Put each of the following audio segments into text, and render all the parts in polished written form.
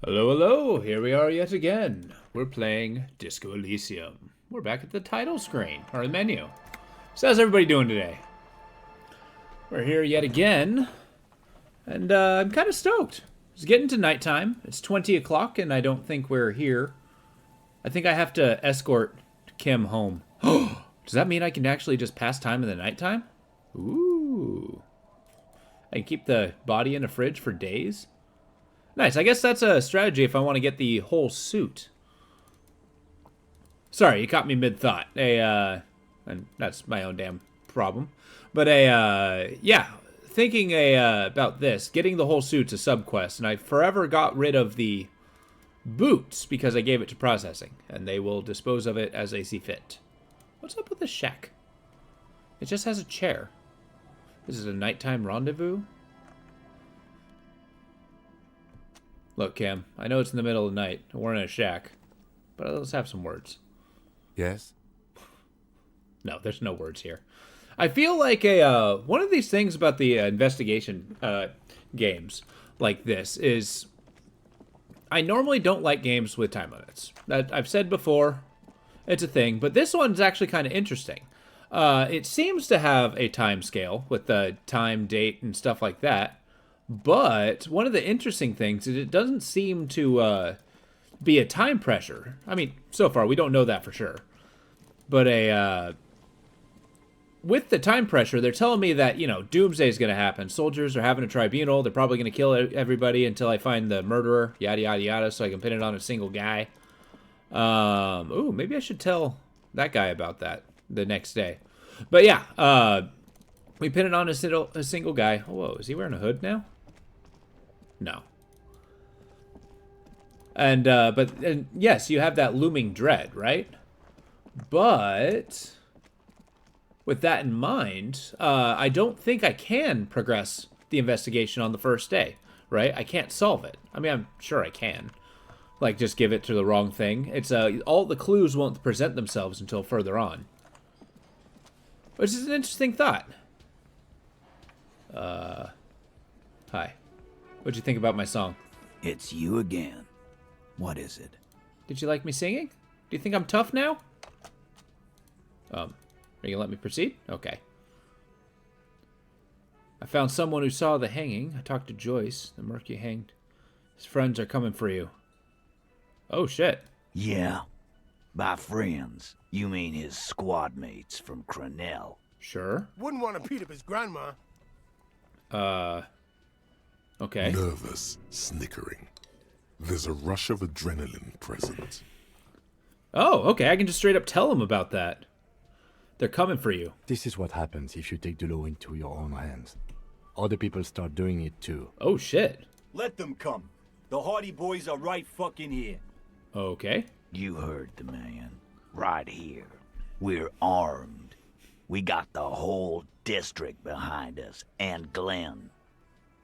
Hello, hello, here we are yet again. We're playing Disco Elysium. We're back at the title screen, or the menu. So how's everybody doing today? We're here yet again, and I'm kind of stoked. It's getting to nighttime. It's 20 o'clock, and I don't think we're here. I think I have to escort Kim home. Does that mean I can actually just pass time in the nighttime? Ooh. I can keep the body in a fridge for days? Nice. I guess that's a strategy if I want to get the whole suit. Sorry, you caught me mid-thought. And that's my own damn problem. But yeah, thinking about this, getting the whole suit's a subquest, and I forever got rid of the boots because I gave it to processing, and they will dispose of it as they see fit. What's up with this shack? It just has a chair. This is a nighttime rendezvous? Look, Cam, I know it's in the middle of the night, and we're in a shack, but let's have some words. Yes? No, there's no words here. I feel like one of these things about the investigation games like this is I normally don't like games with time limits. I've said before, it's a thing, but this one's actually kind of interesting. It seems to have a time scale with the time, date, and stuff like that. But one of the interesting things is it doesn't seem to be a time pressure. I mean, so far we don't know that for sure. But with the time pressure, they're telling me that, you know, doomsday is going to happen. Soldiers are having a tribunal. They're probably going to kill everybody until I find the murderer, yada, yada, yada, so I can pin it on a single guy. Ooh, maybe I should tell that guy about that the next day. But yeah, we pin it on a single guy. Oh, whoa, is he wearing a hood now? No. And but yes, you have that looming dread, right? But with that in mind, I don't think I can progress the investigation on the first day, right? I can't solve it. I mean, I'm sure I can. Like, just give it to the wrong thing. It's all the clues won't present themselves until further on. Which is an interesting thought. Hi. What'd you think about my song? It's you again. What is it? Did you like me singing? Do you think I'm tough now? Are you gonna let me proceed? Okay. I found someone who saw the hanging. I talked to Joyce, the merc you hanged. His friends are coming for you. Oh, shit. Yeah. By friends, you mean his squad mates from Crenell. Sure. Wouldn't want to beat up his grandma. Okay. Nervous, snickering. There's a rush of adrenaline present. Oh, okay. I can just straight up tell him about that. They're coming for you. This is what happens if you take the law into your own hands. Other people start doing it too. Oh, shit. Let them come. The Hardy Boys are right fucking here. Okay. You heard the man. Right here. We're armed. We got the whole district behind us. And Glenn.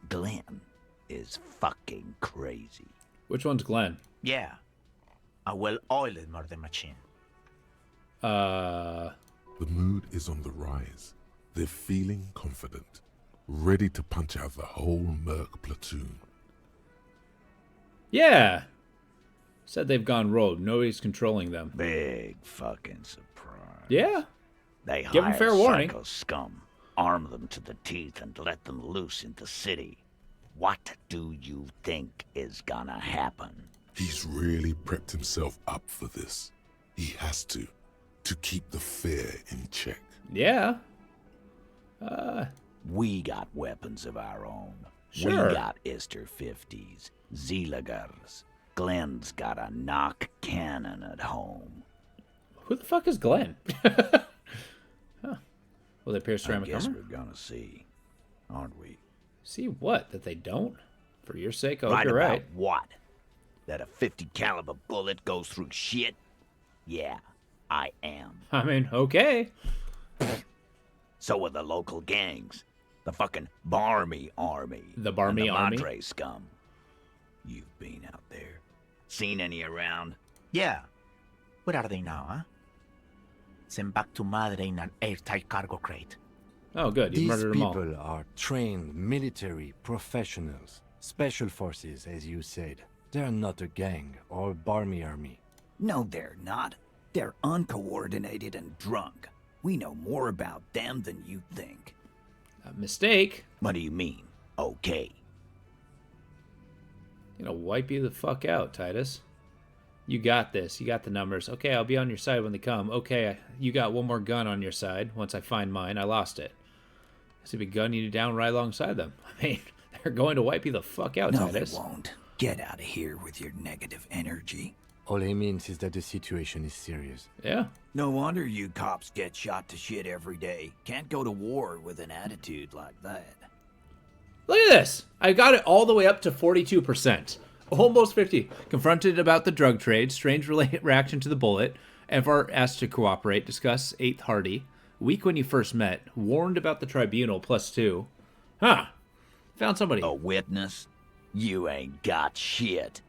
Glenn is fucking crazy. Which one's Glenn? Yeah. A well-oiled murder machine. The mood is on the rise. They're feeling confident, ready to punch out the whole merc platoon. Yeah. Said they've gone rogue. Nobody's controlling them. Big fucking surprise. Yeah. They Give 'em hire fair warning. psycho scum, arm them to the teeth, and let them loose in the city. What do you think is gonna happen? He's really prepped himself up for this. He has to keep the fear in check. Yeah. We got weapons of our own. Sure. We got Ister 50s, Zeelagers. Glenn's got a knock cannon at home. Who the fuck is Glenn? Huh. Will they pierce I ceramic guess armor? we're gonna see, aren't we? See what? That they don't? For your sake, oh, Right you're about right. what? That a 50 caliber bullet goes through shit? Yeah, I am. I mean, okay. So are the local gangs. The fucking Barmy Army. The Barmy and the Army? Madre scum. You've been out there. Seen any around? Yeah. Where are they now, huh? Sent back to Madre in an airtight cargo crate. Oh, good. You These murdered them all. people are trained military professionals, special forces, as you said. They're not a gang or a barmy army. No, they're not. They're uncoordinated and drunk. We know more about them than you think. A mistake. What do you mean, okay? Gonna wipe you the fuck out, Titus. You got this. You got the numbers. Okay, I'll be on your side when they come. Okay, you got one more gun on your side. Once I find mine, I lost it. Guess I'll be gunning you down right alongside them. I mean, they're going to wipe you the fuck out, No, Titus. they won't. Get out of here with your negative energy. All he means is that the situation is serious. Yeah. No wonder you cops get shot to shit every day. Can't go to war with an attitude like that. Look at this. I got it all the way up to 42%. Almost 50. Confronted about the drug trade, strange reaction to the bullet, FR asked to cooperate, discuss 8th Hardy, weak when you first met, warned about the tribunal, +2. Huh. Found somebody. A witness? You ain't got shit.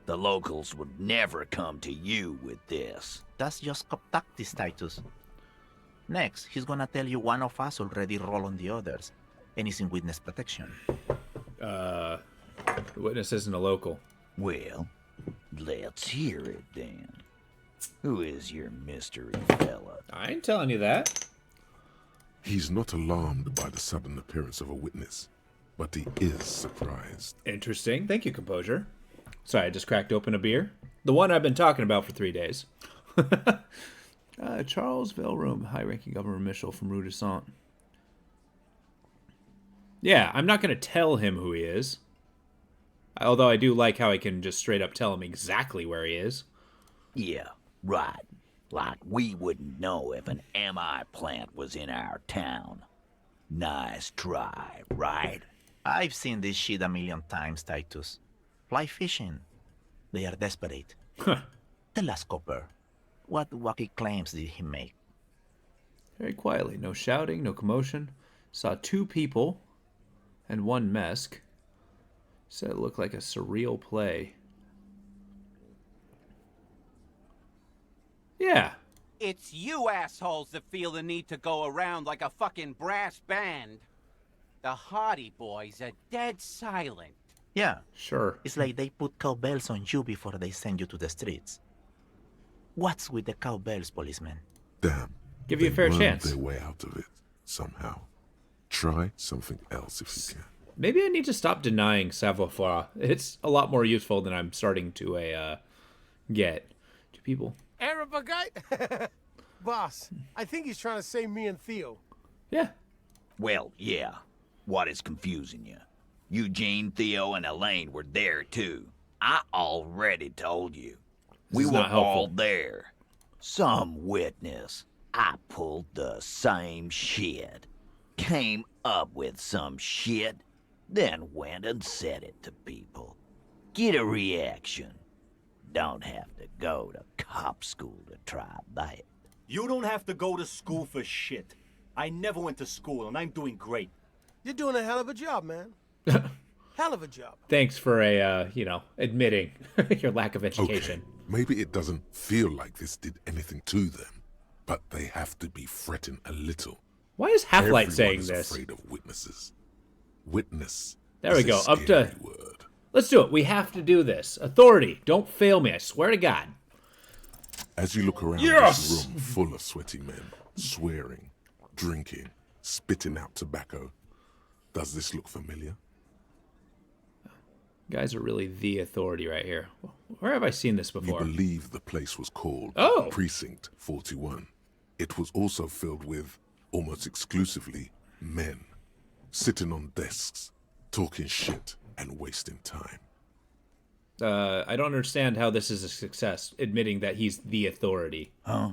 The locals would never come to you with this. That's just cop tactics, Titus. Next, he's gonna tell you one of us already roll on the others, and he's in witness protection. The witness isn't a local. Well, let's hear it then. Who is your mystery fella? I ain't telling you that. He's not alarmed by the sudden appearance of a witness, but he is surprised. Interesting. Thank you, Composure. Sorry, I just cracked open a beer. The one I've been talking about for 3 days. Charles Velroom, high-ranking government official from Rue de Sante. Yeah, I'm not going to tell him who he is. Although I do like how I can just straight up tell him exactly where he is. Yeah, right. Like we wouldn't know if an MI plant was in our town. Nice try, right? I've seen this shit a million times, Titus. Fly fishing. They are desperate. Tell us, Copper, what wacky claims did he make? Very quietly. No shouting, no commotion. Saw 2 people and 1 mesk. Said it looked like a surreal play. Yeah. It's you assholes that feel the need to go around like a fucking brass band. The Hardy Boys are dead silent. Yeah, Sure. it's like they put cowbells on you before they send you to the streets. What's with the cowbells, policeman? Damn. Give you a they fair wormed chance. their way out of it somehow. Try something else if you can. Maybe I need to stop denying savoir-faire. It's a lot more useful than I'm starting to get. To people. Arab guy? Boss, I think he's trying to say me and Theo. Yeah. Well, yeah. What is confusing you? Eugene, Theo, and Elaine were there too. I already told you. We is were not helpful. all there. Some witness. I pulled the same shit. Came up with some shit, then went and said it to people. Get a reaction. Don't have to go to cop school to try that. You don't have to go to school for shit. I never went to school, and I'm doing great. You're doing a hell of a job, man. Hell of a job. Thanks for admitting your lack of Okay, education. maybe it doesn't feel like this did anything to them, but they have to be fretting a little. Why is Half-Light Everyone saying is this? afraid of witnesses. Witness. There we is a go. Up scary to. word. Let's do it. We have to do this. Authority, don't fail me. I swear to God. As you look around Yes! this room full of sweaty men, swearing, drinking, spitting out tobacco, does this look familiar? Guys are really the authority right here. Where have I seen this You before? believe the place was called Oh. Precinct 41. It was also filled with, almost exclusively, men, sitting on desks, talking shit and wasting time. I don't understand how this is a success, admitting that he's the authority. Huh?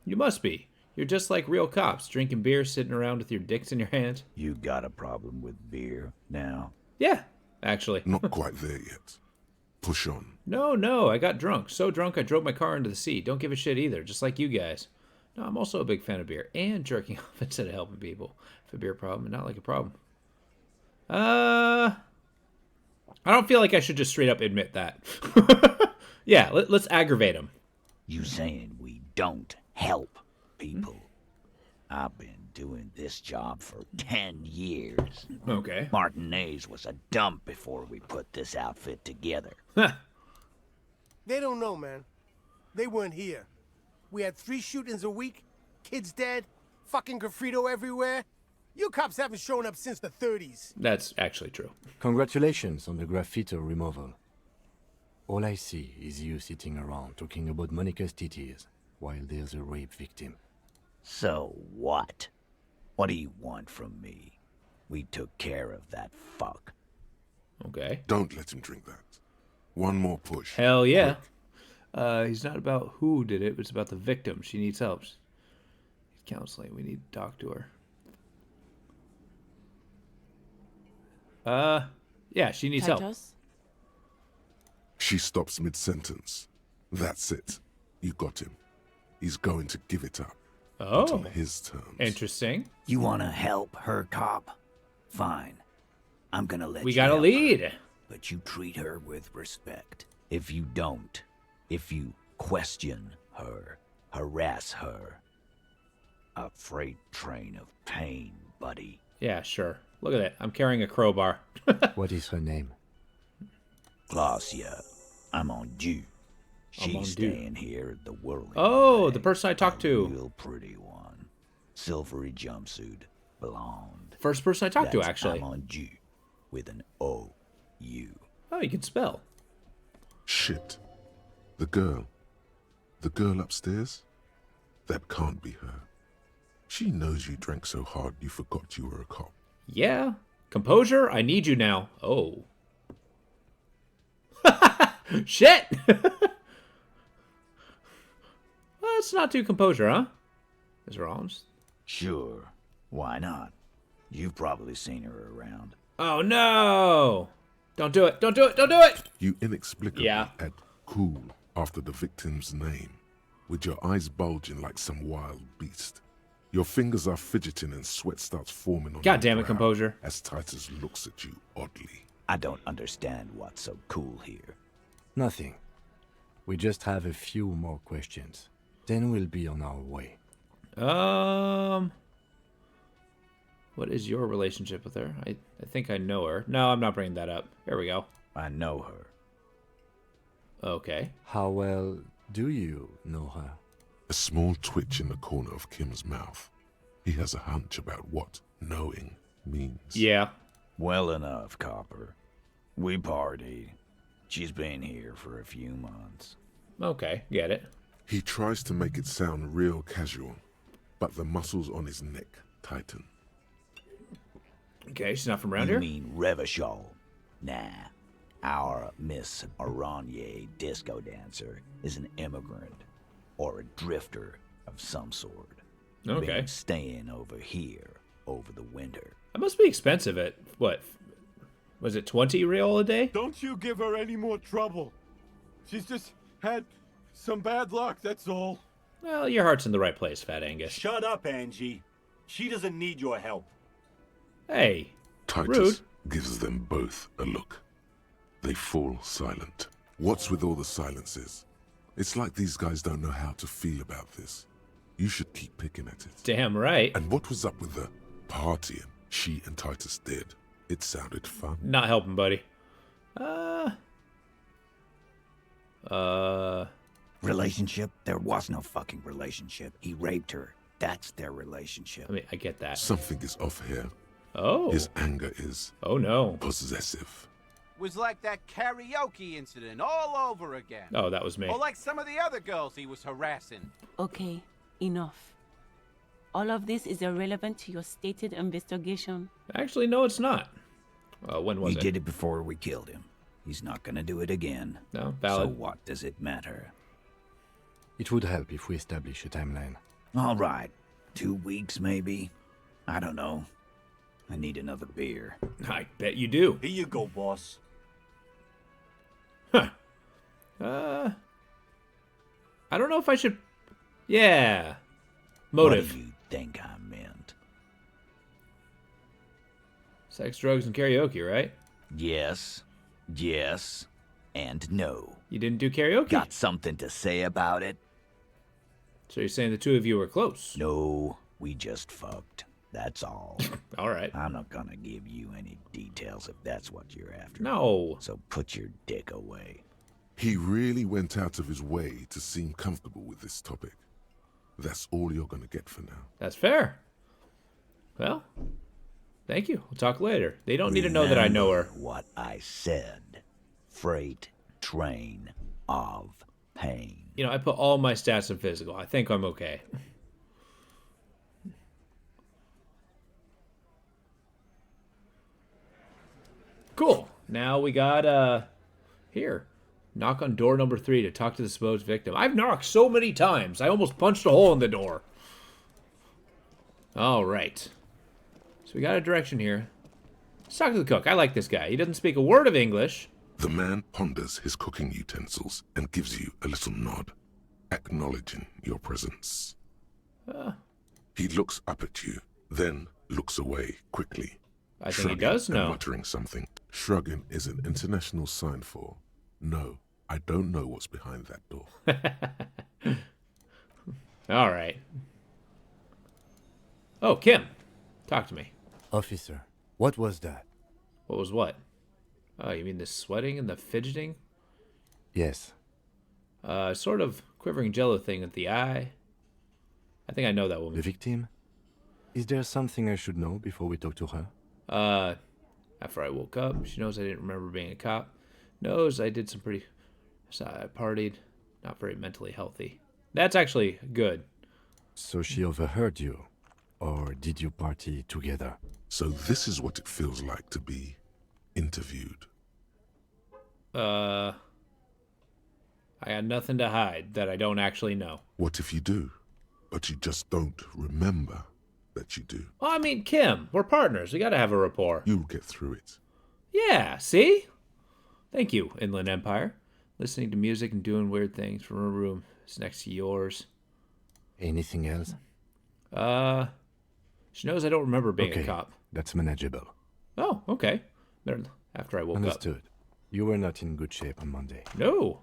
You must be. You're just like real cops, drinking beer, sitting around with your dicks in your hand. You got a problem with beer now? Yeah, actually. Not quite there yet. Push on. No, I got drunk. So drunk I drove my car into the sea. Don't give a shit either, just like you guys. No, I'm also a big fan of beer and jerking off instead of helping people. If a beer problem, not like a problem. I don't feel like I should just straight up admit that. Yeah, let's aggravate him. You saying we don't help people? I've been doing this job for 10 years. Okay. Martinez was a dump before we put this outfit together. They don't know, man. They weren't here. We had 3 shootings a week, kids dead, fucking graffito everywhere. You cops haven't shown up since the 30s. That's actually true. Congratulations on the graffito removal. All I see is you sitting around talking about Monica's titties while there's a rape victim. So what? What do you want from me? We took care of that fuck. Okay. Don't let him drink that. One more push. Hell yeah. He's not about who did it, but it's about the victim. She needs help. Needs counseling. We need to talk to her. Yeah, she needs help. She stops mid-sentence. That's it. You got him. He's going to give it up. But Oh, on his terms. interesting. You wanna help her, cop? Fine. I'm gonna let We you got a help lead. her, but you treat her with respect. If you don't, if you question her, harass her, a freight train of pain, buddy. Yeah, sure. Look at it. I'm carrying a crowbar. What is her name? Glacia, I'm on due. I'm on She's due. staying here at the Whirling Oh, Rag. the person I talked A to. real pretty one. Silvery jumpsuit, blonde. First person I talked to, That's actually. I'm on due with an O-U. Oh, you can spell. Shit. The girl. The girl upstairs? That can't be her. She knows you drank so hard you forgot you were a cop. Yeah. Composure, I need you now. Oh. Shit! Well, it's not too composure, huh? Ms. Rollins? Sure, why not? You've probably seen her around. Oh, no! Don't do it! Don't do it! Don't do it! You inexplicably Yeah. add cool after the victim's name, with your eyes bulging like some wild beast. Your fingers are fidgeting and sweat starts forming on God your damn it, brow composure. as Titus looks at you oddly. I don't understand what's so cool here. Nothing. We just have a few more questions. Then we'll be on our way. What is your relationship with her? I think I know her. No, I'm not bringing that up. There we go. I know her. Okay. How well do you know her? A small twitch in the corner of Kim's mouth. He has a hunch about what knowing means. Yeah. Well enough, Copper. We partied. She's been here for a few months. Okay, get it. He tries to make it sound real casual, but the muscles on his neck tighten. Okay, she's not from around You here? mean Revachol? Nah. Our Miss Aranye disco dancer is an immigrant or a drifter of some sort. Okay. Been staying over here over the winter. That must be expensive at, what? Was it 20 real a day? Don't you give her any more trouble. She's just had some bad luck, that's all. Well, your heart's in the right place, Fat Angus. Shut up, Angie. She doesn't need your help. Hey. Titus Rude. gives them both a look. They fall silent. What's with all the silences? It's like these guys don't know how to feel about this. You should keep picking at it. Damn right. And what was up with the partying she and Titus did? It sounded fun. Not helping, buddy. Relationship? There was no fucking relationship. He raped her. That's their relationship. I mean, I get that. Something is off here. Oh. His anger is Oh, no. possessive. Was like that karaoke incident all over again. Oh, that was me. Or like some of the other girls he was harassing. Okay, enough. All of this is irrelevant to your stated investigation. Actually, no, it's not. When was We it? did it before we killed him. He's not gonna do it again. No, So valid. what does it matter? It would help if we establish a timeline. All right. 2 weeks, maybe? I don't know. I need another beer. I bet you do. Here you go, boss. Huh. I don't know if I should... Yeah. Motive. What do you think I meant? Sex, drugs, and karaoke, right? Yes, yes, and no. You didn't do karaoke. Got something to say about it? So you're saying the two of you were close? No, We just fucked. That's all. All right. I'm not gonna give you any details if that's what you're after. No. So put your dick away. He really went out of his way to seem comfortable with this topic. That's all you're gonna get for now. That's fair. Well, thank you. We'll talk later. They don't need to know that I know her. Remember what I said. Freight train of pain. You know, I put all my stats in physical. I think I'm okay. Cool. Now we got, here. Knock on door number 3 to talk to the supposed victim. I've knocked so many times. I almost punched a hole in the door. All right. So we got a direction here. Let's talk to the cook. I like this guy. He doesn't speak a word of English. The man ponders his cooking utensils and gives you a little nod, acknowledging your presence. He looks up at you, then looks away quickly. I think he shrugging does and know. muttering something. Shrugging is an international sign for, no, I don't know what's behind that door. All right. Oh, Kim. Talk to me. Officer, what was that? What was what? Oh, you mean the sweating and the fidgeting? Yes. Sort of quivering jello thing with the eye. I think I know that The woman. victim? Is there something I should know before we talk to her? After I woke up, she knows I didn't remember being a cop. Knows I did some pretty... So I partied. Not very mentally healthy. That's actually good. So she overheard you? Or did you party together? So this is what it feels like to be interviewed. I got nothing to hide that I don't actually know. What if you do, but you just don't remember that you do? Well, I mean, Kim, we're partners. We gotta have a rapport. You'll get through it. Yeah, see? Thank you, Inland Empire. Listening to music and doing weird things from a room is next to yours. Anything else? She knows I don't remember being Okay, a cop. that's manageable. Oh, okay. Then after I woke up. Understood. You were not in good shape on Monday. No.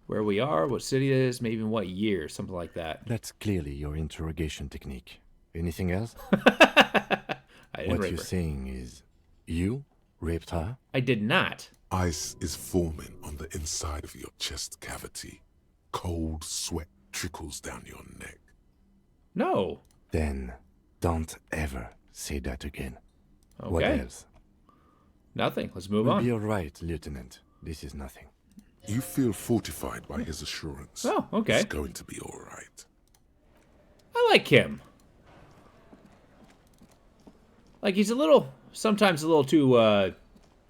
Where we are, what city it is, maybe even what year, something like that. That's clearly your interrogation technique. Anything else? I didn't What rape you're her. saying is, you raped her? I did not. Ice is forming on the inside of your chest cavity. Cold sweat trickles down your neck. No. Then don't ever say that again. Okay. What else? Nothing. Let's move We'll on. be all right, Lieutenant. This is nothing. You feel fortified by his assurance. Oh, okay. It's going to be all right. I like him. Like he's sometimes a little too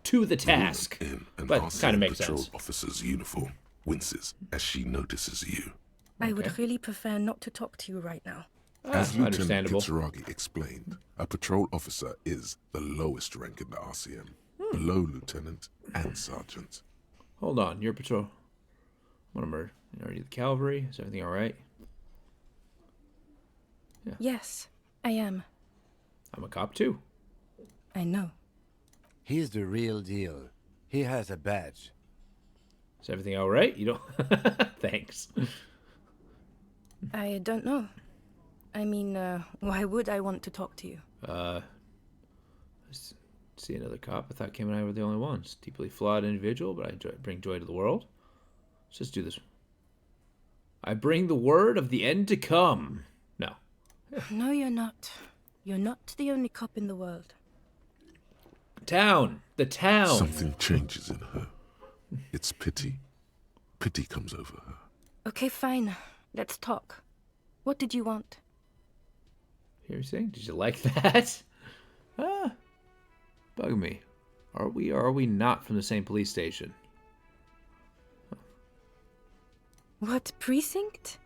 to the task, In an but RCM kind of makes patrol sense. officer's uniform winces as she notices you. I would really prefer not to talk to you right now. As Lieutenant Understandable. Kitsuragi explained, a patrol officer is the lowest rank in the RCM, below lieutenant and sergeant. Hold on, your patrol. What number? Are you the cavalry? Is everything all right? Yes, I am. I'm a cop too. I know. He's the real deal. He has a badge. Is everything all right? You don't. Thanks. I don't know. I mean, why would I want to talk to you? See another cop. I thought Kim and I were the only ones. Deeply flawed individual, but I bring joy to the world. Let's just do this. I bring the word of the end to come. No. No, you're not. You're not the only cop in the world. Town. The town. Something changes in her. It's pity. Pity comes over her. Okay, fine. Let's talk. What did you want? Hear you saying? Did you like that? Bug me. Are we or are we not from the same police station? What precinct?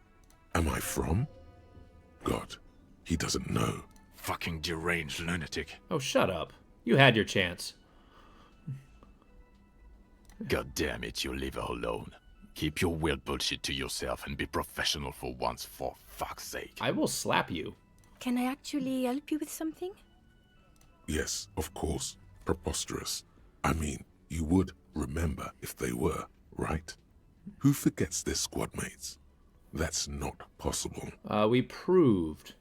Am I from? God, he doesn't know. Fucking deranged lunatic. Oh, shut up. You had your chance. God damn it, you leave her alone. Keep your weird bullshit to yourself and be professional for once, for fuck's sake. I will slap you. Can I actually help you with something? Yes, of course. Preposterous. I mean, you would remember if they were, right? Who forgets their squad mates? That's not possible. We proved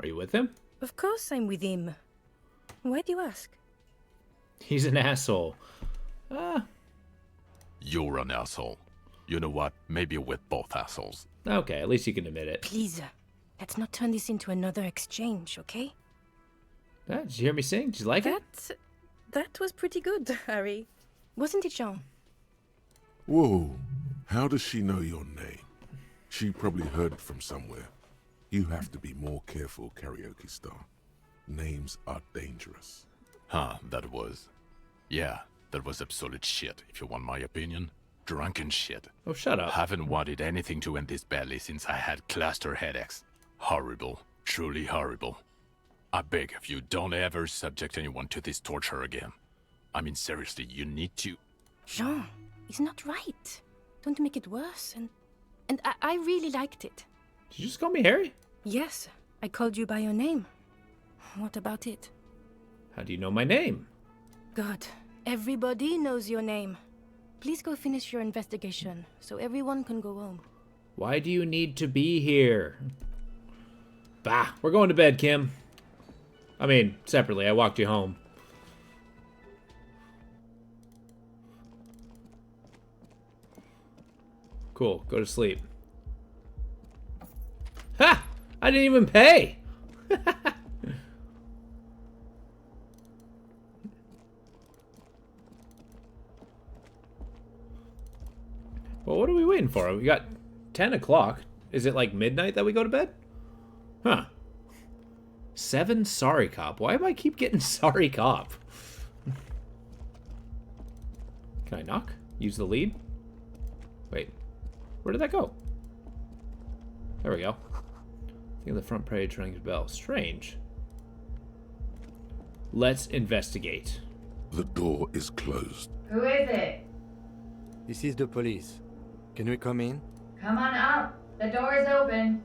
Are you with him? Of course I'm with him. Why do you ask? He's an asshole. You're an asshole. You know what? Maybe we're both assholes. Okay, at least you can admit it. Please, let's not turn this into another exchange, okay? Did you hear me sing? Did you like it? That was pretty good, Harry. Wasn't it, Jean? Whoa, how does she know your name? She probably heard it from somewhere. You have to be more careful, karaoke star. Names are dangerous. That was absolute shit, if you want my opinion. Drunken shit. Oh, shut up. Haven't wanted anything to end this badly since I had cluster headaches. Horrible. Truly horrible. I beg of you, don't ever subject anyone to this torture again. I mean, seriously, you need to... Jean, it's not right. Don't make it worse, and I really liked it. Did you just call me Harry? Yes, I called you by your name. What about it? How do you know my name? God, everybody knows your name. Please go finish your investigation, so everyone can go home. Why do you need to be here? Bah, we're going to bed, Kim. I mean, separately, I walked you home. Cool, go to sleep. Ha! I didn't even pay! Well, what are we waiting for? We got 10 o'clock. Is it like midnight that we go to bed? Huh. 7 sorry cop. Why do I keep getting sorry cop? Can I knock? Use the lead? Wait. Where did that go? There we go. I think the front page rings a bell. Strange. Let's investigate. The door is closed. Who is it? This is the police. Can we come in? Come on up. The door is open.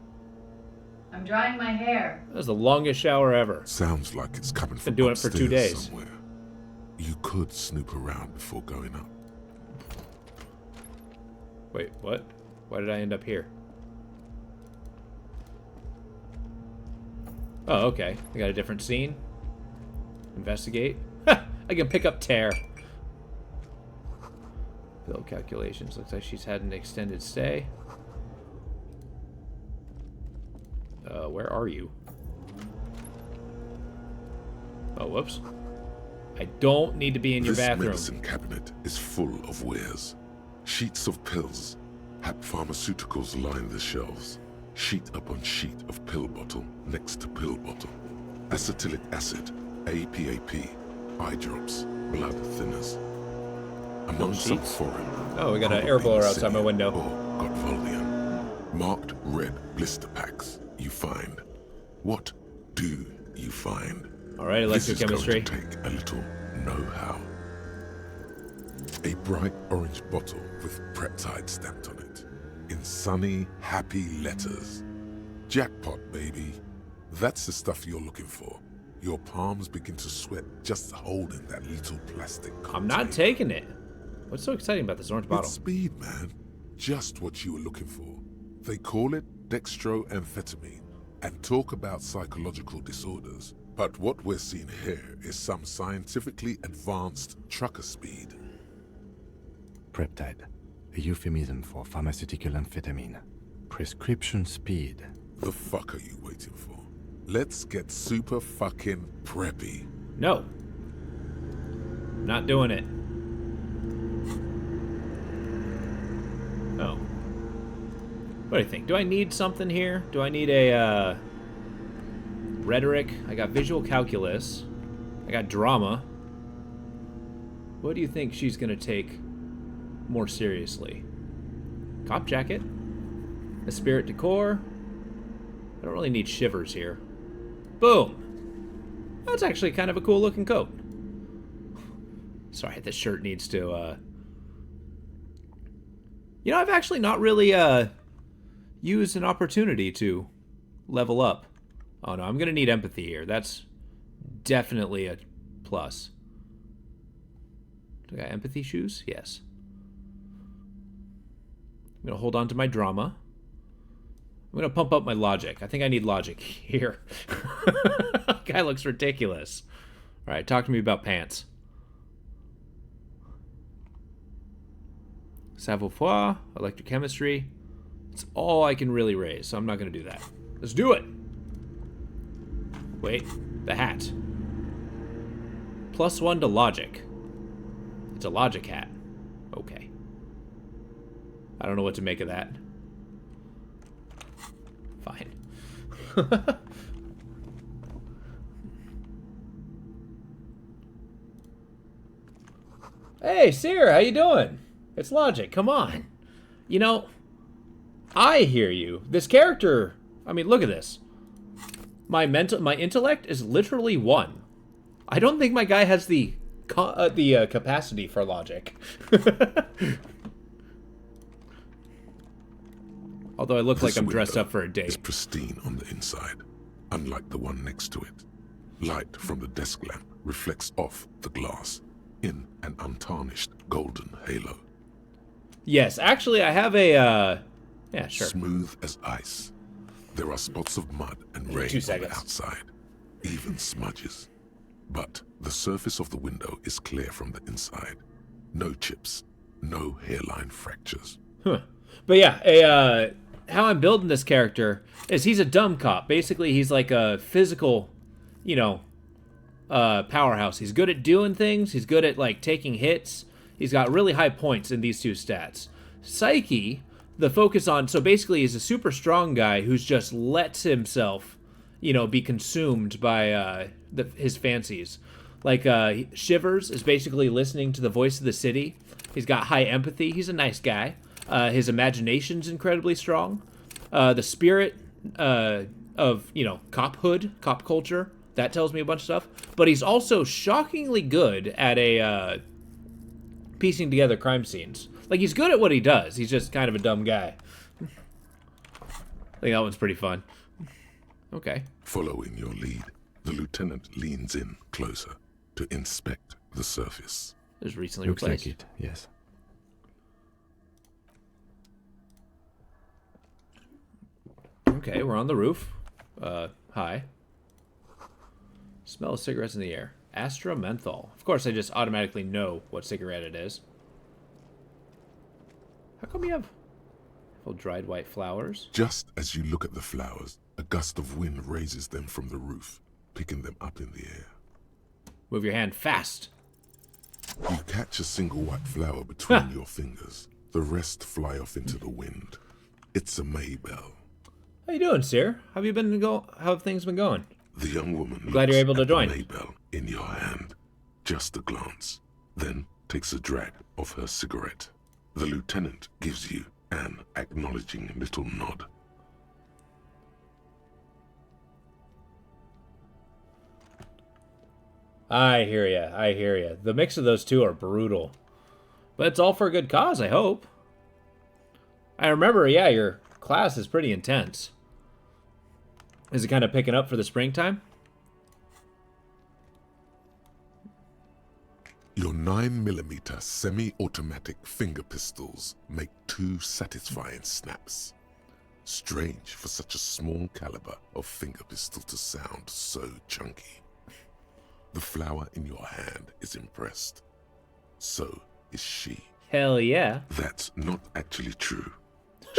I'm drying my hair. That was the longest shower ever. Sounds like it's coming from Been doing it for 2 upstairs days. somewhere. You could snoop around before going up. Wait, what? Why did I end up here? Oh, okay. We got a different scene. Investigate. Ha! I can pick up tear. Bill calculations. Looks like she's had an extended stay. Where are you? Oh, whoops. I don't need to be in your bathroom. This medicine cabinet is full of wares. Sheets of pills. Hap pharmaceuticals line the shelves. Sheet upon sheet of pill bottle next to pill bottle. Acetylic acid, APAP, eye drops, blood thinners. Among some foreign. Oh, we got an air blower outside my window. Or Godvoldian. Marked red blister packs you find. What do you find? Alright, electrochemistry. This is going to take a little know-how. A bright orange bottle with peptide stamped on it. In sunny, happy letters. Jackpot, baby. That's the stuff you're looking for. Your palms begin to sweat just holding that little plastic container. I'm not taking it. What's so exciting about this orange bottle? It's speed, man. Just what you were looking for. They call it dextroamphetamine and talk about psychological disorders. But what we're seeing here is some scientifically advanced trucker speed. Peptide, a euphemism for pharmaceutical amphetamine. Prescription speed. The fuck are you waiting for? Let's get super fucking preppy. No. Not doing it. Oh. What do you think? Do I need something here? Do I need a, rhetoric? I got visual calculus. I got drama. What do you think she's gonna take more seriously? Cop jacket? A spirit decor? I don't really need shivers here. Boom! That's actually kind of a cool looking coat. Sorry, this shirt needs to, You know, I've actually not really, used an opportunity to level up. Oh no, I'm gonna need empathy here. That's definitely a plus. Do I got empathy shoes? Yes. I'm gonna hold on to my drama. I'm gonna pump up my logic. I think I need logic here. Guy looks ridiculous. All right, talk to me about pants. Savoir-faire, electrochemistry. It's all I can really raise, so I'm not gonna do that. Let's do it. Wait, the hat. +1 to logic. It's a logic hat. Okay. I don't know what to make of that. Fine. Hey, Seer, how you doing? It's logic, come on. You know, I hear you. This character, I mean, look at this. My intellect is literally 1. I don't think my guy has the capacity for logic. Although I look like I'm dressed up for a date. It's pristine on the inside, unlike the one next to it. Light from the desk lamp reflects off the glass in an untarnished golden halo. Yes, actually, I have a, yeah, sure. Smooth as ice. There are spots of mud and rain on the outside, even smudges. But the surface of the window is clear from the inside. No chips, no hairline fractures. Huh. But yeah, how I'm building this character is he's a dumb cop. Basically, he's like a physical, you know, powerhouse. He's good at doing things. He's good at, like, taking hits. He's got really high points in these two stats. Psyche, the focus on, so basically he's a super strong guy who's just lets himself, you know, be consumed by his fancies. Like, Shivers is basically listening to the voice of the city. He's got high empathy. He's a nice guy. His imagination's incredibly strong. The spirit of, you know, cophood, cop culture, that tells me a bunch of stuff. But he's also shockingly good at piecing together crime scenes. Like, he's good at what he does. He's just kind of a dumb guy. I think that one's pretty fun. Okay. Following your lead, the lieutenant leans in closer to inspect the surface. It was recently Looks replaced. like it, yes. Okay, we're on the roof. Hi. Smell of cigarettes in the air. Astra menthol. Of course, I just automatically know what cigarette it is. How come you have dried white flowers? Just as you look at the flowers, a gust of wind raises them from the roof, picking them up in the air. Move your hand fast. You catch a single white flower between your fingers. The rest fly off into the wind. It's a Maybell. How you doing, Seer? How have things been going? The young woman Glad you're able to join. The Maybell in your hand. Just a glance. Then takes a drag of her cigarette. The lieutenant gives you an acknowledging little nod. I hear ya. I hear ya. The mix of those two are brutal. But it's all for a good cause, I hope. I remember, yeah, your class is pretty intense. Is it kind of picking up for the springtime? Your 9mm semi-automatic finger pistols make 2 satisfying snaps. Strange for such a small caliber of finger pistol to sound so chunky. The flower in your hand is impressed. So is she. Hell yeah. That's not actually true.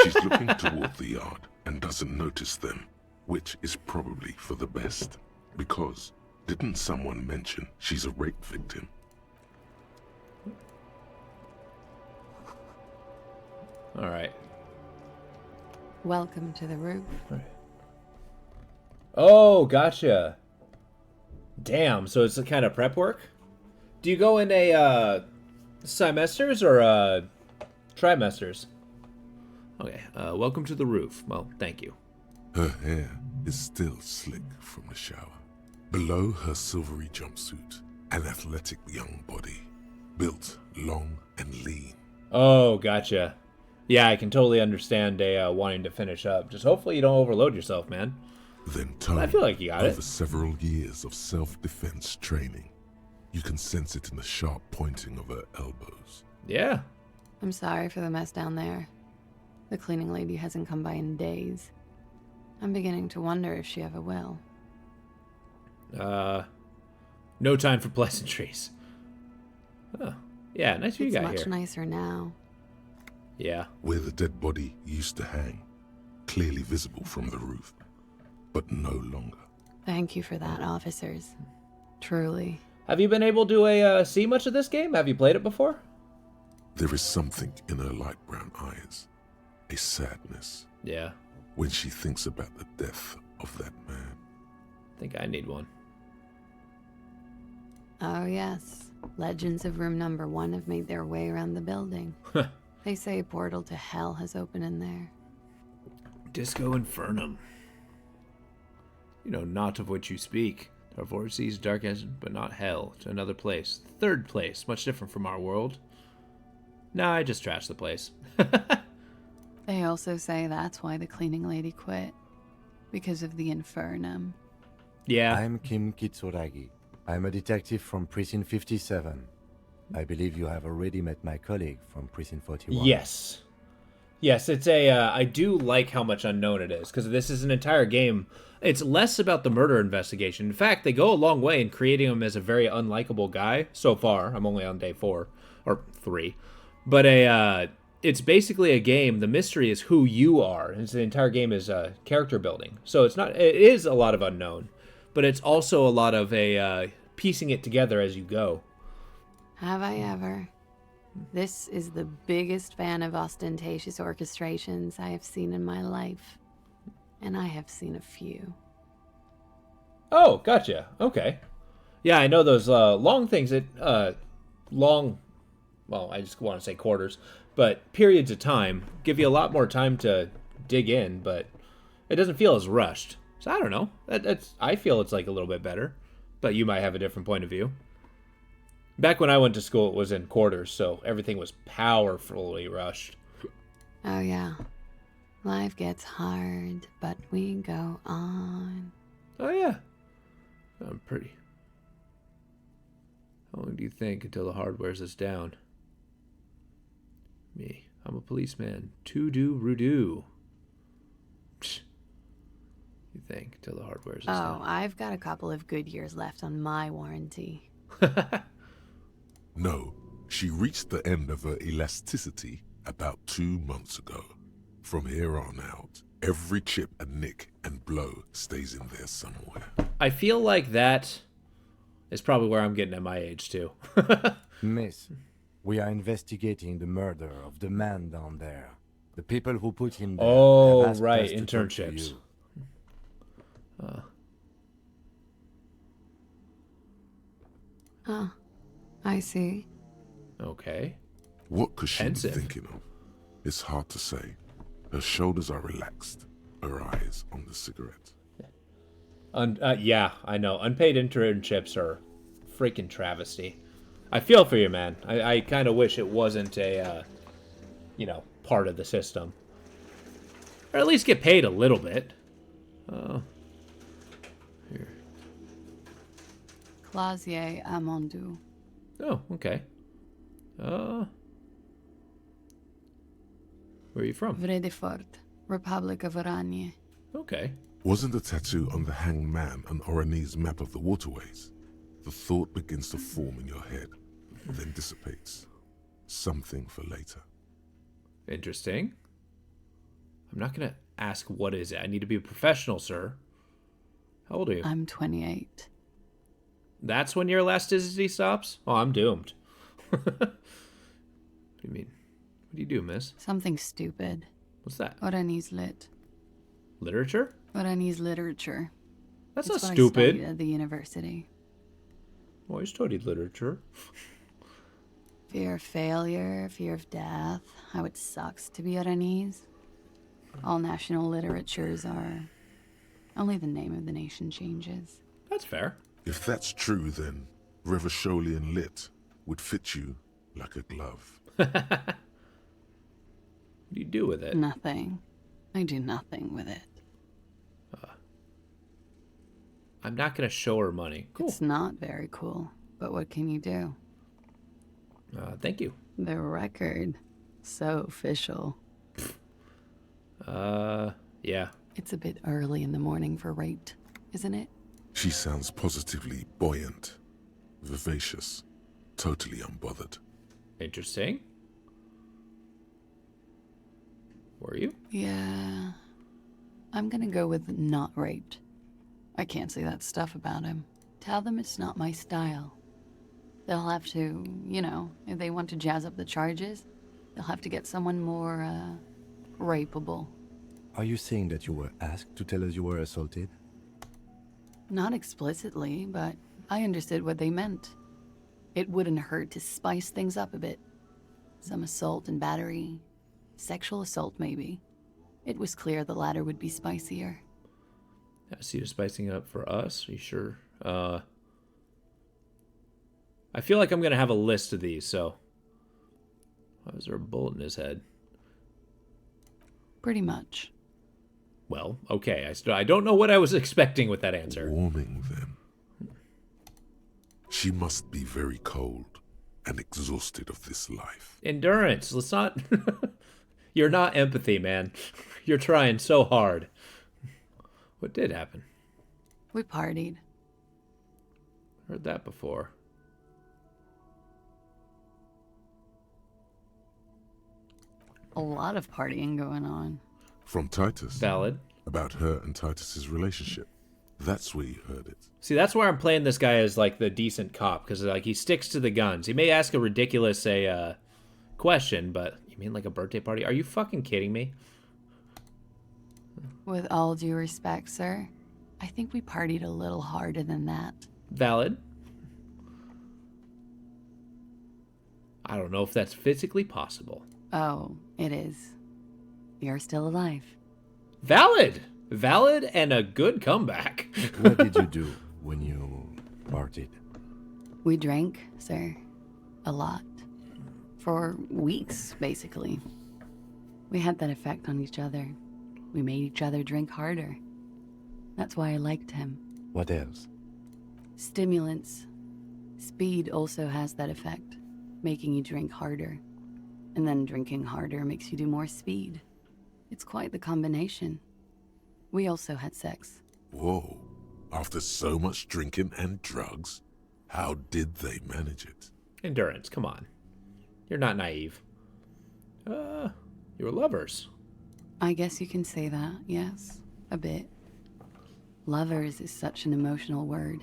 She's looking toward the yard and doesn't notice them, which is probably for the best. Because, didn't someone mention she's a rape victim? Alright. Welcome to the roof. Oh, gotcha. Damn, so it's a kind of prep work? Do you go in a semesters or trimesters? Okay, welcome to the roof. Well, thank you. Her hair is still slick from the shower. Below her silvery jumpsuit, an athletic young body, built long and lean. Oh, gotcha. Yeah, I can totally understand wanting to finish up. Just hopefully you don't overload yourself, man. Then toned, I feel like you got it. over several years of self-defense training. You can sense it in the sharp pointing of her elbows. Yeah. I'm sorry for the mess down there. The cleaning lady hasn't come by in days. I'm beginning to wonder if she ever will. No time for pleasantries. Oh, yeah, nice view you got here. It's much nicer now. Yeah. Where the dead body used to hang, clearly visible from the roof, but no longer. Thank you for that, officers. Truly. Have you been able to see much of this game? Have you played it before? There is something in her light brown eyes, a sadness. Yeah. When she thinks about the death of that man. I think I need one. Oh, yes. Legends of room number 1 have made their way around the building. They say a portal to hell has opened in there. Disco Infernum. You know not of which you speak. Our vortices, dark as but not hell, to another place. Third place, much different from our world. Nah, I just trashed the place. They also say that's why the cleaning lady quit. Because of the Infernum. Yeah. I'm Kim Kitsuragi. I'm a detective from Precinct 57. I believe you have already met my colleague from Precinct 41. Yes. Yes, it's a, I do like how much unknown it is, because this is an entire game. It's less about the murder investigation. In fact, they go a long way in creating him as a very unlikable guy so far. I'm only on day 4, or 3. But it's basically a game. The mystery is who you are. And the entire game is character building. So it is a lot of unknown, but it's also a lot of piecing it together as you go. Have I ever? This is the biggest fan of ostentatious orchestrations I have seen in my life. And I have seen a few. Oh, gotcha. Okay. Yeah, I know those long things that, well, I just want to say quarters, but periods of time give you a lot more time to dig in, but it doesn't feel as rushed. So I don't know. I feel it's like a little bit better, but you might have a different point of view. Back when I went to school, it was in quarters, so everything was powerfully rushed. Oh, yeah. Life gets hard, but we go on. Oh, yeah. I'm pretty. How long do you think until the hard wears us down? Me. I'm a policeman. To-do-ru-do. You think until the hard wears us down. Oh, I've got a couple of good years left on my warranty. No, she reached the end of her elasticity about 2 months ago. From here on out, every chip and nick and blow stays in there somewhere. I feel like that is probably where I'm getting at my age, too. Miss, we are investigating the murder of the man down there. The people who put him there Oh, have asked right, us to talk to internships. you. Oh, I see. Okay. What could she Pensive. be thinking of? It's hard to say. Her shoulders are relaxed, her eyes on the cigarette. Yeah, I know. Unpaid internships are freaking travesty. I feel for you, man. I kind of wish it wasn't a, part of the system. Or at least get paid a little bit. Here. Clasier Amandu. Oh, okay. Where are you from? Vredefort, Republic of Oranje. Okay. Wasn't the tattoo on the hanged man an Oranese map of the waterways? The thought begins to form in your head, then dissipates. Something for later. Interesting. I'm not going to ask what is it. I need to be a professional, sir. How old are you? I'm 28. That's when your elasticity stops? Oh, I'm doomed. What do you mean? What do you do, miss? Something stupid. What's that? Oranese lit. Literature? Oranese literature. That's It's not what I stupid. studied at the university. Well, I studied literature. Fear of failure, fear of death, how it sucks to be Oranese. All national literatures are... Only the name of the nation changes. That's fair. If that's true, then Revacholian lit would fit you like a glove. What do you do with it? Nothing. I do nothing with it. I'm not going to show her money. Cool. It's not very cool, but what can you do? Thank you. The record. So official. Yeah. It's a bit early in the morning for rape, isn't it? She sounds positively buoyant, vivacious, totally unbothered. Interesting. Were you? Yeah. I'm gonna go with not raped. I can't say that stuff about him. Tell them it's not my style. They'll have to, you know, if they want to jazz up the charges, they'll have to get someone more, rapeable. Are you saying that you were asked to tell us you were assaulted? Not explicitly, but I understood what they meant. It wouldn't hurt to spice things up a bit. Some assault and battery. Sexual assault, maybe. It was clear the latter would be spicier. I see you spicing it up for us. Are you sure? I feel like I'm going to have a list of these, so... Why was there a bullet in his head? Pretty much. Well, okay. I don't know what I was expecting with that answer. Warming, then. She must be very cold and exhausted of this life. Endurance. Let's not... You're not empathy, man. You're trying so hard. What did happen? We partied. Heard that before. A lot of partying going on. From Titus. Valid. About her and Titus's relationship. That's where you heard it. See, that's why I'm playing this guy as, like, the decent cop, because, like, he sticks to the guns. He may ask a ridiculous, question, but... You mean, like, a birthday party? Are you fucking kidding me? With all due respect, sir, I think we partied a little harder than that. Valid. I don't know if that's physically possible. Oh, it is. You're still alive. Valid! Valid and a good comeback. What did you do when you partied? We drank, sir. A lot. For weeks, basically. We had that effect on each other. We made each other drink harder. That's why I liked him. What else? Stimulants. Speed also has that effect, making you drink harder. And then drinking harder makes you do more speed. It's quite the combination. We also had sex. Whoa. After so much drinking and drugs, how did they manage it? Endurance, come on. You're not naive. You were lovers. I guess you can say that, yes. A bit. Lovers is such an emotional word.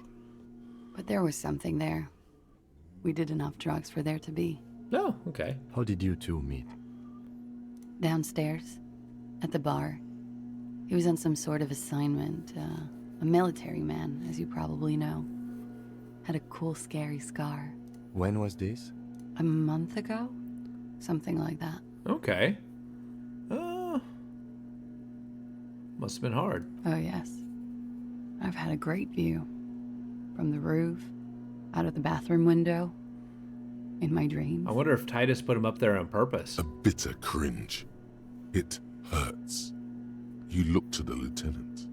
But there was something there. We did enough drugs for there to be. Oh, okay. How did you two meet? Downstairs. At the bar. He was on some sort of assignment. A military man, as you probably know. Had a cool, scary scar. When was this? A month ago? Something like that. Okay. Must have been hard. Oh, yes. I've had a great view. From the roof, out of the bathroom window, in my dreams. I wonder if Titus put him up there on purpose. A bitter cringe. It hurts. You look to the lieutenant.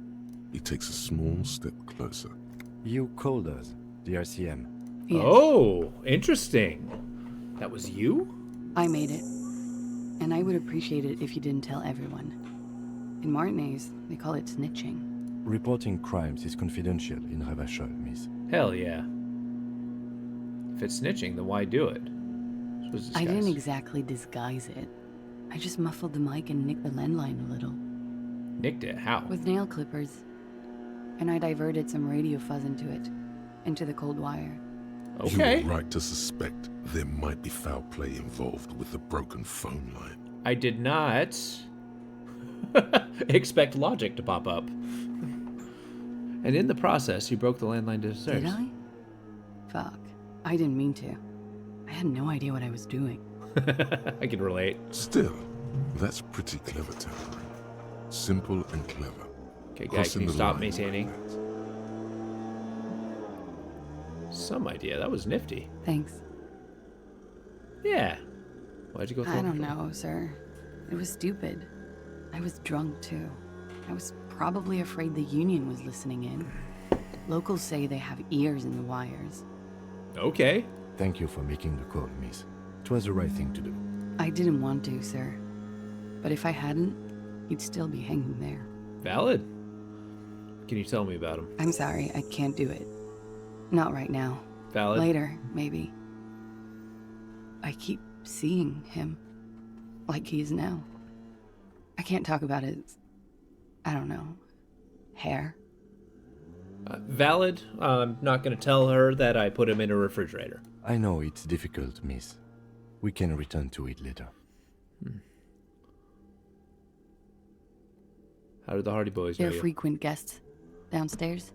He takes a small step closer. You called us, the RCM. Yes. Oh, interesting. That was you? I made it. And I would appreciate it if you didn't tell everyone. In Martinez, they call it snitching. Reporting crimes is confidential in Ravachol, miss. Hell yeah. If it's snitching, then why do it? I didn't exactly disguise it. I just muffled the mic and nicked the landline a little. Nicked it? How? With nail clippers. And I diverted some radio fuzz into it. Into the cold wire. Okay. You were right to suspect there might be foul play involved with the broken phone line. I did not expect logic to pop up. And in the process, you broke the landline downstairs. Did I? Fuck. I didn't mean to. I had no idea what I was doing. I can relate. Still, that's pretty clever tampering. Simple and clever. Okay, guy, can you stop me, Sandy? Some idea. That was nifty. Thanks. Yeah. Why'd you go through I don't know, sir. It was stupid. I was drunk, too. I was probably afraid the Union was listening in. Locals say they have ears in the wires. Okay. Thank you for making the call, miss. It was the right thing to do. I didn't want to, sir. But if I hadn't, he'd still be hanging there. Valid. Can you tell me about him? I'm sorry, I can't do it. Not right now. Valid. Later, maybe. I keep seeing him. Like he is now. I can't talk about his... I don't know. Hair. Valid. I'm not going to tell her that I put him in a refrigerator. I know it's difficult, miss. We can return to it later. How did the Hardy Boys know They're you? frequent guests downstairs.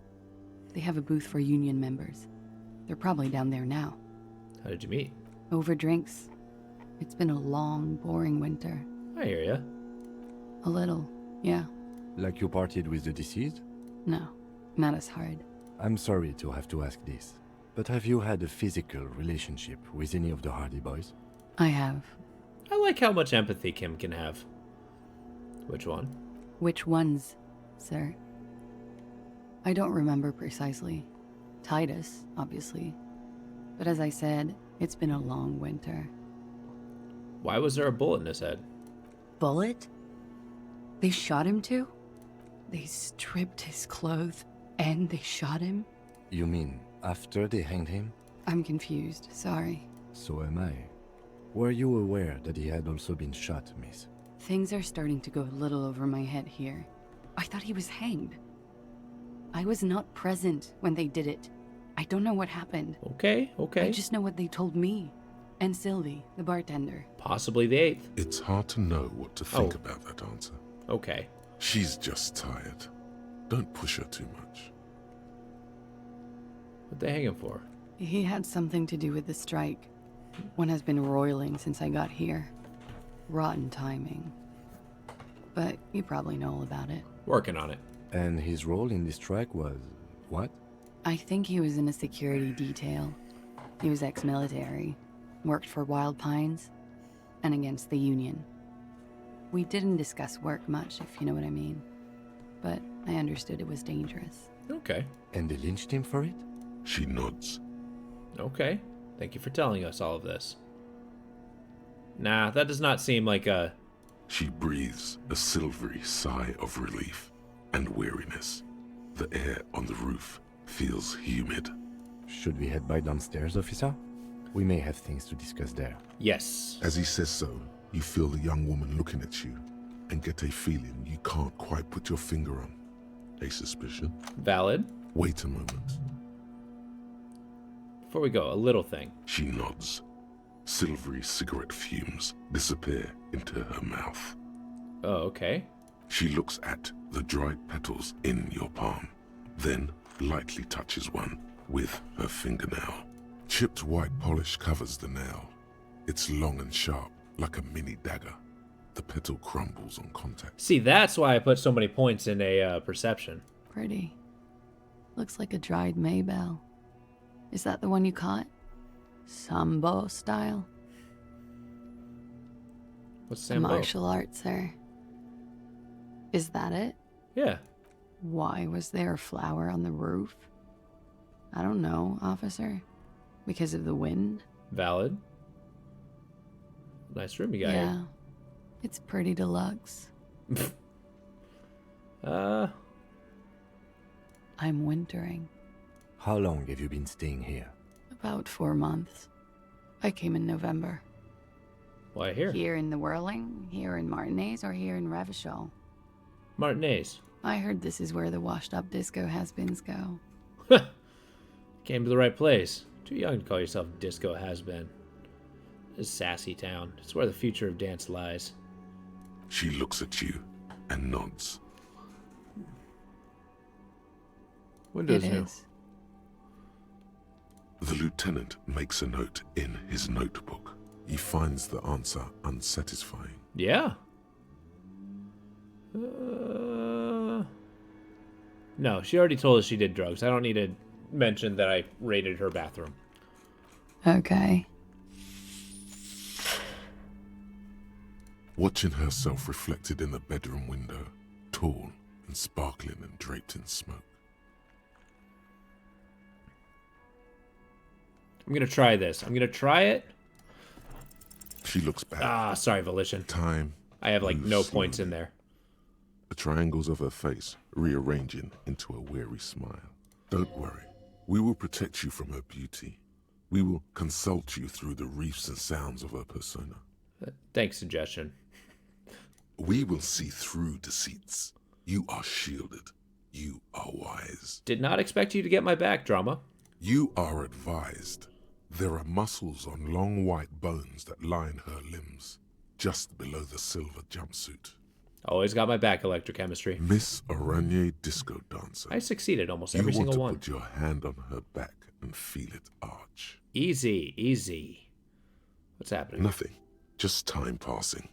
They have a booth for union members. They're probably down there now. How did you meet? Over drinks. It's been a long, boring winter. I hear ya. A little, yeah. Like you partied with the deceased? No, not as hard. I'm sorry to have to ask this, but have you had a physical relationship with any of the Hardy Boys? I have. I like how much empathy Kim can have. Which one? Which ones, sir? I don't remember precisely. Titus, obviously. But as I said, it's been a long winter. Why was there a bullet in his head? Bullet? They shot him too? They stripped his clothes and they shot him? You mean after they hanged him? I'm confused, sorry. So am I. Were you aware that he had also been shot, miss? Things are starting to go a little over my head here. I thought he was hanged. I was not present when they did it. I don't know what happened. Okay. I just know what they told me. And Sylvie, the bartender. Possibly the 8th. It's hard to know what to think about that answer. Okay. She's just tired. Don't push her too much. What'd they hang him for? He had something to do with the strike. One has been roiling since I got here. Rotten timing. But you probably know all about it. Working on it. And his role in this strike was what? I think he was in a security detail. He was ex-military, worked for Wild Pines, and against the Union. We didn't discuss work much, if you know what I mean. But I understood it was dangerous. Okay. And they lynched him for it? She nods. Okay. Thank you for telling us all of this. Nah, that does not seem like a... She breathes a silvery sigh of relief and weariness. The air on the roof feels humid. Should we head back downstairs, officer? We may have things to discuss there. Yes. As he says so, you feel the young woman looking at you and get a feeling you can't quite put your finger on. A suspicion? Valid. Wait a moment. Before we go, a little thing. She nods. Silvery cigarette fumes disappear into her mouth. Oh, okay. She looks at the dried petals in your palm, then lightly touches one with her fingernail. Chipped white polish covers the nail. It's long and sharp, like a mini dagger. The petal crumbles on contact. See, that's why I put so many points in a perception. Pretty. Looks like a dried maybell. Is that the one you caught? Sambo style? What's Sambo? Martial arts, sir. Is that it? Yeah. Why was there a flower on the roof? I don't know, officer. Because of the wind? Valid. Nice room you got Yeah. here. It's pretty deluxe. I'm wintering. How long have you been staying here? About 4 months. I came in November. Why here? Here in the Whirling, here in Martinez, or here in Revachol? Martinez. I heard this is where the washed-up disco has-beens go. Came to the right place. Too young to call yourself disco has-been. This sassy town. It's where the future of dance lies. She looks at you and nods. Windows It new. is. The lieutenant makes a note in his notebook. He finds the answer unsatisfying. Yeah. No, she already told us she did drugs. I don't need to mention that I raided her bathroom. Okay. Watching herself reflected in the bedroom window, tall and sparkling and draped in smoke. I'm going to try this. I'm going to try it. She looks back. Ah, sorry, Volition. Time. I have like moves no points slowly. in there. the triangles of her face rearranging into a weary smile. Don't worry. We will protect you from her beauty. We will consult you through the reefs and sounds of her persona. Thanks, suggestion. We will see through deceits. You are shielded. You are wise. Did not expect you to get my back, drama. You are advised. There are muscles on long white bones that line her limbs, just below the silver jumpsuit. Always got my back, electrochemistry. Miss Aranye Disco Dancer. I succeeded almost every single one. You want to put your hand on her back and feel it arch. Easy, easy. What's happening? Nothing. Just time passing.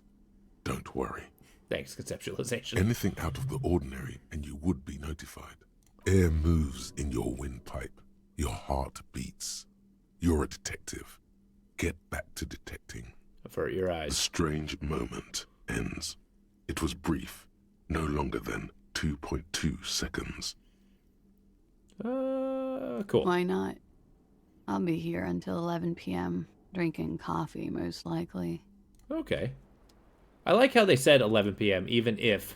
Don't worry. Thanks, conceptualization. Anything out of the ordinary and you would be notified. Air moves in your windpipe. Your heart beats. You're a detective. Get back to detecting. Avert your eyes. The strange moment ends. It was brief, no longer than 2.2 seconds. Cool. Why not? I'll be here until 11 p.m., drinking coffee, most likely. Okay. I like how they said 11 p.m., even if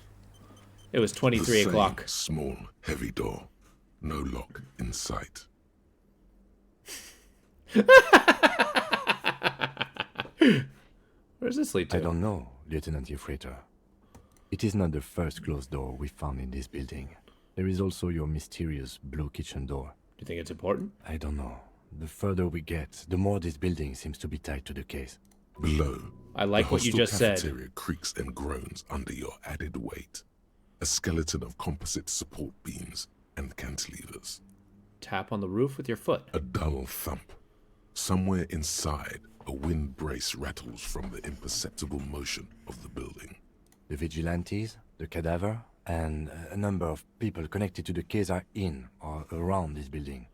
it was 23 o'clock. Small, heavy door. No lock in sight. Where does this lead to? I don't know, Lieutenant Yefreiter. It is not the first closed door we found in this building. There is also your mysterious blue kitchen door. Do you think it's important? I don't know. The further we get, the more this building seems to be tied to the case. Below, I like what you just said. The cafeteria creaks and groans under your added weight. A skeleton of composite support beams and cantilevers. Tap on the roof with your foot. A dull thump. Somewhere inside, a wind brace rattles from the imperceptible motion of the building. The vigilantes, the cadaver, and a number of people connected to the case are in or around this building.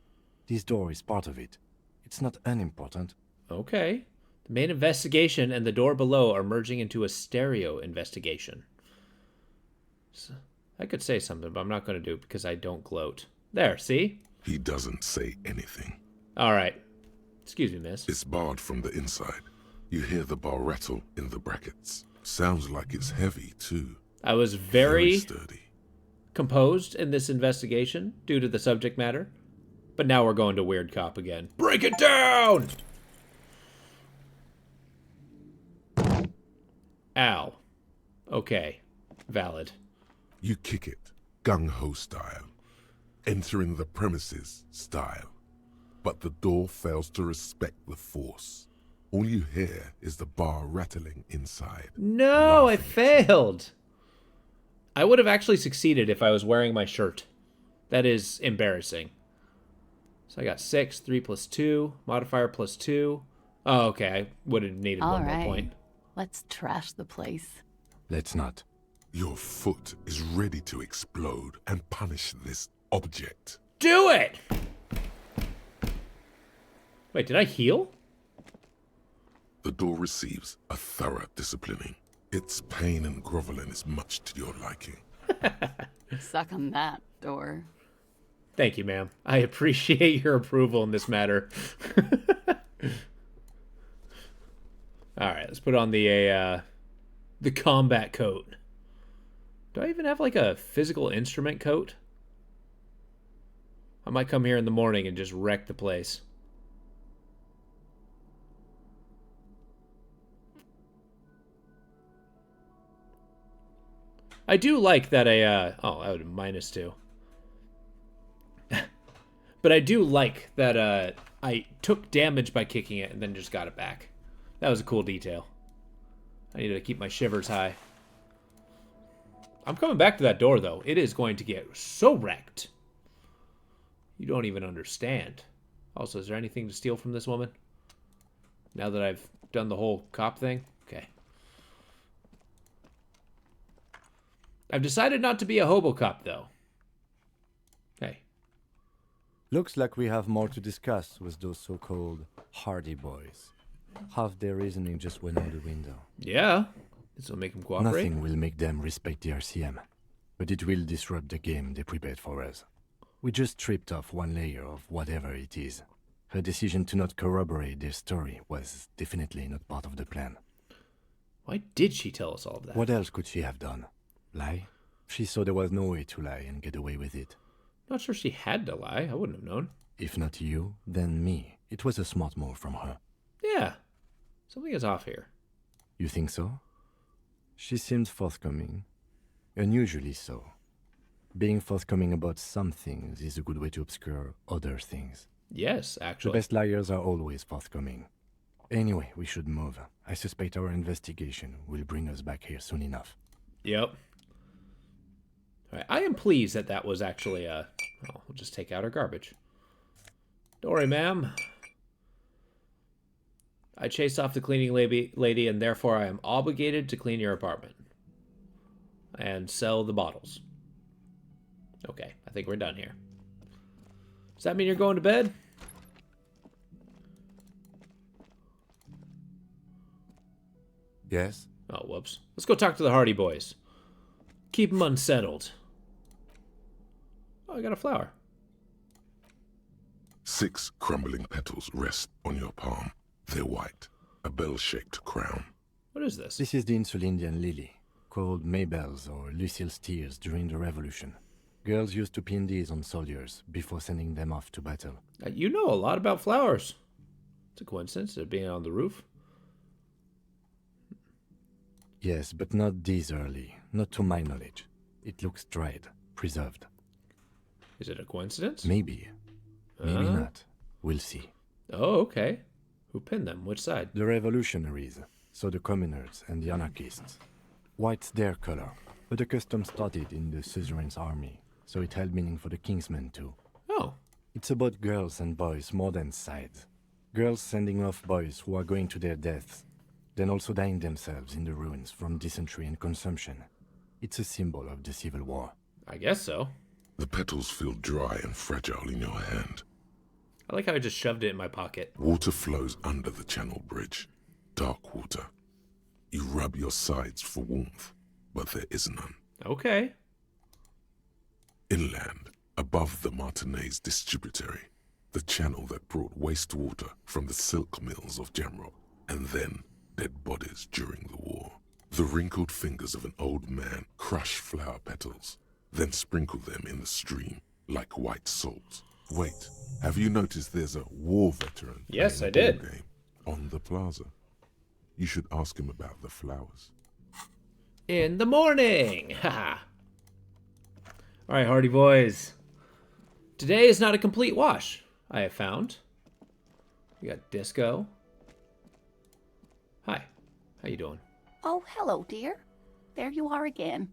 This door is part of it. It's not unimportant. Okay. The main investigation and the door below are merging into a stereo investigation. So, I could say something, but I'm not going to do it because I don't gloat. There, see? He doesn't say anything. All right. Excuse me, miss. It's barred from the inside. You hear the bar rattle in the brackets. Sounds like it's heavy, too. I was very sturdy. Composed in this investigation due to the subject matter. But now we're going to Weird Cop again. Break it down! Ow. Okay. Valid. You kick it, gung-ho style. Entering the premises style. But the door fails to respect the force. All you hear is the bar rattling inside. No, I failed. I would have actually succeeded if I was wearing my shirt. That is embarrassing. So I got 6, 3 plus 2, modifier plus 2. Oh, okay. I would have needed one more point. Let's trash the place. Let's not. Your foot is ready to explode and punish this object. Do it! Wait, did I heal? The door receives a thorough disciplining. Its pain and groveling is much to your liking. Suck on that, door. Thank you, ma'am. I appreciate your approval in this matter. All right, let's put on the combat coat. Do I even have like a physical instrument coat? I might come here in the morning and just wreck the place. I do like that oh, I would -2. But I do like that I took damage by kicking it and then just got it back. That was a cool detail. I needed to keep my shivers high. I'm coming back to that door, though. It is going to get so wrecked. You don't even understand. Also, is there anything to steal from this woman? Now that I've done the whole cop thing? Okay. I've decided not to be a hobo cop, though. Hey. Looks like we have more to discuss with those so-called Hardy Boys. Half their reasoning just went out the window. Yeah. This will make them cooperate. Nothing will make them respect the RCM, but it will disrupt the game they prepared for us. We just stripped off one layer of whatever it is. Her decision to not corroborate their story was definitely not part of the plan. Why did she tell us all of that? What else could she have done? Lie? She saw there was no way to lie and get away with it. Not sure she had to lie. I wouldn't have known. If not you, then me. It was a smart move from her. Yeah. Something is off here. You think so? She seems forthcoming. Unusually so. Being forthcoming about some things is a good way to obscure other things. Yes, actually. The best liars are always forthcoming. Anyway, we should move. I suspect our investigation will bring us back here soon enough. Yep. All right. I am pleased that that was actually we'll just take out our garbage. Don't worry, ma'am. I chased off the cleaning lady, and therefore I am obligated to clean your apartment. And sell the bottles. Okay, I think we're done here. Does that mean you're going to bed? Yes? Oh, whoops. Let's go talk to the Hardy Boys. Keep them unsettled. Oh, I got a flower. 6 crumbling petals rest on your palm. They're white, a bell-shaped crown. What is this? This is the Insulindian lily, called Maybelle's or Lucille's tears during the Revolution. Girls used to pin these on soldiers before sending them off to battle. You know a lot about flowers. It's a coincidence, it being on the roof. Yes, but not this early. Not to my knowledge. It looks dried, preserved. Is it a coincidence? Maybe. Maybe not. We'll see. Oh, okay. Who pinned them? Which side? The revolutionaries, so the communards and the anarchists. White's their color, but the custom started in the suzerain's army, so it held meaning for the kingsmen too. Oh. It's about girls and boys more than sides. Girls sending off boys who are going to their deaths, then also dying themselves in the ruins from dysentery and consumption. It's a symbol of the Civil War. I guess so. The petals feel dry and fragile in your hand. I like how I just shoved it in my pocket. Water flows under the channel bridge. Dark water. You rub your sides for warmth, but there is none. Okay. Inland, above the Martinez distributary, the channel that brought wastewater from the silk mills of Jamrock, and then dead bodies during the war. The wrinkled fingers of an old man crush flower petals, then sprinkle them in the stream like white salt. Wait, have you noticed there's a war veteran? Yes, I playing a did. ball game on the plaza. You should ask him about the flowers. In the morning! Haha. Alright, Hardy Boys. Today is not a complete wash, I have found. We got Disco. Hi. How you doing? Oh, hello, dear. There you are again.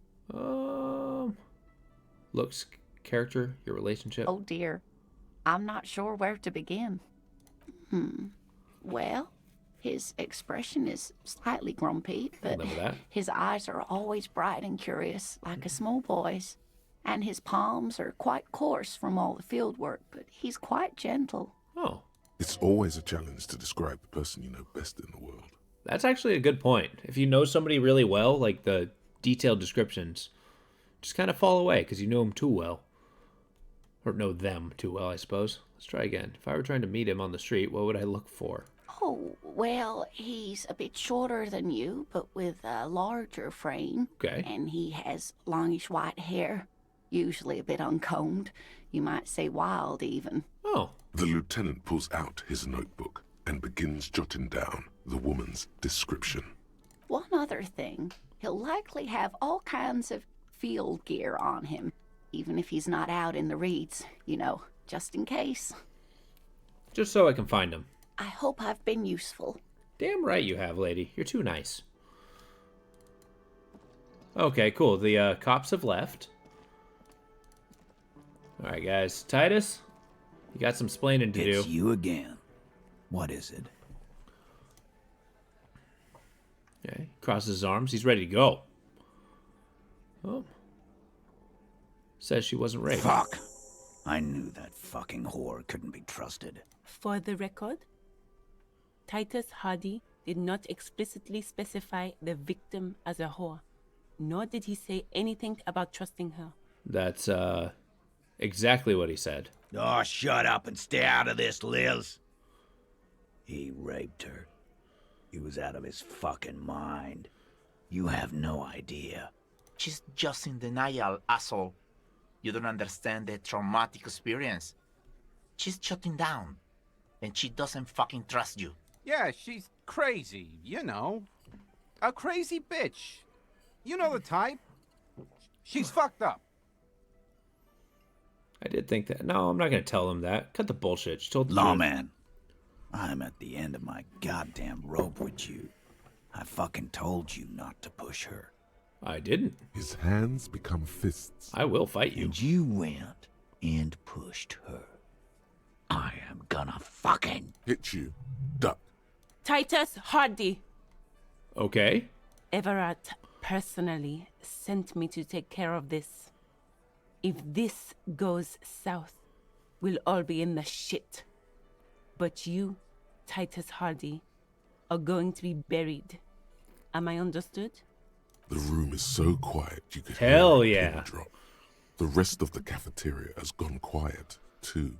Looks, character, your relationship. Oh, dear. I'm not sure where to begin. Well, his expression is slightly grumpy, but his eyes are always bright and curious, like a small boy's. And his palms are quite coarse from all the field work, but he's quite gentle. Oh. It's always a challenge to describe the person you know best in the world. That's actually a good point. If you know somebody really well, like the detailed descriptions, just kind of fall away because you know them too well. Or know them too well, I suppose. Let's try again. If I were trying to meet him on the street, what would I look for? Oh, well, he's a bit shorter than you, but with a larger frame. Okay. And he has longish white hair, usually a bit uncombed. You might say wild, even. Oh. The lieutenant pulls out his notebook and begins jotting down the woman's description. One other thing, he'll likely have all kinds of field gear on him, even if he's not out in the reeds, you know, just in case. Just so I can find him. I hope I've been useful. Damn right you have, lady. You're too nice. Okay, cool. The cops have left. Alright, guys. Titus, you got some splaining to do. It's you again. What is it? Okay, crosses his arms. He's ready to go. Oh. Says she wasn't raped. Fuck! I knew that fucking whore couldn't be trusted. For the record, Titus Hardy did not explicitly specify the victim as a whore, nor did he say anything about trusting her. That's, exactly what he said. Oh, shut up and stay out of this, Liz. He raped her. He was out of his fucking mind. You have no idea. She's just in denial, asshole. You don't understand the traumatic experience. She's shutting down, and she doesn't fucking trust you. Yeah, she's crazy, you know. A crazy bitch. You know the type. She's fucked up. I did think that. No, I'm not going to tell him that. Cut the bullshit. She told the truth. Lawman, I'm at the end of my goddamn rope with you. I fucking told you not to push her. I didn't. His hands become fists. I will fight you. And you went and pushed her. I am gonna fucking hit you. Duck. Titus Hardy. Okay. Everett personally sent me to take care of this. If this goes south, we'll all be in the shit. But you, Titus Hardy, are going to be buried. Am I understood? The room is so quiet you could Hell hear yeah. a pin drop. The rest of the cafeteria has gone quiet, too.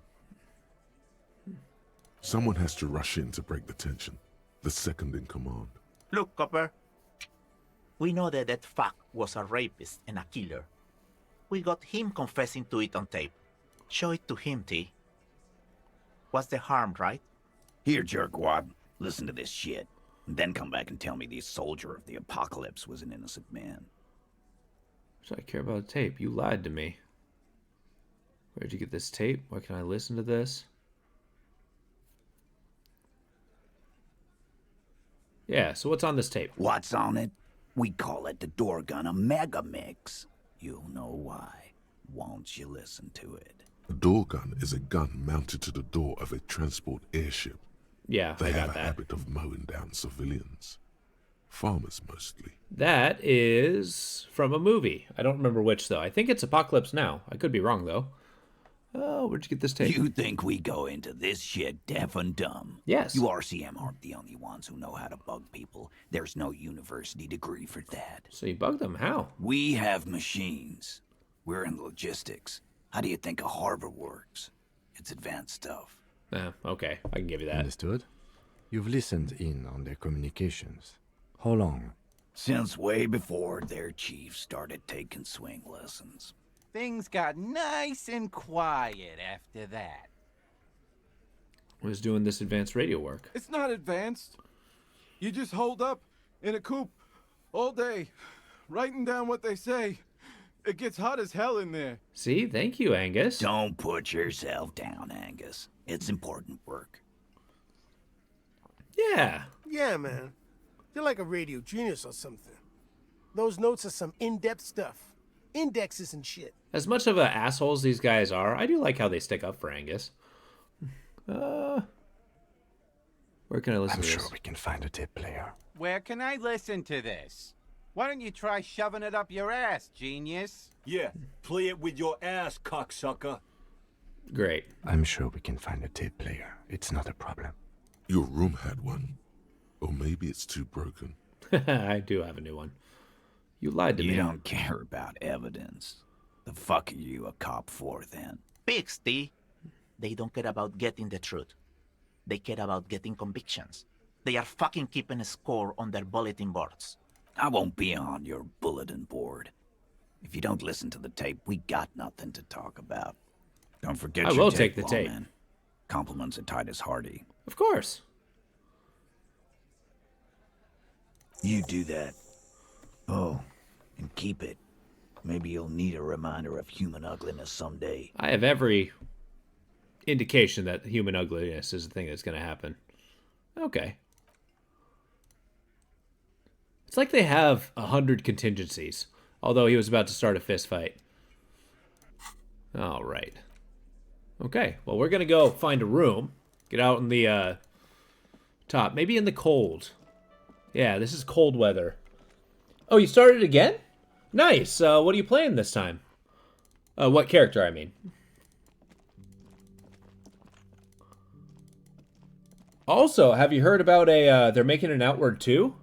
Someone has to rush in to break the tension. The second in command. Look, Copper. We know that that fuck was a rapist and a killer. We got him confessing to it on tape. Show it to him, T. What's the harm, right? Here, jerkwad. Listen to this shit. And then come back and tell me the soldier of the apocalypse was an innocent man. What do I care about the tape? You lied to me. Where'd you get this tape? Where can I listen to this? Yeah, so what's on this tape? What's on it? We call it the door gun a mega mix. You'll know why once you listen to it. A door gun is a gun mounted to the door of a transport airship. Yeah, they I have got a that. habit of mowing down civilians. Farmers mostly. That is from a movie. I don't remember which, though. I think it's Apocalypse Now. I could be wrong, though. Oh, where'd you get this tape? You think we go into this shit deaf and dumb? Yes. You RCM aren't the only ones who know how to bug people. There's no university degree for that. So you bug them? How? We have machines. We're in logistics. How do you think a harbor works? It's advanced stuff. Okay. I can give you that. Understood. You've listened in on their communications. How long? Since way before their chief started taking swing lessons. Things got nice and quiet after that. Was doing this advanced radio work. It's not advanced. You just hold up in a coop all day, writing down what they say. It gets hot as hell in there. See? Thank you, Angus. Don't put yourself down, Angus. It's important work. Yeah. Yeah, man. You're like a radio genius or something. Those notes are some in-depth stuff. Indexes and shit. As much of a assholes these guys are, I do like how they stick up for Angus. Where can I listen I'm to sure this? we can find a tape player. Where can I listen to this? Why don't you try shoving it up your ass, genius? Yeah, play it with your ass, cocksucker. Great. I'm sure we can find a tape player. It's not a problem. Your room had one. Or maybe it's too broken. I do have a new one. You lied to me. You don't care about evidence. The fuck are you a cop for, then? Pigs, T. They don't care about getting the truth. They care about getting convictions. They are fucking keeping a score on their bulletin boards. I won't be on your bulletin board. If you don't listen to the tape, we got nothing to talk about. Don't forget I your will tape, take the tape. Lawman. Compliments of Titus Hardy. Of course. You do that. Oh, and keep it. Maybe you'll need a reminder of human ugliness someday. I have every indication that human ugliness is the thing that's going to happen. Okay. It's like they have 100 contingencies, although he was about to start a fist fight. All right. Okay, well, we're going to go find a room. Get out in the top. Maybe in the cold. Yeah, this is cold weather. Oh, you started again? Nice. What are you playing this time? What character, I mean. Also, have you heard about they're making an Outward 2?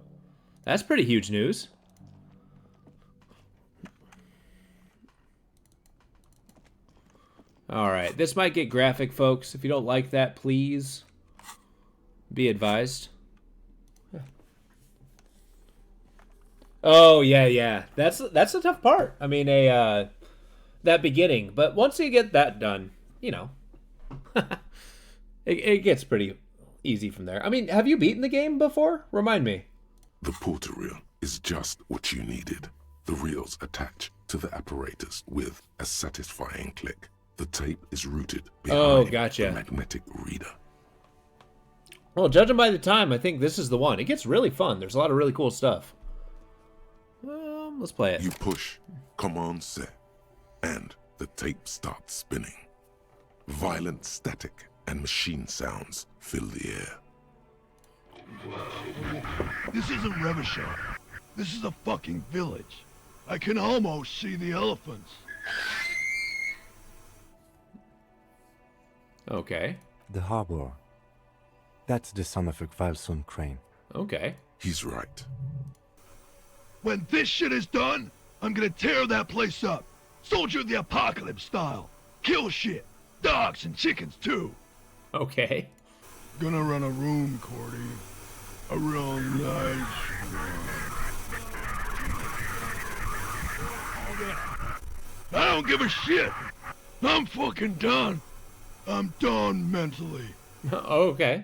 That's pretty huge news. Alright, this might get graphic, folks. If you don't like that, please be advised. Oh yeah. That's the tough part. I mean, that beginning, but once you get that done, you know, it gets pretty easy from there. I mean, have you beaten the game before? Remind me. The porter reel is just what you needed. The reels attach to the apparatus with a satisfying click. The tape is rooted behind the magnetic reader. Well, judging by the time, I think this is the one. It gets really fun. There's a lot of really cool stuff. Let's play it. You push Command set, and the tape starts spinning. Violent static and machine sounds fill the air. This isn't Revachol. This is a fucking village. I can almost see the elephants. Okay. The harbor. That's the son of a Kvalson crane. Okay. He's right. When this shit is done, I'm gonna tear that place up. Soldier of the Apocalypse style. Kill shit. Dogs and chickens too. Okay. Gonna run a room, Cordy. A real nice I don't give a shit. I'm fucking done. I'm done mentally. Okay.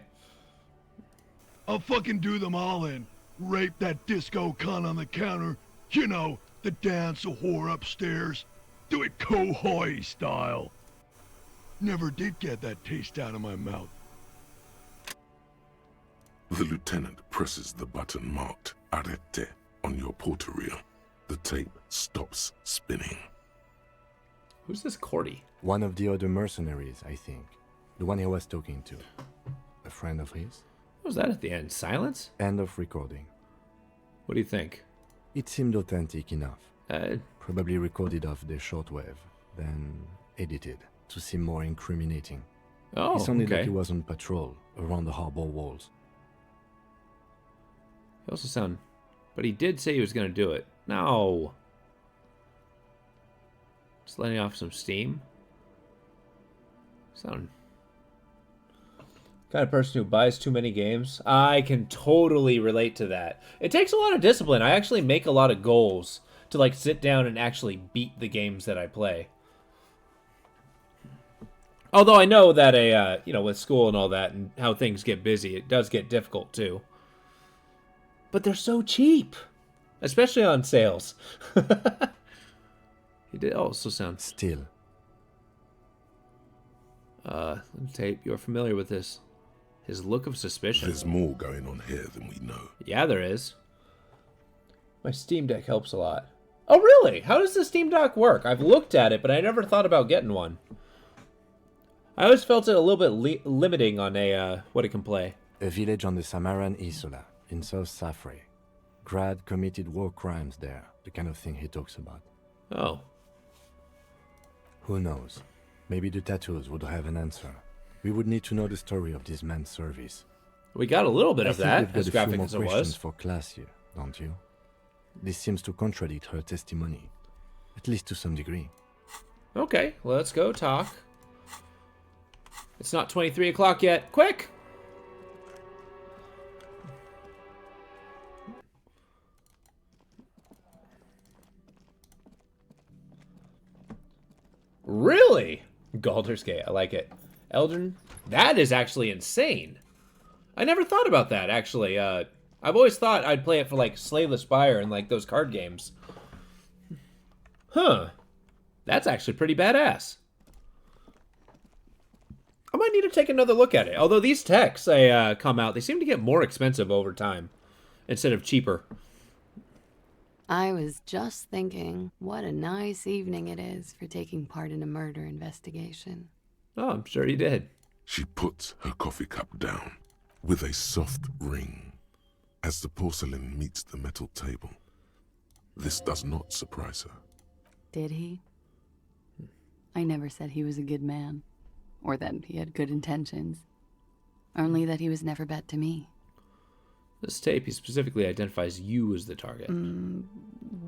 I'll fucking do them all in. Rape that disco cunt on the counter. You know, the dance a whore upstairs. Do it Kohoi style. Never did get that taste out of my mouth. The lieutenant presses the button marked Arete on your porter reel. The tape stops spinning. Who's this Cordy? One of the other mercenaries, I think. The one he was talking to. A friend of his. What was that at the end? Silence? End of recording. What do you think? It seemed authentic enough. Probably recorded off the shortwave, then edited to seem more incriminating. Oh, it sounded okay. like he was on patrol around the harbor walls. He also sound... But he did say he was going to do it. No. Just letting off some steam. Sound... Kind of person who buys too many games. I can totally relate to that. It takes a lot of discipline. I actually make a lot of goals to like sit down and actually beat the games that I play. Although I know that with school and all that and how things get busy, it does get difficult too. But they're so cheap, especially on sales. He did also sound still. Tape, you're familiar with this. His look of suspicion. There's more going on here than we know. Yeah, there is. My Steam Deck helps a lot. Oh, really? How does the Steam Deck work? I've looked at it, but I never thought about getting one. I always felt it a little bit limiting on what it can play. A village on the Samaran Isola in South Safre. Grad committed war crimes there, the kind of thing he talks about. Oh. Who knows? Maybe the tattoos would have an answer. We would need to know the story of this man's service. We got a little bit of that, as we've got a graphic few more as it was. questions for class here, don't you? This seems to contradict her testimony, at least to some degree. Okay, let's go talk. It's not 23 o'clock yet. Quick! Really? Galder's Gate, I like it. Eldrin, that is actually insane. I never thought about that, actually. I've always thought I'd play it for, like, Slay the Spire and, like, those card games. Huh. That's actually pretty badass. I might need to take another look at it. Although these techs come out, they seem to get more expensive over time instead of cheaper. I was just thinking, what a nice evening it is for taking part in a murder investigation. Oh, I'm sure you did. She puts her coffee cup down with a soft ring as the porcelain meets the metal table. This does not surprise her. Did he? I never said he was a good man, or that he had good intentions. Only that he was never bad to me. This tape, he specifically identifies you as the target.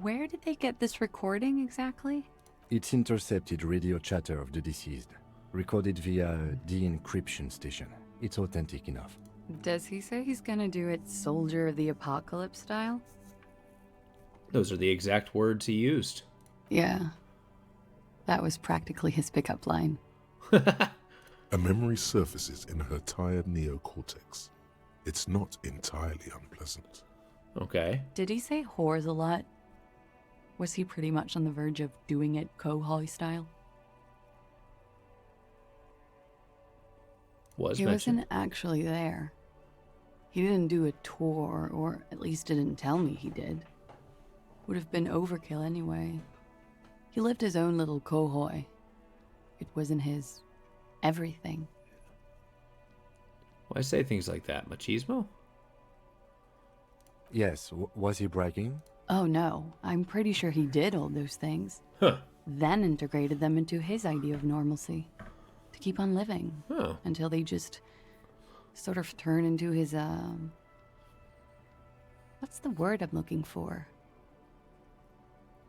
Where did they get this recording exactly? It's intercepted radio chatter of the deceased, recorded via a de-encryption station. It's authentic enough. Does he say he's gonna do it Soldier of the Apocalypse style? Those are the exact words he used. Yeah. That was practically his pickup line. A memory surfaces in her tired neocortex. It's not entirely unpleasant. Okay. Did he say whores a lot? Was he pretty much on the verge of doing it Kohoi style? He wasn't actually there. He didn't do a tour, or at least didn't tell me he did. Would have been overkill anyway. He lived his own little Kohoi. It wasn't his everything. Why say things like that? Machismo? Yes, was he bragging? Oh no, I'm pretty sure he did all those things. Huh. Then integrated them into his idea of normalcy. To keep on living. Oh. Until they just sort of turn into his, what's the word I'm looking for?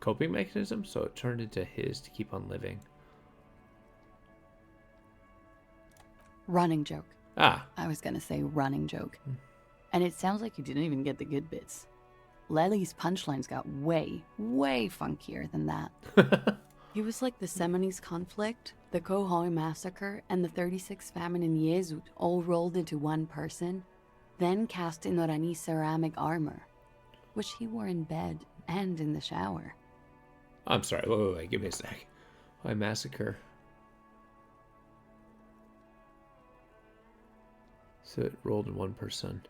Coping mechanism? So it turned into his to keep on living. Running joke. Ah. I was gonna say running joke. And it sounds like you didn't even get the good bits. Lely's punchlines got way, way funkier than that. He was like the Seminoles conflict, the Kohoi massacre, and the 36 famine in Yezut all rolled into one person, then cast in Orani ceramic armor, which he wore in bed and in the shower. I'm sorry, wait, give me a sec. Why massacre? So it rolled in one person.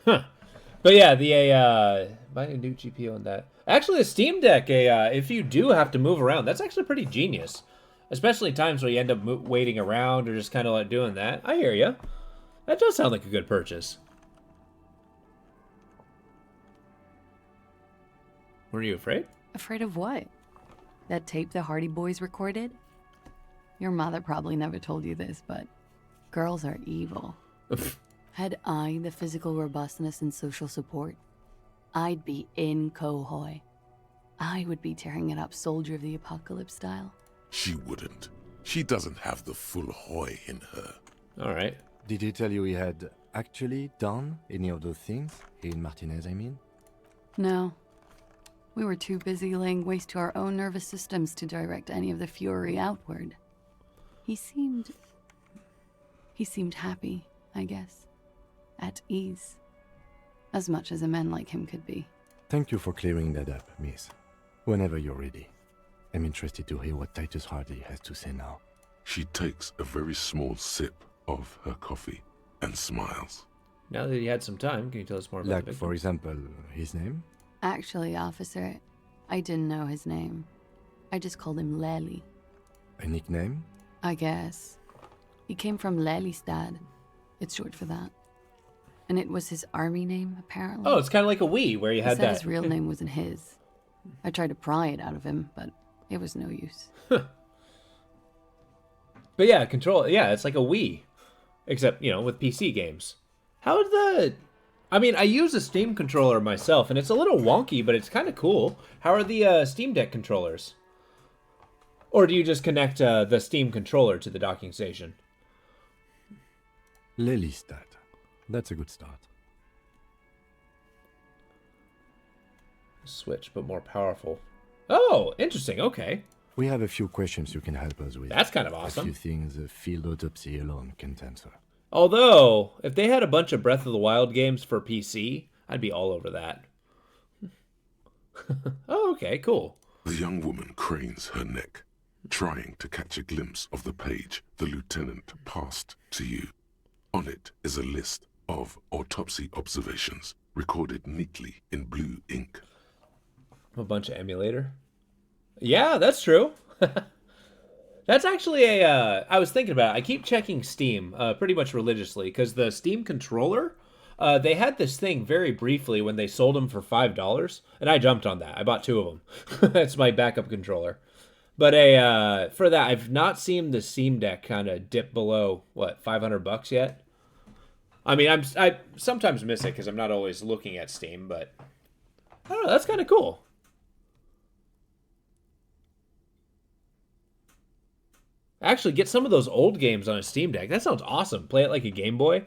Huh. But yeah, buy a new GPU on that. Actually, the Steam Deck, if you do have to move around, that's actually pretty genius. Especially times where you end up waiting around or just kind of like doing that. I hear you. That does sound like a good purchase. Were you afraid? Afraid of what? That tape the Hardy Boys recorded? Your mother probably never told you this, but girls are evil. Had I the physical robustness and social support, I'd be in Kohoi. I would be tearing it up Soldier of the Apocalypse style. She wouldn't. She doesn't have the full Hoi in her. All right. Did he tell you he had actually done any of those things? In Martinez, I mean? No. We were too busy laying waste to our own nervous systems to direct any of the fury outward. He seemed happy, I guess. At ease. As much as a man like him could be. Thank you for clearing that up, miss. Whenever you're ready. I'm interested to hear what Titus Hardy has to say now. She takes a very small sip of her coffee and smiles. Now that he had some time, can you tell us more about like, the victim? For example, his name? Actually, officer, I didn't know his name. I just called him Lely. A nickname? I guess. He came from Lelystad. It's short for that. And it was his army name, apparently. Oh, it's kind of like a Wii, where you had that. His real name wasn't his. I tried to pry it out of him, but it was no use. But yeah, control. Yeah, it's like a Wii, except with PC games. How did the? I mean, I use a Steam controller myself, and it's a little wonky, but it's kind of cool. How are the Steam Deck controllers? Or do you just connect the Steam controller to the docking station? Lelystad. That's a good start. Switch, but more powerful. Oh, interesting. Okay. We have a few questions you can help us with. That's kind of awesome. A few things a field autopsy alone can't answer. Although, if they had a bunch of Breath of the Wild games for PC, I'd be all over that. Oh, okay, cool. The young woman cranes her neck, trying to catch a glimpse of the page the lieutenant passed to you. On it is a list of autopsy observations, recorded neatly in blue ink. A bunch of emulator. Yeah, that's true. That's actually I was thinking about it. I keep checking Steam pretty much religiously, because the Steam controller, they had this thing very briefly when they sold them for $5, and I jumped on that. I bought 2 of them. That's my backup controller. But for that, I've not seen the Steam Deck kind of dip below, $500 yet? I mean, I sometimes miss it because I'm not always looking at Steam, but I don't know, that's kind of cool. Actually, get some of those old games on a Steam Deck. That sounds awesome. Play it like a Game Boy.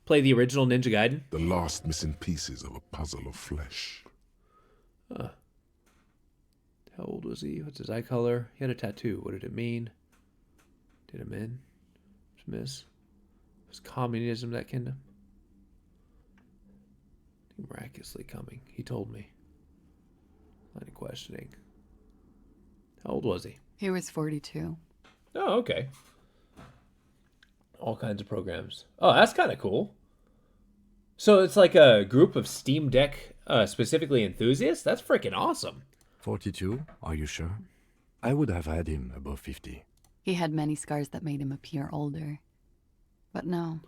Play the original Ninja Gaiden. The last missing pieces of a puzzle of flesh. Huh. How old was he? What's his eye color? He had a tattoo. What did it mean? Did him in? Miss? Was communism that kingdom? Miraculously coming. He told me. Line of questioning. How old was he? He was 42. Oh, okay. All kinds of programs. Oh, that's kind of cool. So it's like a group of Steam Deck specifically enthusiasts? That's freaking awesome. 42? Are you sure? I would have had him above 50. He had many scars that made him appear older. But no.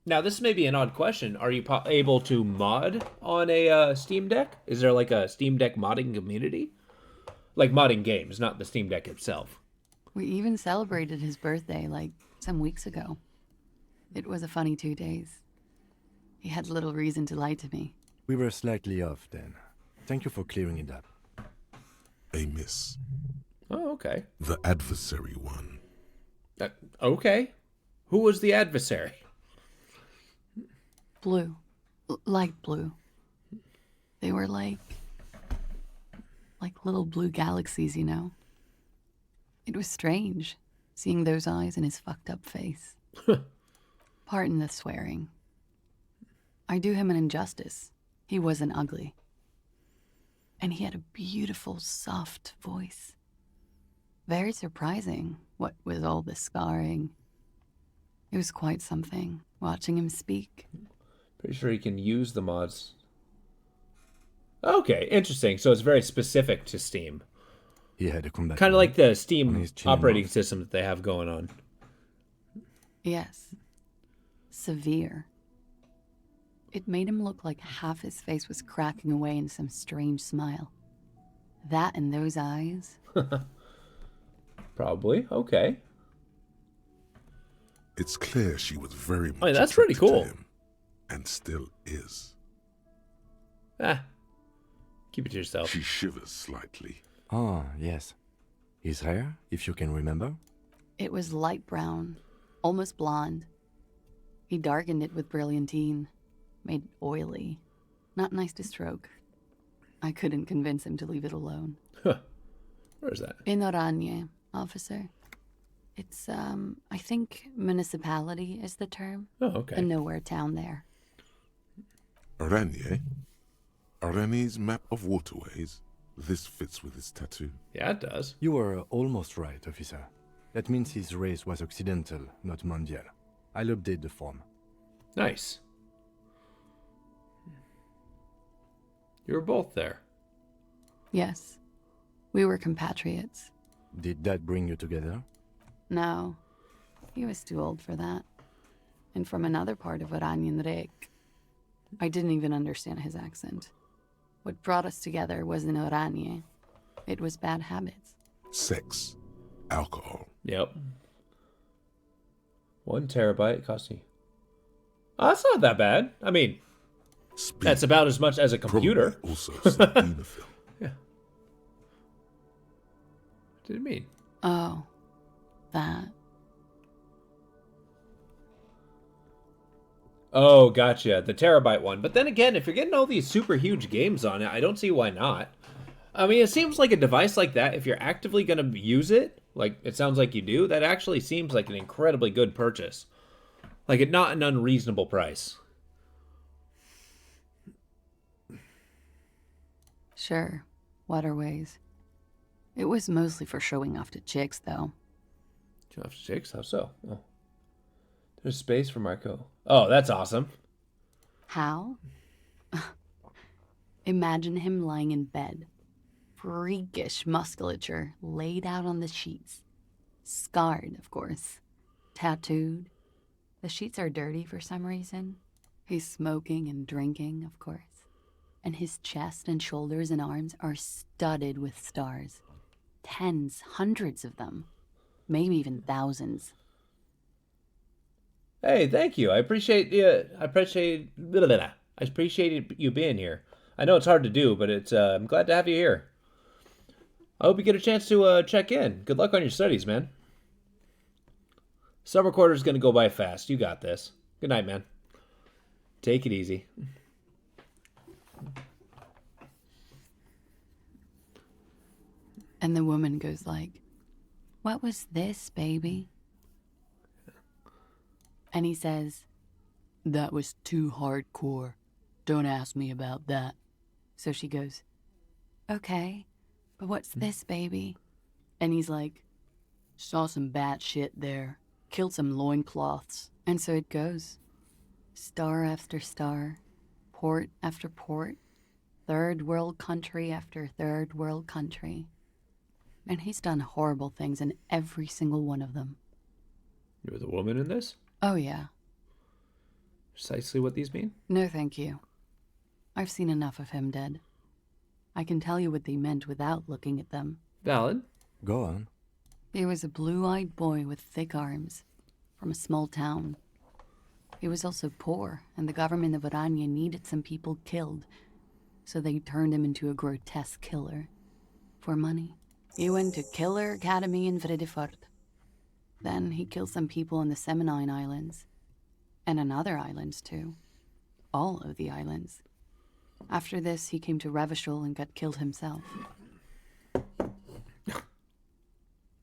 Now, this may be an odd question. Are you able to mod on a Steam Deck? Is there like a Steam Deck modding community? Like modding games, not the Steam Deck itself. We even celebrated his birthday like some weeks ago. It was a funny 2 days. He had little reason to lie to me. We were slightly off then. Thank you for clearing it up. A miss. Oh, okay. The adversary one. Okay. Who was the adversary? Blue. Light blue. They were like little blue galaxies, you know? It was strange, seeing those eyes in his fucked up face. Pardon the swearing. I do him an injustice. He wasn't ugly. And he had a beautiful, soft voice. Very surprising, what with all the scarring. It was quite something, watching him speak. Pretty sure he can use the mods. Okay, interesting. So it's very specific to Steam. He had a combat. Kind of like the Steam operating system that they have going on. Yes. Severe. It made him look like half his face was cracking away in some strange smile. That and those eyes. Probably. Okay. It's clear she was very much that's pretty cool. to him, and still is. Keep it to yourself. She shivers slightly. Ah, yes. His hair, if you can remember? It was light brown, almost blonde. He darkened it with brilliantine, made oily. Not nice to stroke. I couldn't convince him to leave it alone. Where is that? In Oranje, officer. It's, I think municipality is the term. Oh, okay. A nowhere town there. Oranje? Oranje's map of waterways? This fits with his tattoo. Yeah, it does. You were almost right, officer. That means his race was occidental, not mondial. I'll update the form. Nice. You were both there. Yes. We were compatriots. Did that bring you together? No. He was too old for that. And from another part of Oranjenrijk. I didn't even understand his accent. What brought us together wasn't Oranje. It was bad habits. Sex. Alcohol. Yep. 1 terabyte cost me. Oh, that's not that bad. I mean, that's about as much as a computer. Probably also sildenafil. Yeah. What did it mean? Oh, that. Oh, gotcha. The terabyte one. But then again, if you're getting all these super huge games on it, I don't see why not. I mean, it seems like a device like that, if you're actively going to use it, like it sounds like you do, that actually seems like an incredibly good purchase. Like, not an unreasonable price. Sure. Waterways. It was mostly for showing off to chicks, though. Show off to chicks? How so? Oh. There's space for Marco. Oh, that's awesome. How? Imagine him lying in bed. Freakish musculature laid out on the sheets. Scarred, of course. Tattooed. The sheets are dirty for some reason. He's smoking and drinking, of course. And his chest and shoulders and arms are studded with stars. Tens, hundreds of them. Maybe even thousands. Hey, thank you. I appreciate you. I appreciate you being here. I know it's hard to do, but it's I'm glad to have you here. I hope you get a chance to check in. Good luck on your studies, man. Summer quarter's gonna go by fast. You got this. Good night, man. Take it easy. And the woman goes like, "What was this, baby?" And he says, "That was too hardcore. Don't ask me about that." So she goes, "Okay, but what's this, baby?" And he's like, "Saw some bat shit there. Killed some loincloths." And so it goes. Star after star, port after port, third world country after third world country. And he's done horrible things in every single one of them. You're the woman in this? Oh, yeah. Precisely what these mean? No, thank you. I've seen enough of him dead. I can tell you what they meant without looking at them. Valid. Go on. He was a blue-eyed boy with thick arms, from a small town. He was also poor, and the government of Orania needed some people killed, so they turned him into a grotesque killer. For money. He went to Killer Academy in Vredefort. Then he killed some people in the Seminine Islands. And on other islands, too. All of the islands. After this, he came to Revachol and got killed himself.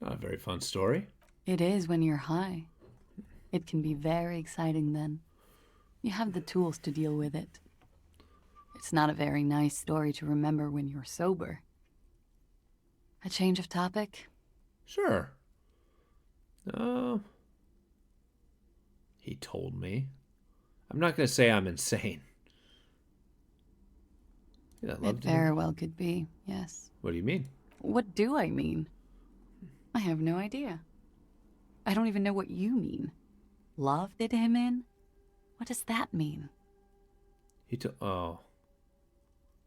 Not a very fun story. It is when you're high. It can be very exciting then. You have the tools to deal with it. It's not a very nice story to remember when you're sober. A change of topic? Sure. He told me. I'm not going to say I'm insane. It very well could be, yes. What do you mean? What do I mean? I have no idea. I don't even know what you mean. Love did him in? What does that mean? Oh.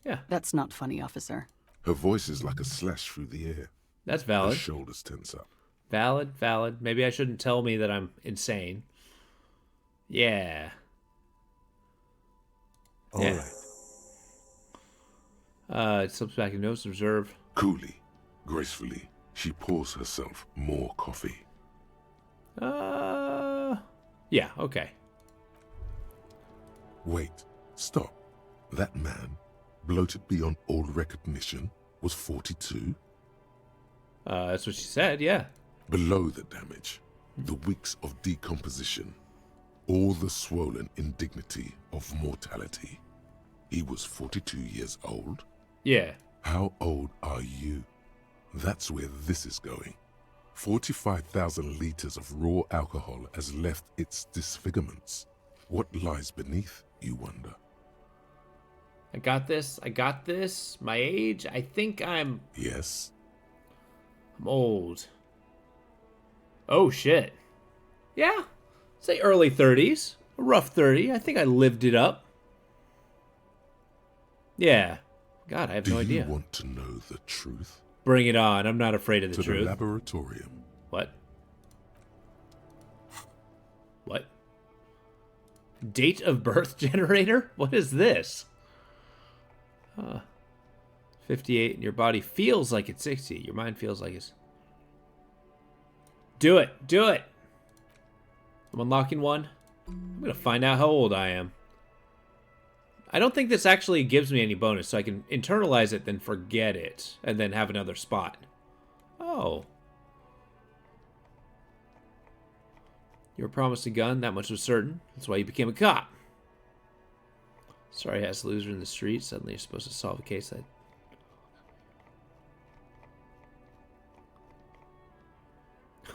Yeah. That's not funny, officer. Her voice is like a slash through the air. That's valid. Her shoulders tense up. Valid. Maybe I shouldn't tell me that I'm insane. Yeah. All right. It slips back in notes, observe. Coolly, gracefully, she pours herself more coffee. Yeah, okay. Wait, stop. That man, bloated beyond all recognition, was 42? That's what she said, yeah. Below the damage, the weeks of decomposition, all the swollen indignity of mortality. He was 42 years old? Yeah. How old are you? That's where this is going. 45,000 liters of raw alcohol has left its disfigurements. What lies beneath, you wonder? I got this. My age, I think I'm... Yes? I'm old. Oh, shit. Yeah. Say early 30s. A rough 30. I think I lived it up. Yeah. God, I have no idea. Do you want to know the truth? Bring it on. I'm not afraid of the truth. To the laboratorium. What? What? Date of birth generator? What is this? 58, and your body feels like it's 60. Your mind feels like it's... Do it! I'm unlocking one. I'm gonna find out how old I am. I don't think this actually gives me any bonus, so I can internalize it, then forget it, and then have another spot. Oh. You were promised a gun, that much was certain. That's why you became a cop. Sorry, ass loser in the street. Suddenly you're supposed to solve a case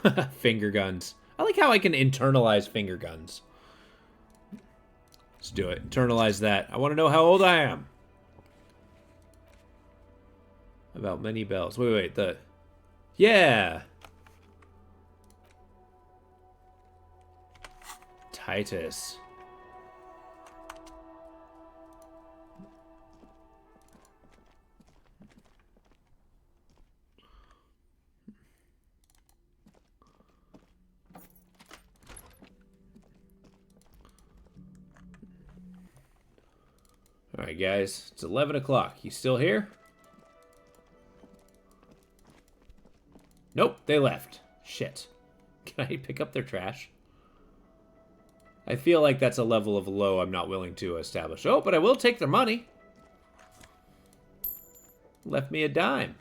that... Finger guns. I like how I can internalize finger guns. Let's do it. Internalize that. I want to know how old I am. About many bells. Wait. Yeah. Titus. Alright, guys. It's 11 o'clock. You still here? Nope, they left. Shit. Can I pick up their trash? I feel like that's a level of low I'm not willing to establish. Oh, but I will take their money. Left me a dime.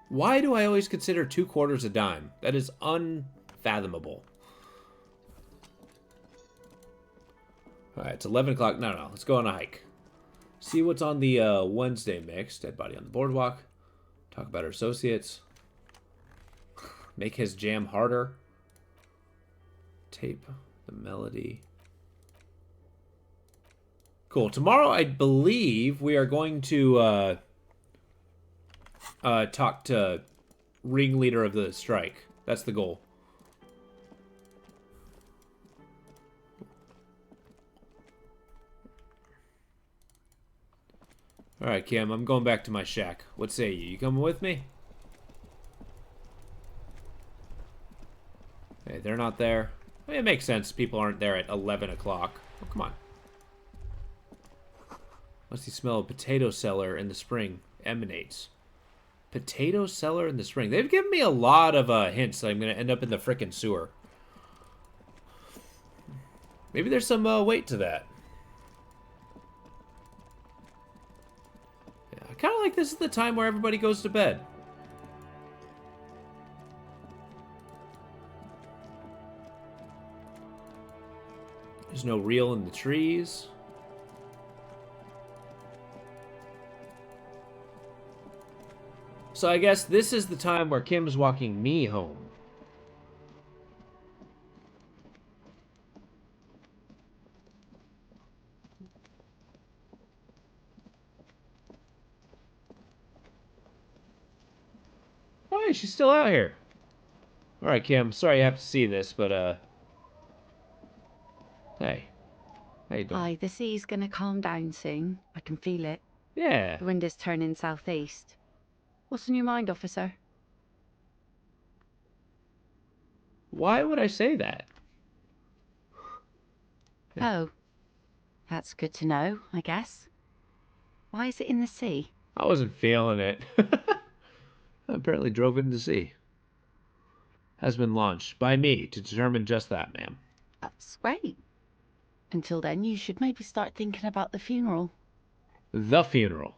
Why do I always consider 2/4 a dime? That is unfathomable. Alright, it's 11 o'clock. No. Let's go on a hike. See what's on the Wednesday mix. Dead body on the boardwalk. Talk about our associates. Make his jam harder. Tape the melody. Cool. Tomorrow, I believe, we are going to talk to ringleader of the strike. That's the goal. Alright, Kim, I'm going back to my shack. What say you? You coming with me? Hey, they're not there. It makes sense. People aren't there at 11 o'clock. Oh, come on. Musty smell of potato cellar in the spring emanates. Potato cellar in the spring. They've given me a lot of hints that I'm going to end up in the frickin' sewer. Maybe there's some weight to that. Yeah, I kind of like this is the time where everybody goes to bed. There's no reel in the trees. So I guess this is the time where Kim's walking me home. Oh, hey, she's still out here. Alright, Kim. Sorry you have to see this, but, hey. How you doing? Hi, the sea's gonna calm down soon. I can feel it. Yeah. The wind is turning southeast. What's on your mind, officer? Why would I say that? Oh. That's good to know, I guess. Why is it in the sea? I wasn't feeling it. I apparently drove into the sea. Has been launched by me to determine just that, ma'am. That's great. Until then, you should maybe start thinking about the funeral. The funeral.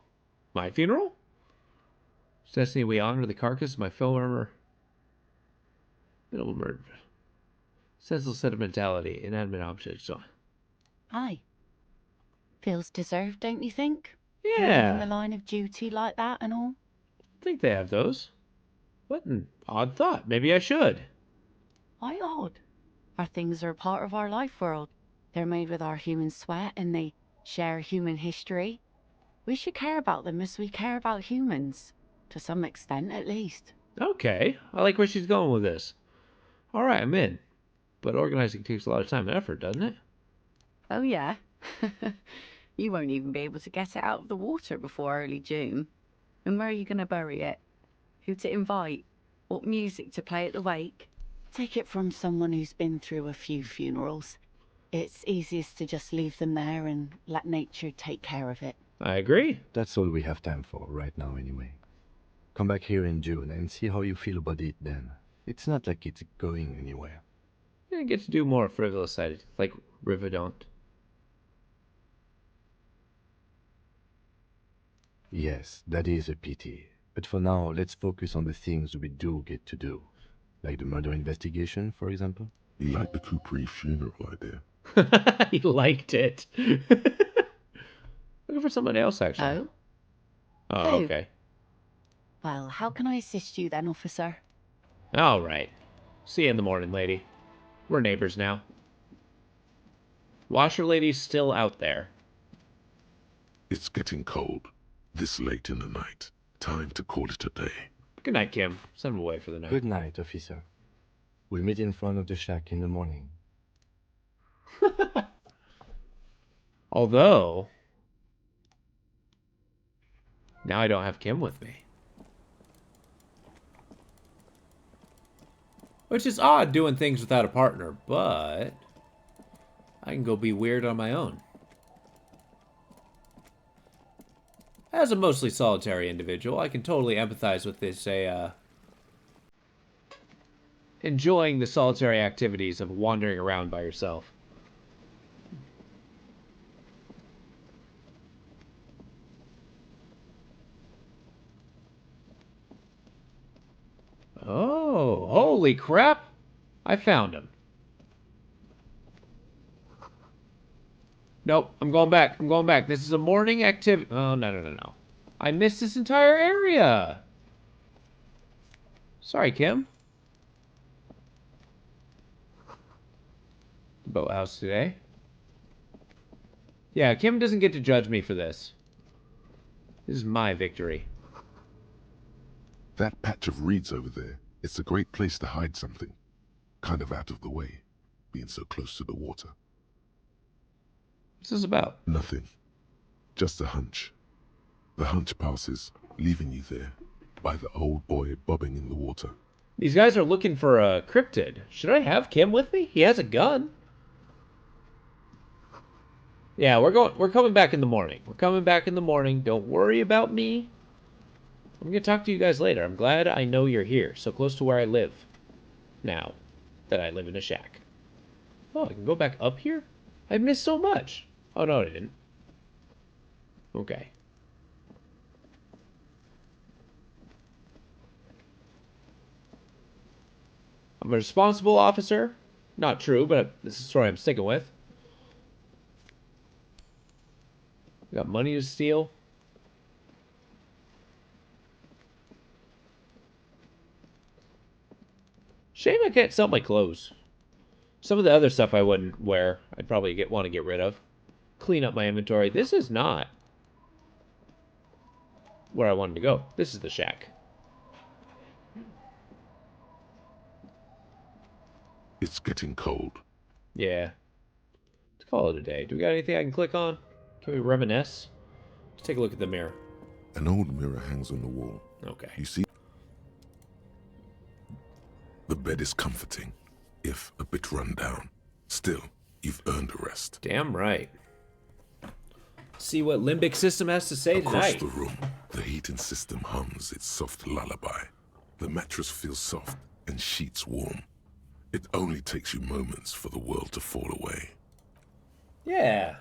My funeral? Destiny, we honor the carcass of my fellow armor. Minimal murder. Senseless sentimentality, inanimate objects. So. Aye. Feels deserved, don't you think? Yeah. In the line of duty like that and all. I think they have those. What an odd thought. Maybe I should. Why odd? Our things are a part of our life world. They're made with our human sweat and they share human history. We should care about them as we care about humans. To some extent, at least. Okay. I like where she's going with this. Alright, I'm in. But organizing takes a lot of time and effort, doesn't it? Oh, yeah. You won't even be able to get it out of the water before early June. And where are you going to bury it? Who to invite? What music to play at the wake? Take it from someone who's been through a few funerals. It's easiest to just leave them there and let nature take care of it. I agree. That's all we have time for right now anyway. Come back here in June and see how you feel about it then. It's not like it's going anywhere. I get to do more frivolous side, like Riverdaunt. Yes, that is a pity. But for now, let's focus on the things we do get to do. Like the murder investigation, for example. Like the Capri funeral idea. He liked it. Looking for somebody else, actually. Oh, Who? okay. Well, how can I assist you then, officer? All right. See you in the morning, lady. We're neighbors now. Washer lady's still out there. It's getting cold. This late in the night. Time to call it a day. Good night, Kim. Send him away for the night. Good night, officer. We'll meet in front of the shack in the morning. Although, now I don't have Kim with me. Which is odd doing things without a partner, but I can go be weird on my own. As a mostly solitary individual, I can totally empathize with this, enjoying the solitary activities of wandering around by yourself. Oh, holy crap. I found him. Nope, I'm going back. I'm going back. This is a morning activity. Oh, no. I missed this entire area. Sorry, Kim. Boathouse today. Yeah, Kim doesn't get to judge me for this. This is my victory. That patch of reeds over there, it's a great place to hide something. Kind of out of the way, being so close to the water. What's this about? Nothing. Just a hunch. The hunch passes, leaving you there, by the old boy bobbing in the water. These guys are looking for a cryptid. Should I have Kim with me? He has a gun. Yeah, we're coming back in the morning. We're coming back in the morning. Don't worry about me. I'm gonna talk to you guys later. I'm glad I know you're here, so close to where I live. Now that I live in a shack. Oh, I can go back up here? I missed so much. Oh, no, I didn't. Okay. I'm a responsible officer. Not true, but this is the story I'm sticking with. We got money to steal. Shame I can't sell my clothes. Some of the other stuff I wouldn't wear, I'd probably want to get rid of. Clean up my inventory. This is not where I wanted to go. This is the shack. It's getting cold. Yeah. Let's call it a day. Do we got anything I can click on? Can we reminisce? Let's take a look at the mirror. An old mirror hangs on the wall. Okay. You see? The bed is comforting, if a bit run down. Still, you've earned a rest. Damn right. See what limbic system has to say Across tonight. the room, the heating system hums its soft lullaby. The mattress feels soft and sheets warm. It only takes you moments for the world to fall away. Yeah.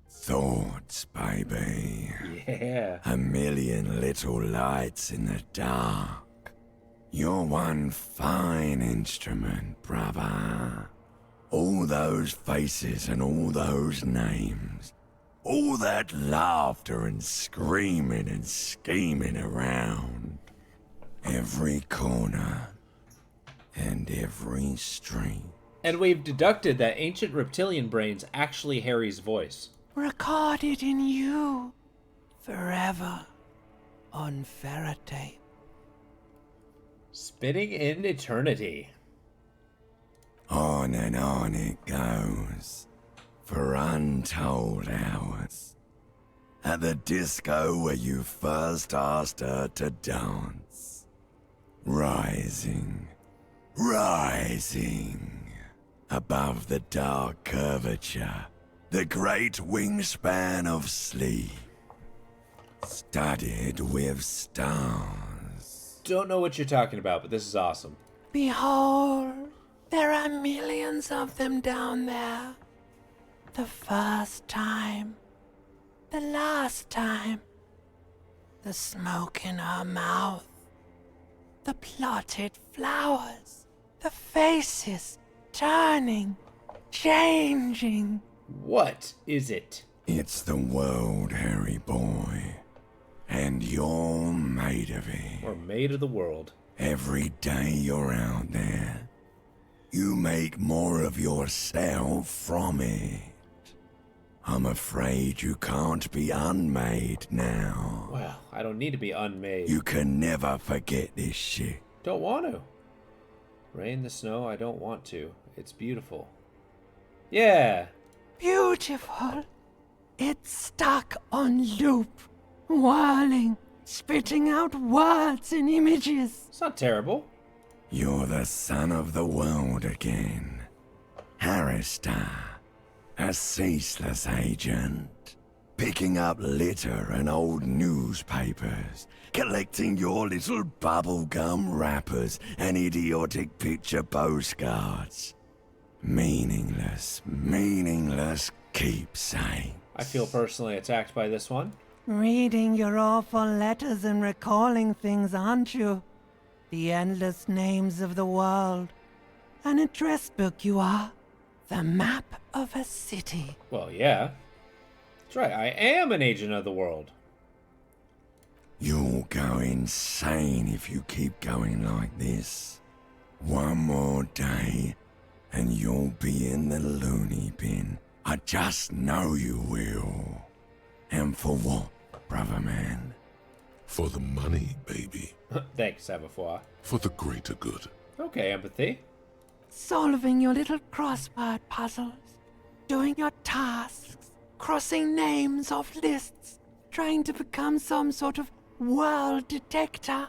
Thoughts, baby. Yeah. A million little lights in the dark. You're one fine instrument, brother. All those faces and all those names. All that laughter and screaming and scheming around. Every corner and every street. And we've deducted that ancient reptilian brain's actually Harry's voice. Recorded in you forever on Faraday. Spinning in eternity. On and on it goes, for untold hours. At the disco where you first asked her to dance. Rising, rising, above the dark curvature, the great wingspan of sleep, studded with stars. Don't know what you're talking about, but this is awesome. Behold, there are millions of them down there. The first time, the last time, the smoke in her mouth, the plotted flowers, the faces turning, changing. What is it? It's the world, Harry boy. And you're made of it. We're made of the world. Every day you're out there, you make more of yourself from it. I'm afraid you can't be unmade now. Well, I don't need to be unmade. You can never forget this shit. Don't want to. Rain, the snow, I don't want to. It's beautiful. Yeah. Beautiful. It's stuck on loop, whirling, spitting out words and images. It's not terrible. You're the son of the world again. Harrister, a ceaseless agent. Picking up litter and old newspapers. Collecting your little bubblegum wrappers and idiotic picture postcards. Meaningless, meaningless keepsake. I feel personally attacked by this one. Reading your awful letters and recalling things, aren't you? The endless names of the world. An address book, you are. The map of a city. Well, yeah. That's right, I am an agent of the world. You'll go insane if you keep going like this. One more day, and you'll be in the loony bin. I just know you will. And for what, brother man? For the money, baby. Thanks, Savafois. For the greater good. Okay, empathy. Solving your little crossword puzzles. Doing your tasks. Crossing names off lists. Trying to become some sort of world detector.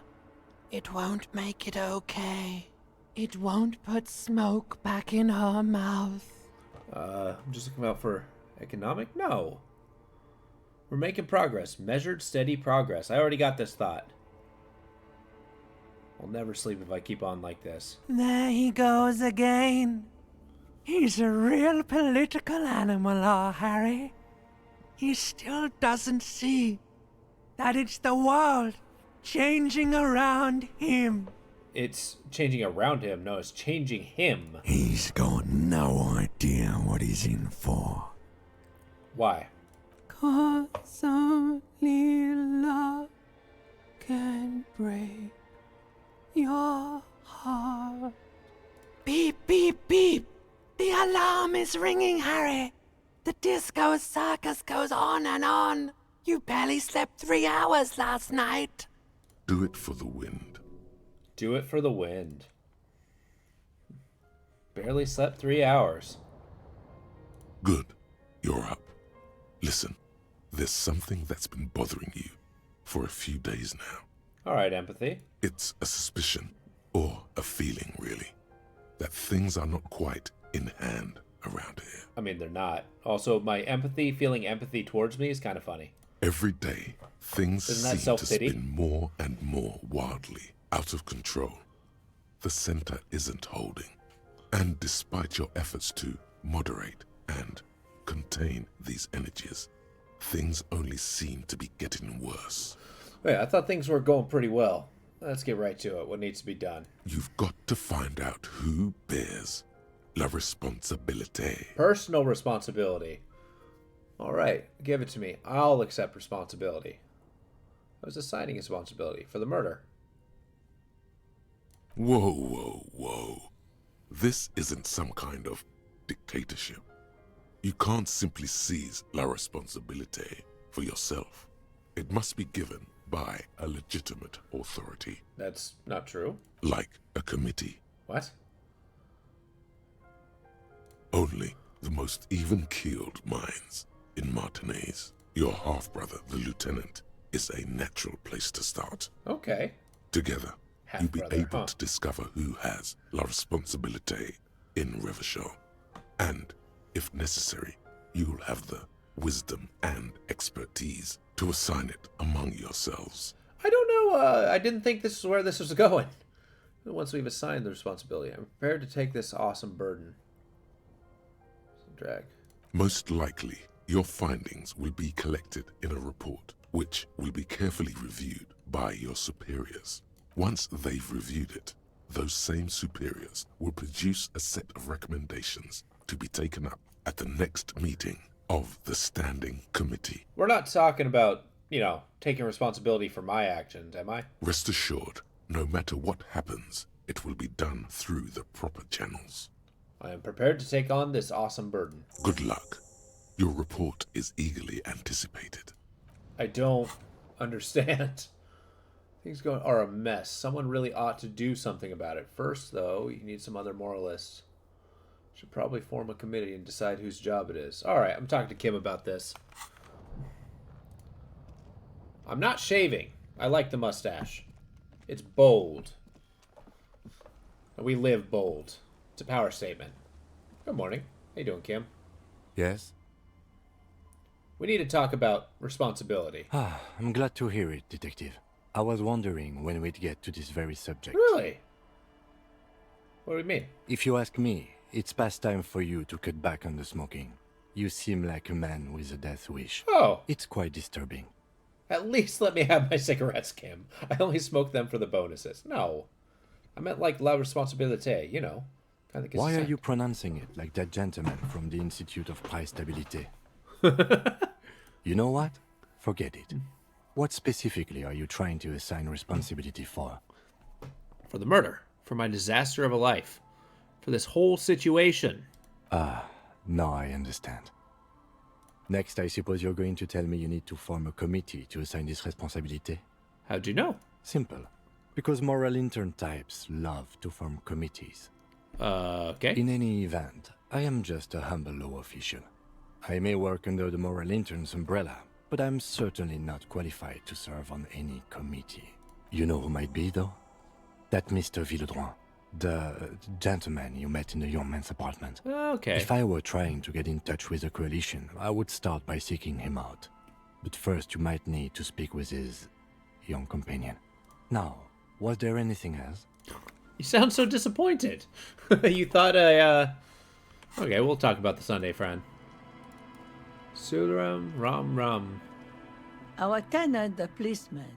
It won't make it okay. It won't put smoke back in her mouth. I'm just looking out for economic? No. We're making progress. Measured, steady progress. I already got this thought. I'll never sleep if I keep on like this. There he goes again. He's a real political animal, our Harry. He still doesn't see that it's the world changing around him. It's changing around him. No, it's changing him. He's got no idea what he's in for. Why? 'Cause only love can break your heart. Beep, beep, beep. The alarm is ringing, Harry. The disco circus goes on and on. You barely slept 3 hours last night. Do it for the wind. Do it for the wind. Barely slept 3 hours. Good. You're up. Listen, there's something that's been bothering you for a few days now. All right, empathy. It's a suspicion, or a feeling, really, that things are not quite in hand around here. I mean, they're not. Also, my empathy, feeling empathy towards me is kind of funny. Every day, things Isn't that seem to self-pity? spin more and more wildly, out of control. The center isn't holding. And despite your efforts to moderate and contain these energies, things only seem to be getting worse. Wait, I thought things were going pretty well. Let's get right to it. What needs to be done? You've got to find out who bears la responsabilité. Personal responsibility. All right, give it to me. I'll accept responsibility. I was assigning responsibility for the murder. Whoa, whoa, whoa. This isn't some kind of dictatorship. You can't simply seize la responsabilité for yourself. It must be given by a legitimate authority. That's not true. Like a committee. What? Only the most even-keeled minds in Martinez. Your half-brother, the lieutenant, is a natural place to start. Okay. Together, you'll be Half-brother, able huh? to discover who has la responsabilité in Revachol. And, if necessary, you'll have the wisdom and expertise to assign it among yourselves. I don't know. I didn't think this is where this was going. Once we've assigned the responsibility, I'm prepared to take this awesome burden. Some drag. Most likely, your findings will be collected in a report, which will be carefully reviewed by your superiors. Once they've reviewed it, those same superiors will produce a set of recommendations to be taken up at the next meeting of the Standing Committee. We're not talking about, taking responsibility for my actions, am I? Rest assured, no matter what happens, it will be done through the proper channels. I am prepared to take on this awesome burden. Good luck. Your report is eagerly anticipated. I don't understand. Things are a mess. Someone really ought to do something about it. First, though, you need some other moralists. Should probably form a committee and decide whose job it is. Alright, I'm talking to Kim about this. I'm not shaving. I like the mustache. It's bold. And we live bold. It's a power statement. Good morning. How you doing, Kim? Yes? We need to talk about responsibility. I'm glad to hear it, Detective. I was wondering when we'd get to this very subject. Really? What do you mean? If you ask me, it's past time for you to cut back on the smoking. You seem like a man with a death wish. Oh. It's quite disturbing. At least let me have my cigarettes, Kim. I only smoke them for the bonuses. No. I meant like la responsabilité, you know. Kind of Why are you pronouncing it like that gentleman from the Institute of Price Stabilité? You know what? Forget it. What specifically are you trying to assign responsibility for? For the murder. For my disaster of a life. For this whole situation. Now I understand. Next, I suppose you're going to tell me you need to form a committee to assign this responsibility? How'd you know? Simple. Because moral intern types love to form committees. Okay. In any event, I am just a humble law official. I may work under the moral intern's umbrella, but I'm certainly not qualified to serve on any committee. You know who might be, though? That Mr. Villedron, the gentleman you met in the young man's apartment. Okay. If I were trying to get in touch with the coalition, I would start by seeking him out. But first, you might need to speak with his young companion. Now, was there anything else? You sound so disappointed. You thought Okay, we'll talk about the Sunday friend. Sularam Ram Ram. Our tenant, the policeman.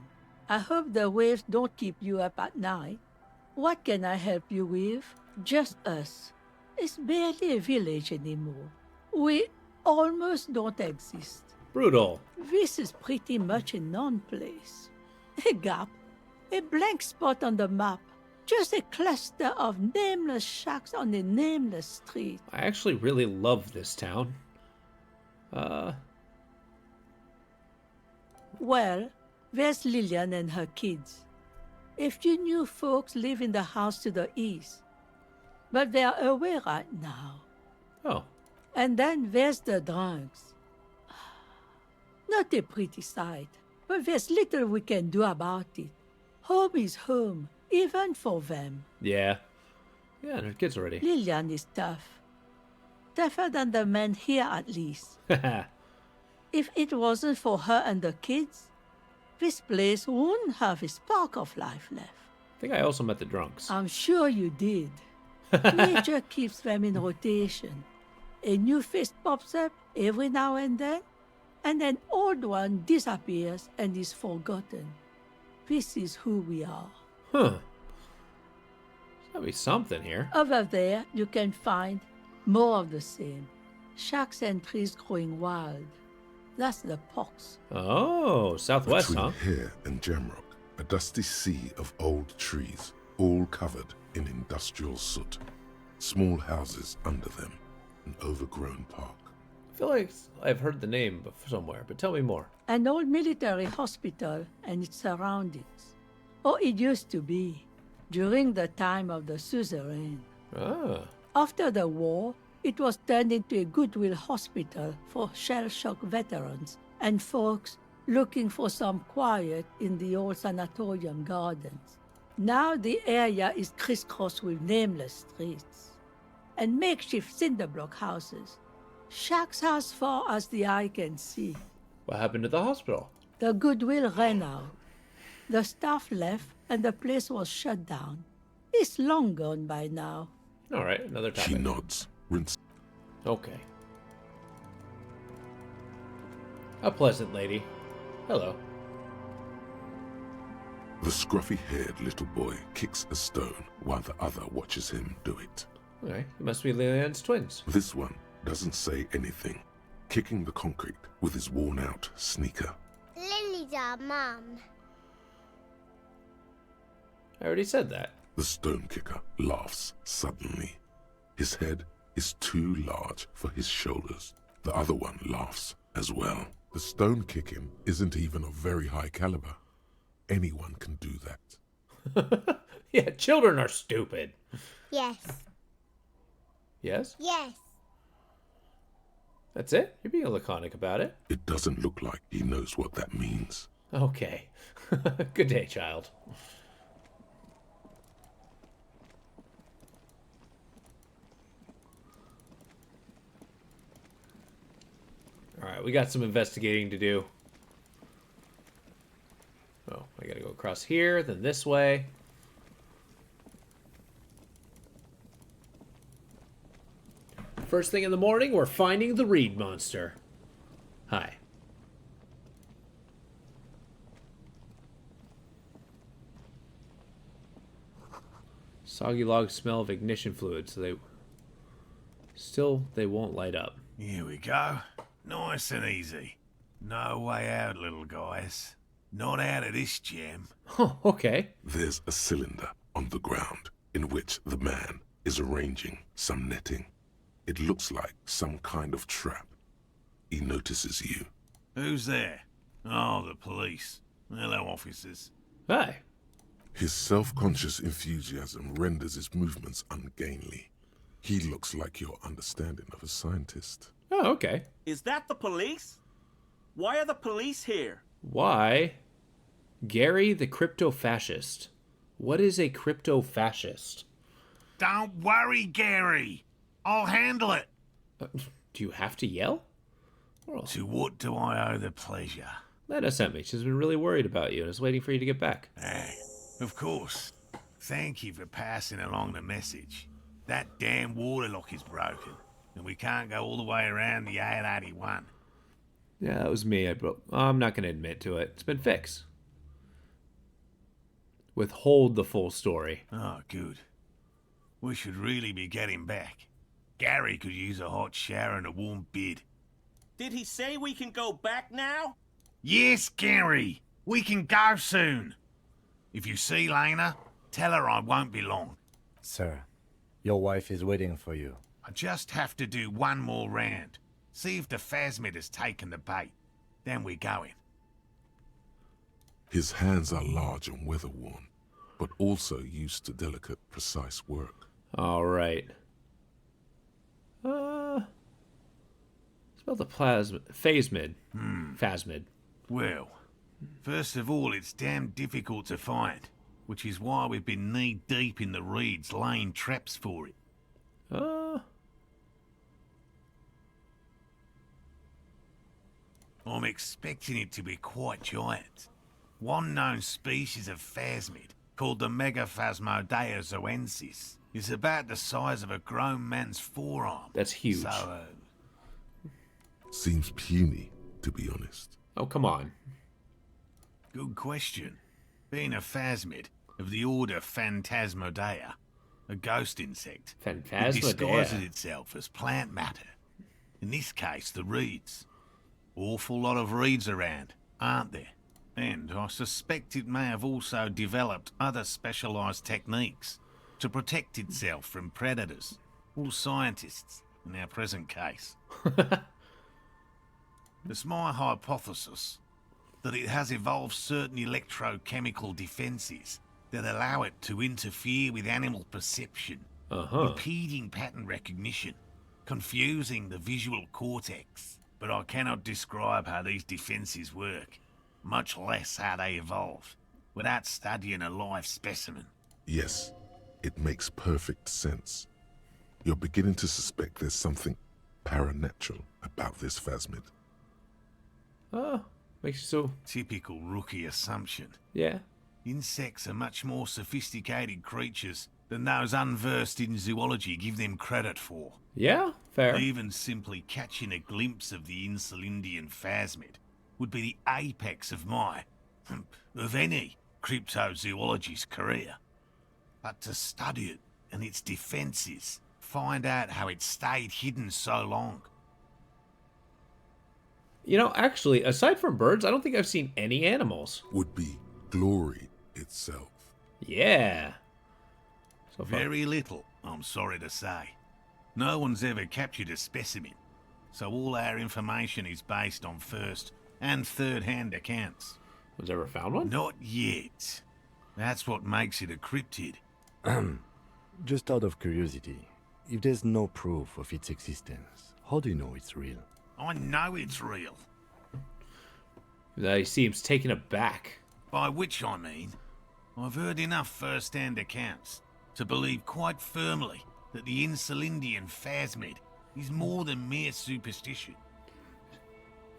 I hope the waves don't keep you up at night. What can I help you with? Just us. It's barely a village anymore. We almost don't exist. Brutal. This is pretty much a non-place. A gap. A blank spot on the map. Just a cluster of nameless shacks on a nameless street. I actually really love this town. Well, there's Lillian and her kids. A few new folks live in the house to the east. But they're away right now. Oh. And then there's the drunks. Not a pretty sight, but there's little we can do about it. Home is home, even for them. Yeah. Yeah, and her kids already. Lillian is tough. Tougher than the men here, at least. If it wasn't for her and the kids, this place wouldn't have a spark of life left. I think I also met the drunks. I'm sure you did. Nature keeps them in rotation. A new face pops up every now and then, and an old one disappears and is forgotten. This is who we are. Huh. There's gotta be something here. Over there, you can find more of the same. Shacks and trees growing wild. That's the pox. Oh, southwest, Between huh? here and Jamrock, a dusty sea of old trees, all covered in industrial soot. Small houses under them, an overgrown park. I feel like I've heard the name somewhere, but tell me more. An old military hospital and its surroundings. Or it used to be, during the time of the suzerain. Ah. After the war, it was turned into a goodwill hospital for shell-shock veterans and folks looking for some quiet in the old sanatorium gardens. Now the area is crisscrossed with nameless streets and makeshift cinder block houses. Shacks as far as the eye can see. What happened to the hospital? The goodwill ran out. The staff left and the place was shut down. It's long gone by now. All right, another topic. She nods. Rinse. Okay. A pleasant lady. Hello. The scruffy-haired little boy kicks a stone while the other watches him do it. Okay, you must be Lillian's twins. This one doesn't say anything, kicking the concrete with his worn-out sneaker. Lily's our mum. I already said that. The stone kicker laughs suddenly. His head is too large for his shoulders. The other one laughs as well. The stone kicking isn't even of very high caliber. Anyone can do that. Yeah, children are stupid. Yes. Yes? Yes. That's it? You're being laconic about it. It doesn't look like he knows what that means. Okay. Good day, child. Alright, we got some investigating to do. Oh, I gotta go across here, then this way. First thing in the morning, we're finding the Reed monster. Hi. Soggy logs smell of ignition fluid, so they won't light up. Here we go. Nice and easy. No way out, little guys. Not out of this jam. Oh, okay. There's a cylinder on the ground in which the man is arranging some netting. It looks like some kind of trap. He notices you. Who's there? Oh, the police. Hello, officers. Hi. His self-conscious enthusiasm renders his movements ungainly. He looks like your understanding of a scientist. Oh, okay. Is that the police? Why are the police here? Why? Gary the crypto-fascist. What is a crypto-fascist? Don't worry, Gary. I'll handle it. Do you have to yell? To what do I owe the pleasure? Lena sent me. She's been really worried about you and is waiting for you to get back. Hey, of course. Thank you for passing along the message. That damn water lock is broken, and we can't go all the way around the 881. Yeah, that was me. I'm not going to admit to it. It's been fixed. Withhold the full story. Oh, good. We should really be getting back. Gary could use a hot shower and a warm bed. Did he say we can go back now? Yes, Gary. We can go soon. If you see Lena, tell her I won't be long. Sir, your wife is waiting for you. I just have to do one more round. See if the phasmid has taken the bait. Then we're going. His hands are large and weather-worn, but also used to delicate, precise work. All right. Spell the phasmid. Phasmid. Well, first of all, it's damn difficult to find, which is why we've been knee-deep in the reeds laying traps for it. I'm expecting it to be quite giant. One known species of phasmid, called the Megaphasmodea zoensis, is about the size of a grown man's forearm. That's huge. So, seems puny, to be honest. Oh, come on. Good question. Being a phasmid of the order Phantasmodea, a ghost insect, it disguises itself as plant matter. In this case, the reeds. Awful lot of reeds around, aren't there? And I suspect it may have also developed other specialised techniques to protect itself from predators, or scientists, in our present case. It's my hypothesis that it has evolved certain electrochemical defences that allow it to interfere with animal perception, impeding pattern recognition, confusing the visual cortex. But I cannot describe how these defences work, much less how they evolve, without studying a live specimen. Yes, it makes perfect sense. You're beginning to suspect there's something paranatural about this phasmid. Makes you so... Typical rookie assumption. Yeah. Insects are much more sophisticated creatures than those unversed in zoology give them credit for. Yeah, fair. Even simply catching a glimpse of the Insulindian phasmid would be the apex of of any cryptozoologist's career. But to study it and its defences, find out how it stayed hidden so long. You know, actually, aside from birds, I don't think I've seen any animals. Would be glory itself. Yeah. So very little, I'm sorry to say. No one's ever captured a specimen, so all our information is based on first and third-hand accounts. Was ever found one? Not yet. That's what makes it a cryptid. Just out of curiosity, if there's no proof of its existence, how do you know it's real? I know it's real. He seems taken aback. By which I mean, I've heard enough first-hand accounts to believe quite firmly that the Insulindian phasmid is more than mere superstition.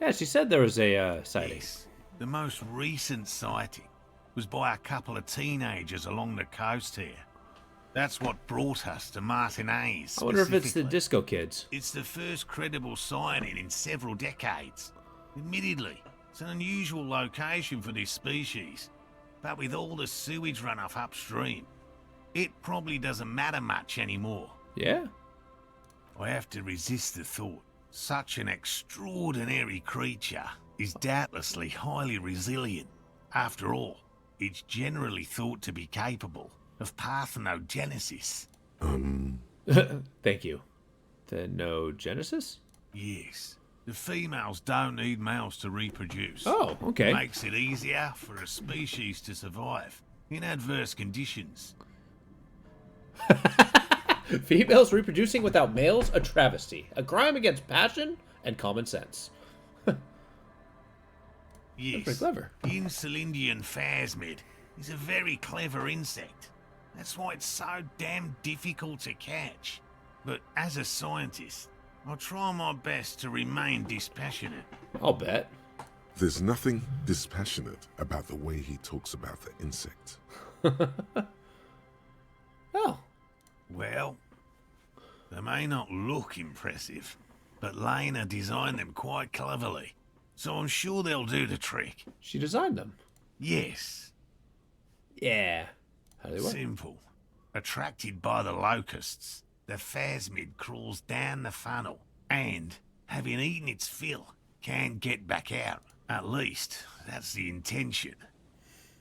Yeah, she said there was a sighting. Yes, the most recent sighting was by a couple of teenagers along the coast here. That's what brought us to Martinez. I wonder if it's the Disco Kids. It's the first credible sighting in several decades. Admittedly, it's an unusual location for this species, but with all the sewage runoff upstream, it probably doesn't matter much anymore. Yeah? I have to resist the thought. Such an extraordinary creature is doubtlessly highly resilient. After all, it's generally thought to be capable of parthenogenesis. Thank you. Parthenogenesis? Yes. The females don't need males to reproduce. Oh, okay. It makes it easier for a species to survive in adverse conditions. Females reproducing without males? A travesty. A crime against passion and common sense. Yes. That's pretty clever. The Insulindian phasmid is a very clever insect. That's why it's so damn difficult to catch. But as a scientist, I'll try my best to remain dispassionate. I'll bet. There's nothing dispassionate about the way he talks about the insect. Oh. Well, they may not look impressive, but Lena designed them quite cleverly, so I'm sure they'll do the trick. She designed them? Yes. Yeah. How do they work? Simple. Attracted by the locusts, the phasmid crawls down the funnel and, having eaten its fill, can get back out. At least, that's the intention.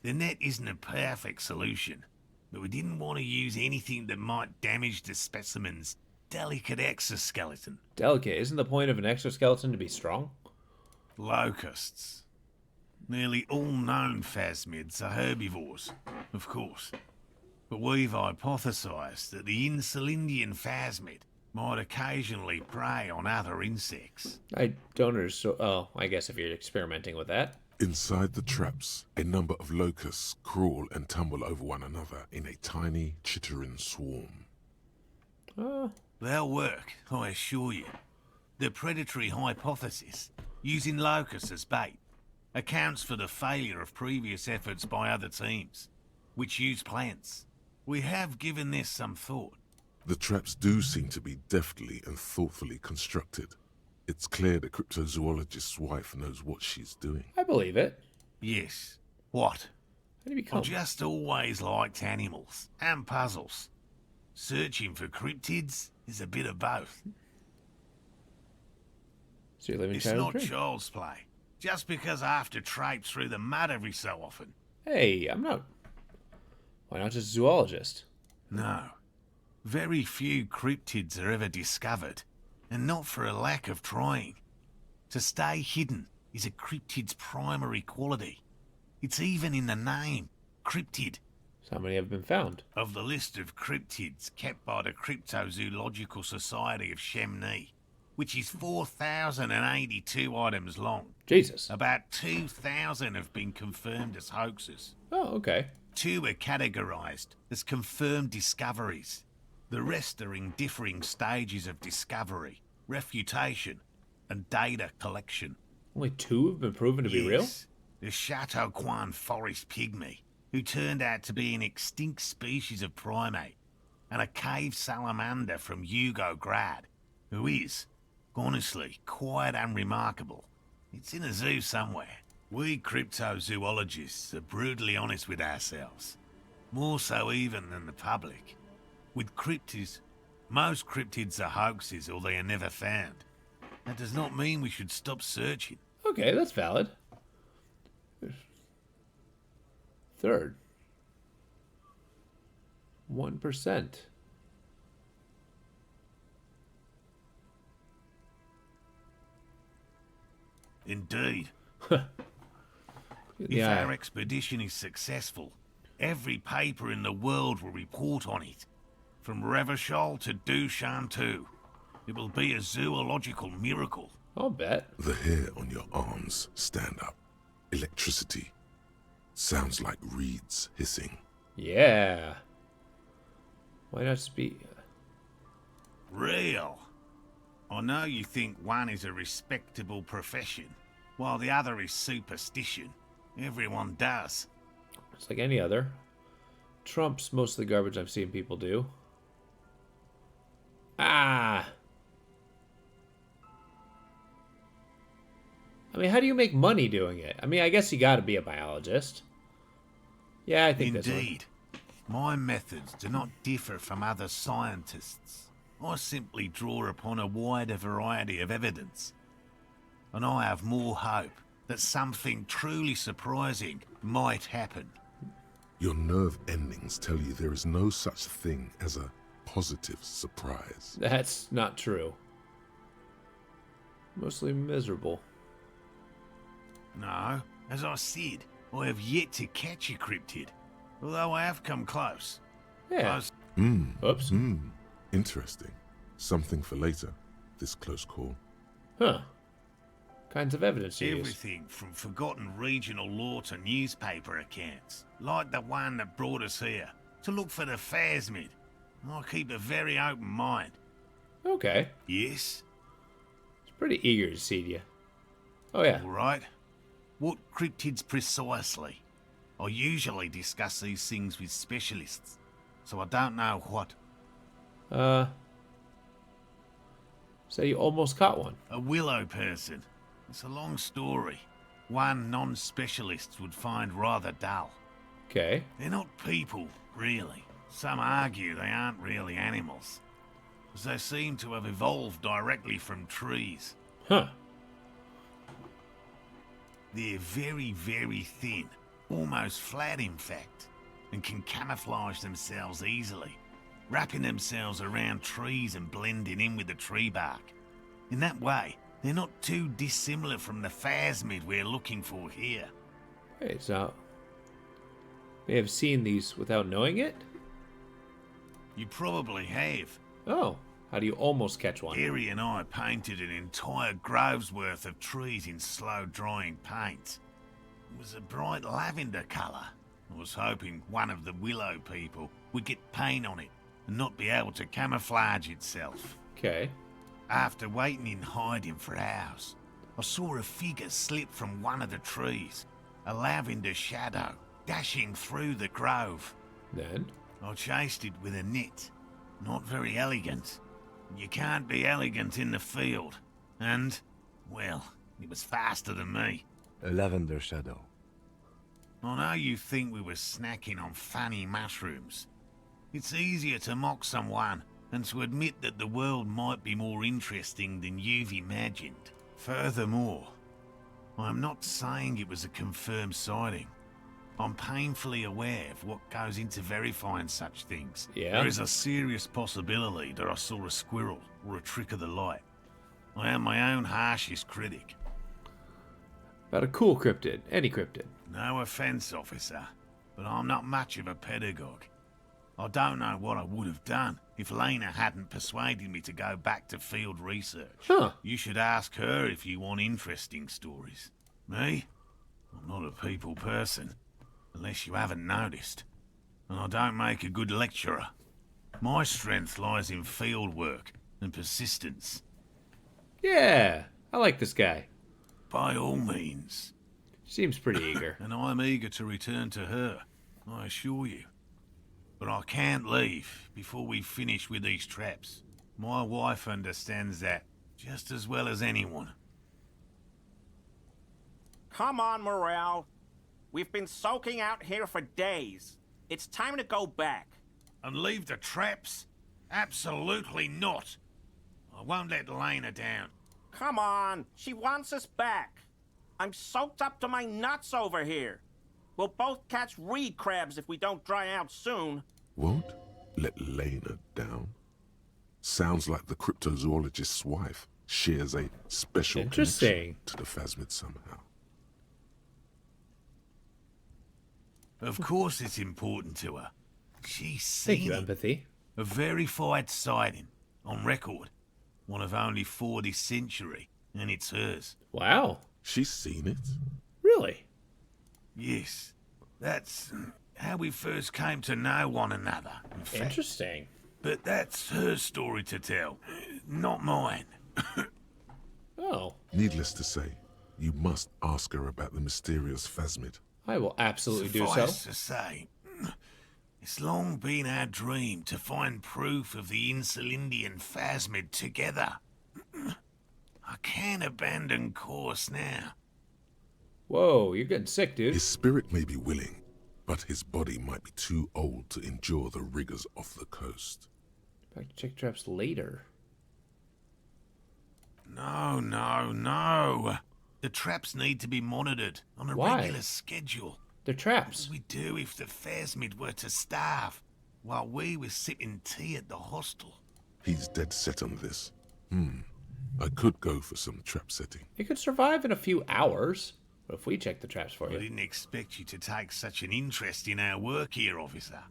The net isn't a perfect solution, but we didn't want to use anything that might damage the specimen's delicate exoskeleton. Delicate? Isn't the point of an exoskeleton to be strong? Locusts. Nearly all known phasmids are herbivores, of course. But we've hypothesized that the Insulindian phasmid might occasionally prey on other insects. I don't understand. Oh, I guess if you're experimenting with that. Inside the traps, a number of locusts crawl and tumble over one another in a tiny, chittering swarm. They'll work, I assure you. The predatory hypothesis, using locusts as bait, accounts for the failure of previous efforts by other teams, which use plants. We have given this some thought. The traps do seem to be deftly and thoughtfully constructed. It's clear the cryptozoologist's wife knows what she's doing. I believe it. Yes. What? How do you become? I've just always liked animals and puzzles. Searching for cryptids is a bit of both. So you're living It's not child's play. Just because I have to traipse through the mud every so often. Hey, I'm not... Why not just a zoologist? No. Very few cryptids are ever discovered, and not for a lack of trying. To stay hidden is a cryptid's primary quality. It's even in the name, cryptid. So how many have been found? Of the list of cryptids kept by the Cryptozoological Society of Chemnee, which is 4,082 items long. Jesus. About 2,000 have been confirmed as hoaxes. Oh, okay. 2 are categorized as confirmed discoveries. The rest are in differing stages of discovery, refutation, and data collection. Only 2 have been proven to be real? The Chateauquin forest pygmy, who turned out to be an extinct species of primate, and a cave salamander from Yugograd, who is, honestly, quite unremarkable. It's in a zoo somewhere. We cryptozoologists are brutally honest with ourselves, more so even than the public. With cryptids, most cryptids are hoaxes or they are never found. That does not mean we should stop searching. Okay, that's valid. Third. 1%. Indeed. If Yeah. our expedition is successful, every paper in the world will report on it. From Revachol to Dushantu. It will be a zoological miracle. I'll bet. The hair on your arms stand up. Electricity. Sounds like reeds hissing. Yeah. Why not speak? Real. I know you think one is a respectable profession, while the other is superstition. Everyone does. It's like any other. Trumps most of the garbage I've seen people do. Ah! I mean, how do you make money doing it? I mean, I guess you gotta be a biologist. Yeah, I think that's Indeed. My methods do not differ from other scientists. I simply draw upon a wider variety of evidence. And I have more hope that something truly surprising might happen. Your nerve endings tell you there is no such thing as a positive surprise. That's not true. Mostly miserable. No, as I said, I have yet to catch a cryptid, although I have come close. Yeah. Oops. Interesting. Something for later, this close call. Huh. Kinds of evidence you use. Everything from forgotten regional lore to newspaper accounts, like the one that brought us here, to look for the phasmid. I keep a very open mind. Okay. Yes? It's pretty eager to see you. Oh, yeah. All right. What cryptids precisely? I usually discuss these things with specialists, so I don't know what. So you almost caught one. A willow person. It's a long story. One non-specialist would find rather dull. Okay. They're not people, really. Some argue they aren't really animals, as they seem to have evolved directly from trees. Huh. They're very, very thin, almost flat in fact, and can camouflage themselves easily, wrapping themselves around trees and blending in with the tree bark. In that way, they're not too dissimilar from the phasmid we're looking for here. Hey, so may have seen these without knowing it? You probably have. Oh, how do you almost catch one? Harry and I painted an entire grove's worth of trees in slow-drying paint. It was a bright lavender colour. I was hoping one of the willow people would get paint on it and not be able to camouflage itself. Okay. After waiting in hiding for hours, I saw a figure slip from one of the trees, a lavender shadow dashing through the grove. Then? I chased it with a net. Not very elegant. You can't be elegant in the field. And, well, it was faster than me. A lavender shadow. I know you think we were snacking on funny mushrooms. It's easier to mock someone and to admit that the world might be more interesting than you've imagined. Furthermore, I'm not saying it was a confirmed sighting. I'm painfully aware of what goes into verifying such things. Yeah. There is a serious possibility that I saw a squirrel or a trick of the light. I am my own harshest critic. About a cool cryptid. Any cryptid. No offense, officer, but I'm not much of a pedagogue. I don't know what I would have done if Lena hadn't persuaded me to go back to field research. Huh. You should ask her if you want interesting stories. Me? I'm not a people person, unless you haven't noticed. And I don't make a good lecturer. My strength lies in field work and persistence. Yeah, I like this guy. By all means. Seems pretty eager. And I'm eager to return to her, I assure you. But I can't leave before we finish with these traps. My wife understands that just as well as anyone. Come on, Morale. We've been soaking out here for days. It's time to go back. And leave the traps? Absolutely not. I won't let Lena down. Come on, she wants us back. I'm soaked up to my nuts over here. We'll both catch reed crabs if we don't dry out soon. Won't let Lena down? Sounds like the cryptozoologist's wife shares a special connection to the phasmid somehow. Of course it's important to her. She's Thank seen you, it. empathy. A verified sighting, on record. One of only 4 this century, and it's hers. Wow. She's seen it? Really? Yes. That's how we first came to know one another, in fact. Interesting. But that's her story to tell, not mine. Oh. Needless to say, you must ask her about the mysterious phasmid. I will absolutely do so. Suffice to say, it's long been our dream to find proof of the Insulindian phasmid together. I can't abandon course now. Whoa, you're getting sick, dude. His spirit may be willing, but his body might be too old to endure the rigors of the coast. Back to check traps later. No, no, no. The traps need to be monitored on a regular schedule. They're traps. What would we do if the Phasmid were to starve while we were sipping tea at the hostel? He's dead set on this. I could go for some trap setting. You could survive in a few hours. But if we check the traps for you. I didn't expect you to take such an interest in our work here, officer.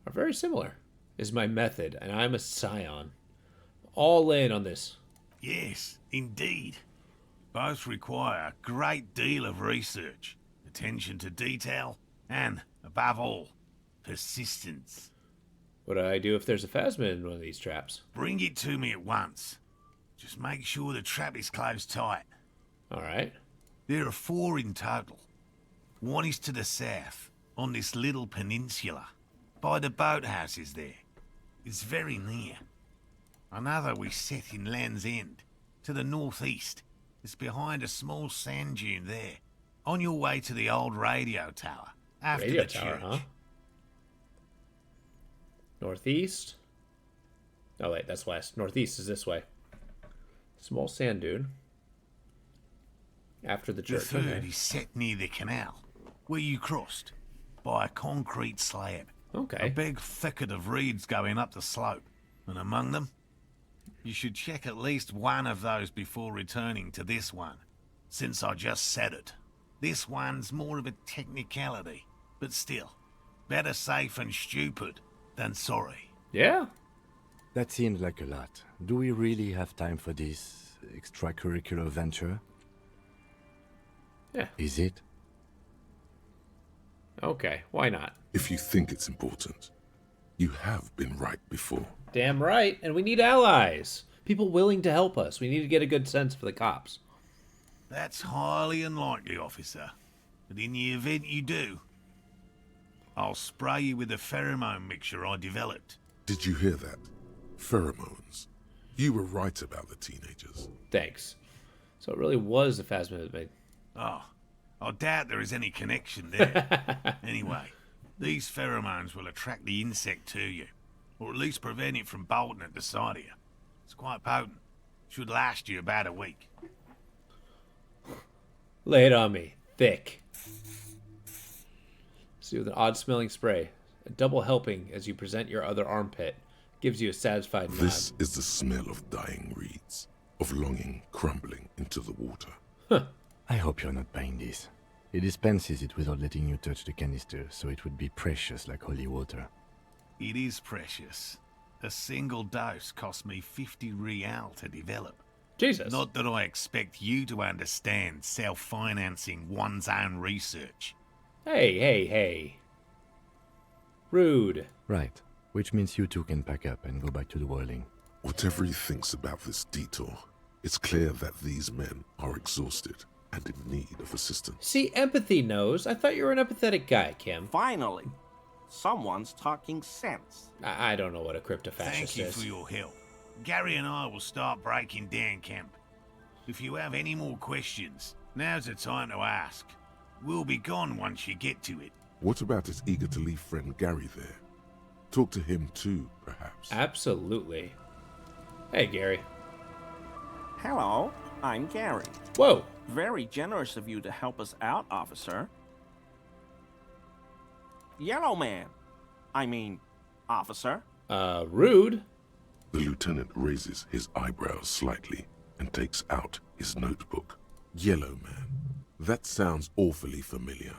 Are very similar, is my method, and I'm a scion. All in on this. Yes, indeed. Both require a great deal of research, attention to detail, and, above all, persistence. What do I do if there's a Phasmid in one of these traps? Bring it to me at once. Just make sure the trap is closed tight. Alright. There are 4 in total. One is to the south, on this little peninsula, by the boathouses there. It's very near. Another we set in Land's End, to the northeast. It's behind a small sand dune there, on your way to the old radio tower, after radio the tower, church. Huh? Northeast? Oh wait, that's west. Northeast is this way. Small sand dune. After the church. The third is set near the canal, where you crossed, by a concrete slab. Okay. A big thicket of reeds going up the slope, and among them, you should check at least one of those before returning to this one, since I just said it. This one's more of a technicality, but still, better safe and stupid than sorry. Yeah? That seems like a lot. Do we really have time for this extracurricular venture? Yeah. Is it? Okay, why not? If you think it's important, you have been right before. Damn right, and we need allies. People willing to help us. We need to get a good sense for the cops. That's highly unlikely, officer. But in the event you do, I'll spray you with a pheromone mixture I developed. Did you hear that? Pheromones. You were right about the teenagers. Thanks. So it really was the Phasmid that made... Oh, I doubt there is any connection there. Anyway, these pheromones will attract the insect to you, or at least prevent it from bolting at the sight of you. It's quite potent. Should last you about a week. Lay it on me. Thick. See, with an odd-smelling spray, a double helping as you present your other armpit, gives you a satisfied nod. This is the smell of dying reeds, of longing crumbling into the water. Huh. I hope you're not buying this. He dispenses it without letting you touch the canister, so it would be precious like holy water. It is precious. A single dose cost me 50 real to develop. Jesus. Not that I expect you to understand self-financing one's own research. Hey, hey, hey. Rude. Right. Which means you two can pack up and go back to the whirling. Whatever he thinks about this detour, it's clear that these men are exhausted and in need of assistance. See, empathy knows. I thought you were an empathetic guy, Kim. Finally. Someone's talking sense. I don't know what a cryptofascist Thank you is. for your help. Gary and I will start breaking down camp. If you have any more questions, now's the time to ask. We'll be gone once you get to it. What about his eager-to-leave friend Gary there? Talk to him too, perhaps. Absolutely. Hey, Gary. Hello, I'm Gary. Whoa. Very generous of you to help us out, officer. Yellow man. I mean, officer. Rude. The lieutenant raises his eyebrows slightly and takes out his notebook. Yellow man. That sounds awfully familiar.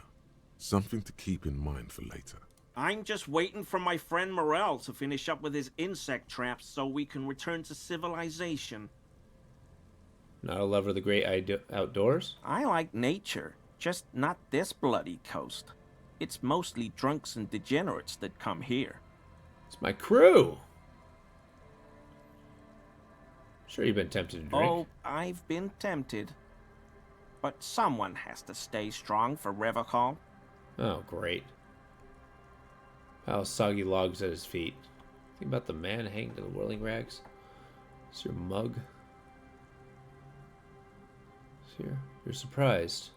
Something to keep in mind for later. I'm just waiting for my friend Morel to finish up with his insect traps so we can return to civilization. Not a lover of the great outdoors? I like nature, just not this bloody coast. It's mostly drunks and degenerates that come here. It's my crew. Sure you've been tempted to drink. Oh, I've been tempted. But someone has to stay strong for Revocall. Oh, great. Pile of soggy logs at his feet. Think about the man hanging to the whirling rags. It's your mug. You're surprised.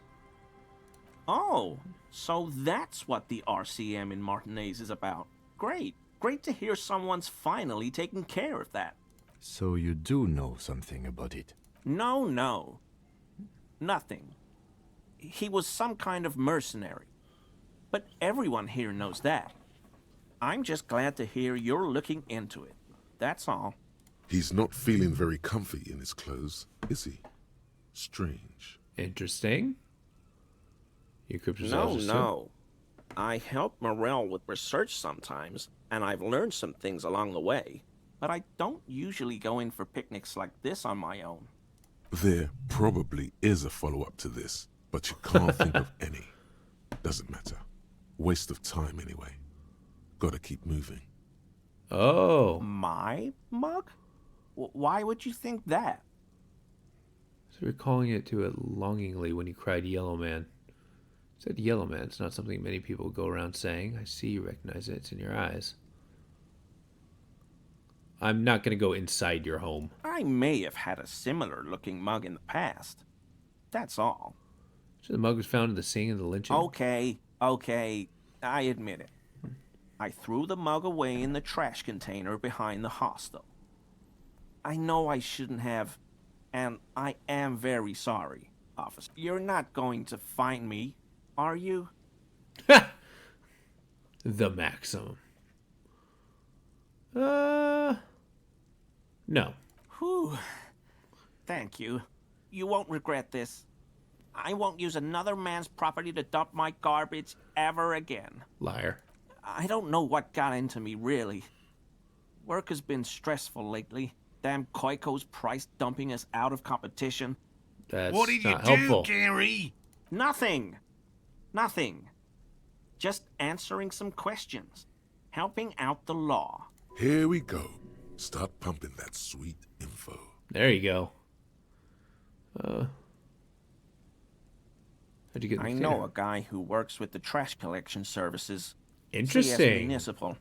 Oh, so that's what the RCM in Martinez is about. Great. Great to hear someone's finally taking care of that. So you do know something about it? No. Nothing. He was some kind of mercenary. But everyone here knows that. I'm just glad to hear you're looking into it. That's all. He's not feeling very comfy in his clothes, is he? Strange. Interesting. You cryptozoologist? No. I help Morel with research sometimes, and I've learned some things along the way. But I don't usually go in for picnics like this on my own. There probably is a follow-up to this, but you can't think of any. Doesn't matter. Waste of time anyway. Gotta keep moving. Oh. My mug? Why would you think that? So recalling it to it longingly when you cried Yellow Man. You said Yellow Man. It's not something many people go around saying. I see you recognize it. It's in your eyes. I'm not going to go inside your home. I may have had a similar looking mug in the past. That's all. So the mug was found in the scene of the lynching? Okay. I admit it. I threw the mug away in the trash container behind the hostel. I know I shouldn't have, and I am very sorry, officer. You're not going to find me, are you? The maximum. No. Whew. Thank you. You won't regret this. I won't use another man's property to dump my garbage ever again. Liar. I don't know what got into me, really. Work has been stressful lately. Damn Koiko's price dumping us out of competition. That's what did you not do, helpful. Gary? Nothing. Just answering some questions. Helping out the law. Here we go. Start pumping that sweet info. There you go. How'd you get in the I theater? know a guy who works with the trash collection services. Interesting. CS Municipal.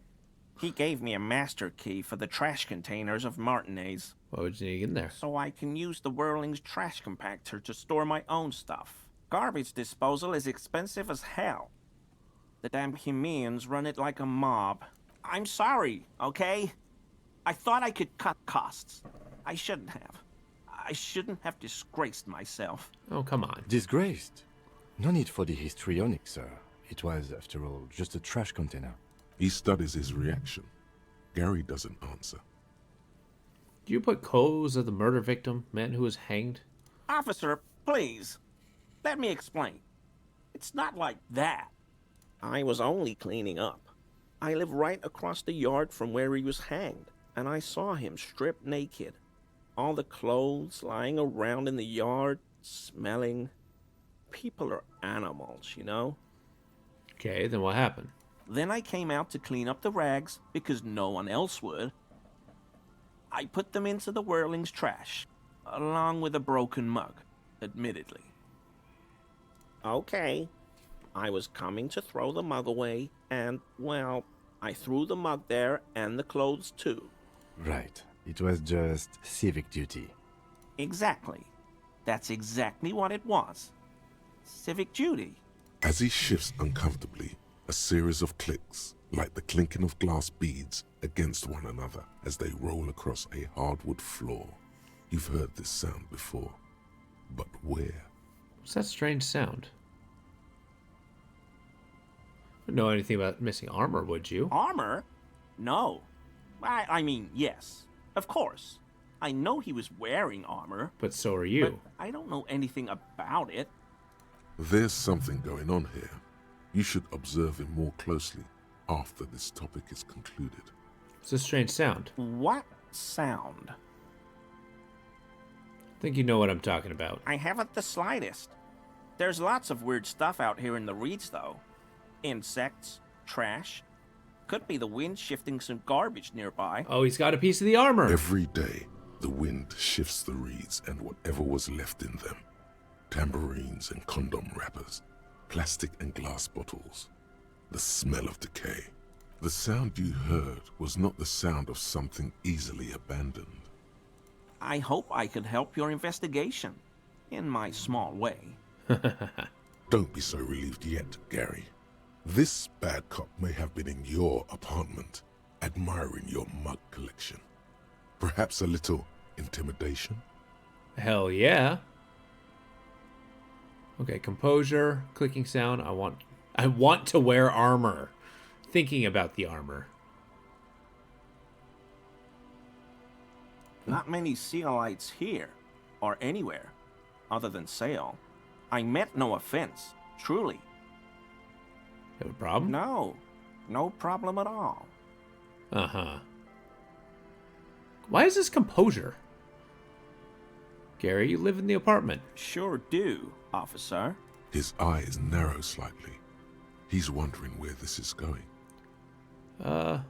He gave me a master key for the trash containers of Martinez. Why would you need to get in there? So I can use the Whirling's trash compactor to store my own stuff. Garbage disposal is expensive as hell. The damn Hemians run it like a mob. I'm sorry, okay? I thought I could cut costs. I shouldn't have. I shouldn't have disgraced myself. Oh, come on. Disgraced? No need for the histrionic, sir. It was, after all, just a trash container. He studies his reaction. Gary doesn't answer. Do you put clothes of the murder victim, man who was hanged? Officer, please. Let me explain. It's not like that. I was only cleaning up. I live right across the yard from where he was hanged, and I saw him stripped naked. All the clothes lying around in the yard, smelling. People are animals, you know? Okay, then what happened? Then I came out to clean up the rags, because no one else would. I put them into the Whirling's trash, along with a broken mug, admittedly. Okay, I was coming to throw the mug away, and, well, I threw the mug there and the clothes too. Right. It was just civic duty. Exactly. That's exactly what it was. Civic duty. As he shifts uncomfortably, a series of clicks, like the clinking of glass beads against one another as they roll across a hardwood floor. You've heard this sound before, but where? What's that strange sound? You wouldn't know anything about missing armor, would you? Armor? No. I mean, yes. Of course. I know he was wearing armor. But so are you. But I don't know anything about it. There's something going on here. You should observe him more closely after this topic is concluded. It's a strange sound. What sound? I think you know what I'm talking about. I haven't the slightest. There's lots of weird stuff out here in the reeds, though. Insects, trash. Could be the wind shifting some garbage nearby. Oh, he's got a piece of the armor. Every day, the wind shifts the reeds and whatever was left in them. Tambourines and condom wrappers, plastic and glass bottles. The smell of decay. The sound you heard was not the sound of something easily abandoned. I hope I could help your investigation, in my small way. Don't be so relieved yet, Gary. This bad cop may have been in your apartment, admiring your mug collection. Perhaps a little intimidation? Hell yeah. Okay, composure, clicking sound. I want to wear armor. Thinking about the armor. Not many Sealites here, or anywhere, other than Sale. I meant no offense, truly. Have a problem? No, no problem at all. Uh-huh. Why is this composure? Gary, you live in the apartment. Sure do, officer. His eyes narrow slightly. He's wondering where this is going. And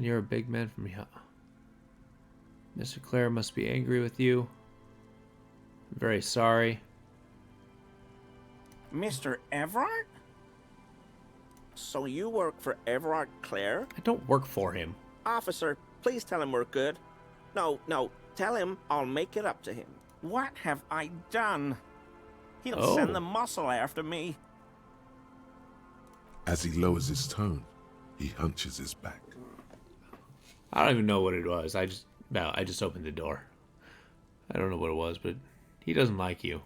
you're a big man from here. Mr. Clare must be angry with you. I'm very sorry. Mr. Everard? So you work for Everard Clare? I don't work for him. Officer, please tell him we're good. No, tell him I'll make it up to him. What have I done? He'll send the muscle after me. As he lowers his tone, he hunches his back. I don't even know what it was. I just opened the door. I don't know what it was, but he doesn't like you.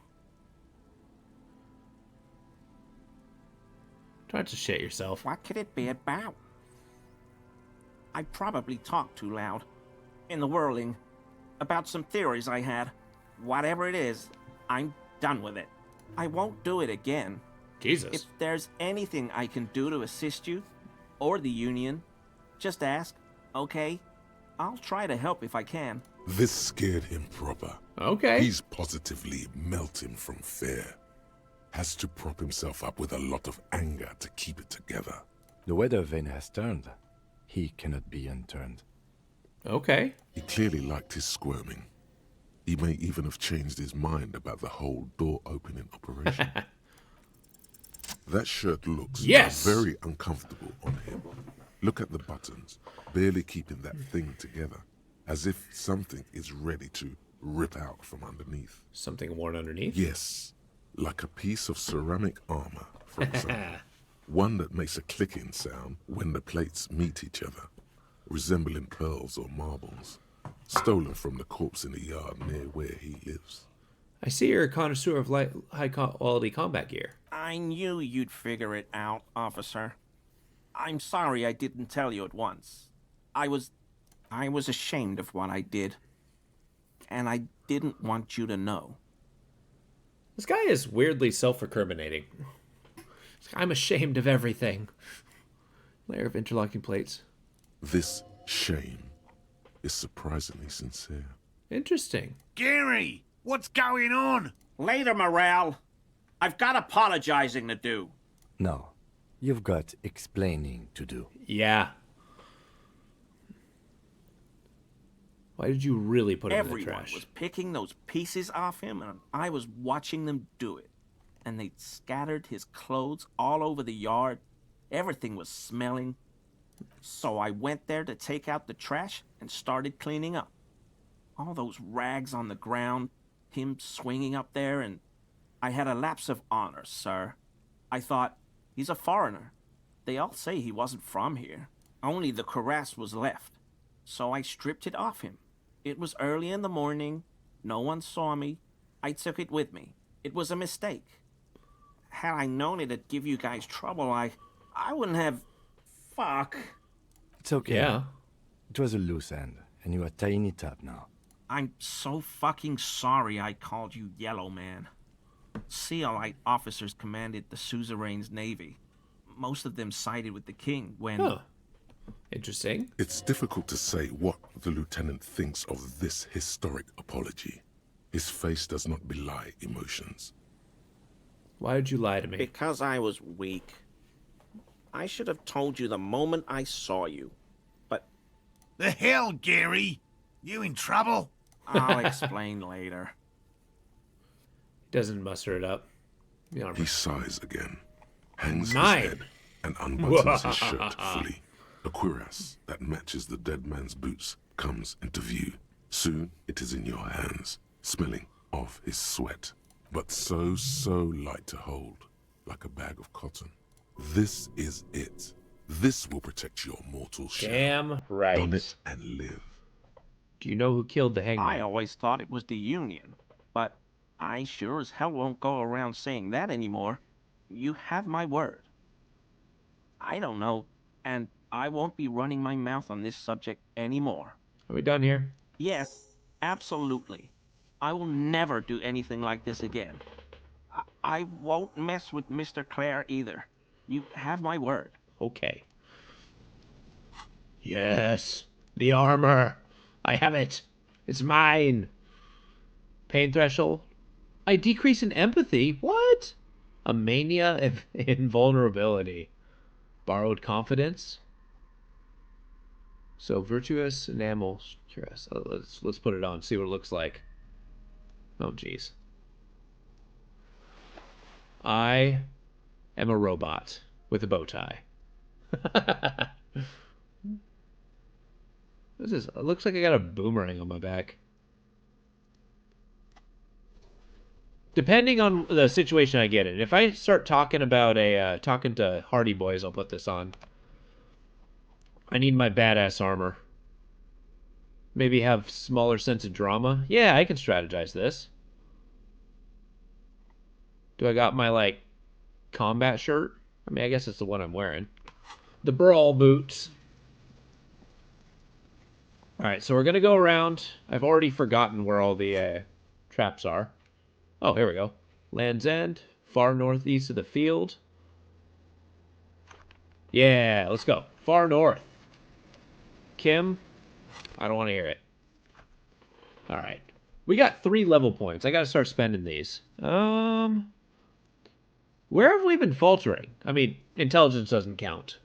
Try to shit yourself. What could it be about? I probably talked too loud. In the whirling. About some theories I had. Whatever it is, I'm done with it. I won't do it again. Jesus. If there's anything I can do to assist you, or the Union, just ask, okay? I'll try to help if I can. This scared him proper. Okay. He's positively melting from fear. Has to prop himself up with a lot of anger to keep it together. The weather vane has turned. He cannot be unturned. Okay. He clearly liked his squirming. He may even have changed his mind about the whole door-opening operation. That shirt looks very uncomfortable on him. Look at the buttons, barely keeping that thing together, as if something is ready to rip out from underneath. Something worn underneath? Yes, like a piece of ceramic armor, for example. One that makes a clicking sound when the plates meet each other, resembling pearls or marbles, stolen from the corpse in the yard near where he lives. I see you're a connoisseur of high-quality combat gear. I knew you'd figure it out, officer. I'm sorry I didn't tell you at once. I was ashamed of what I did. And I didn't want you to know. This guy is weirdly self-recriminating. I'm ashamed of everything. Layer of interlocking plates. This shame is surprisingly sincere. Interesting. Gary, what's going on? Later, Morale. I've got apologizing to do. No, you've got explaining to do. Yeah. Why did you really put him in the trash? Everyone was picking those pieces off him, and I was watching them do it. And they'd scattered his clothes all over the yard. Everything was smelling. So I went there to take out the trash and started cleaning up. All those rags on the ground, him swinging up there, and I had a lapse of honor, sir. I thought, he's a foreigner. They all say he wasn't from here. Only the cuirass was left. So I stripped it off him. It was early in the morning. No one saw me. I took it with me. It was a mistake. Had I known it'd give you guys trouble, I wouldn't have... Fuck. It's okay. Yeah. It was a loose end, and you are tying it up now. I'm so fucking sorry I called you Yellow Man. Sealite officers commanded the suzerain's navy. Most of them sided with the king when... Huh. Interesting. It's difficult to say what the lieutenant thinks of this historic apology. His face does not belie emotions. Why did you lie to me? Because I was weak. I should have told you the moment I saw you. But... The hell, Gary? You in trouble? I'll explain later. Doesn't muster it up. He sighs again, hangs his head, and unbuttons his shirt fully. A cuirass that matches the dead man's boots comes into view. Soon it is in your hands, smelling of his sweat. but so light to hold, like a bag of cotton. This is it. This will protect your mortal shell. Damn right. Don it and live. Do you know who killed the hangman? I always thought it was the Union, but I sure as hell won't go around saying that anymore. You have my word. I don't know, and I won't be running my mouth on this subject anymore. Are we done here? Yes, absolutely. I will never do anything like this again. I won't mess with Mr. Clare either. You have my word. Okay. Yes. The armor. I have it. It's mine. Pain threshold. I decrease in empathy. What? A mania of invulnerability. Borrowed confidence. So virtuous enamel stress. Let's put it on. See what it looks like. Oh jeez. I am a robot with a bow tie. This is. It looks like I got a boomerang on my back. Depending on the situation I get in. If I start talking about talking to Hardy Boys, I'll put this on. I need my badass armor. Maybe have smaller sense of drama. Yeah, I can strategize this. Do I got my, like, combat shirt? I mean, I guess it's the one I'm wearing. The brawl boots. Alright, so we're going to go around. I've already forgotten where all the traps are. Oh, here we go. Land's End, far northeast of the field. Yeah, let's go. Far north. Kim, I don't want to hear it. Alright. We got 3 level points. I got to start spending these. Where have we been faltering? I mean, intelligence doesn't count.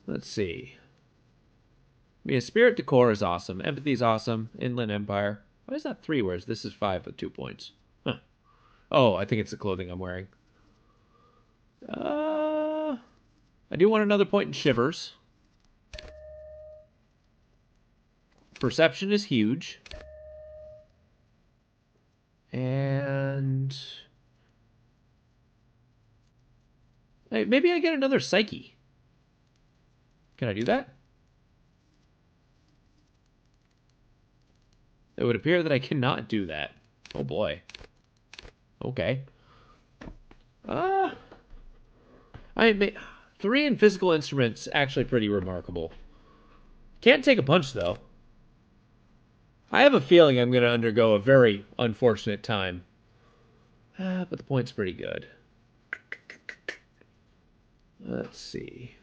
Let's see. I mean, spirit decor is awesome. Empathy is awesome. Inland Empire. Why is that 3 whereas this is 5 with 2 points? Huh. Oh, I think it's the clothing I'm wearing. I do want another point in Shivers. Perception is huge. And hey, maybe I get another Psyche. Can I do that? It would appear that I cannot do that. Oh boy. Okay. I mean, 3 in physical instruments, actually pretty remarkable. Can't take a punch, though. I have a feeling I'm going to undergo a very unfortunate time. But the point's pretty good. Let's see.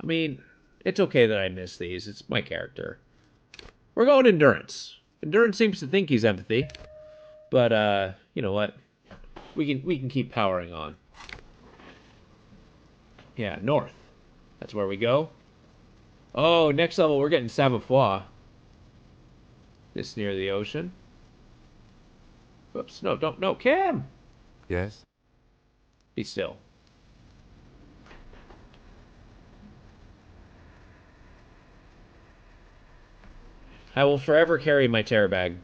I mean, it's okay that I miss these. It's my character. We're going Endurance. Endurance seems to think he's empathy. But, you know what? We can keep powering on. Yeah, north. That's where we go. Oh, next level, we're getting Savoir. This near the ocean. Whoops, no, don't, no, Cam! Yes? Be still. I will forever carry my terror bag.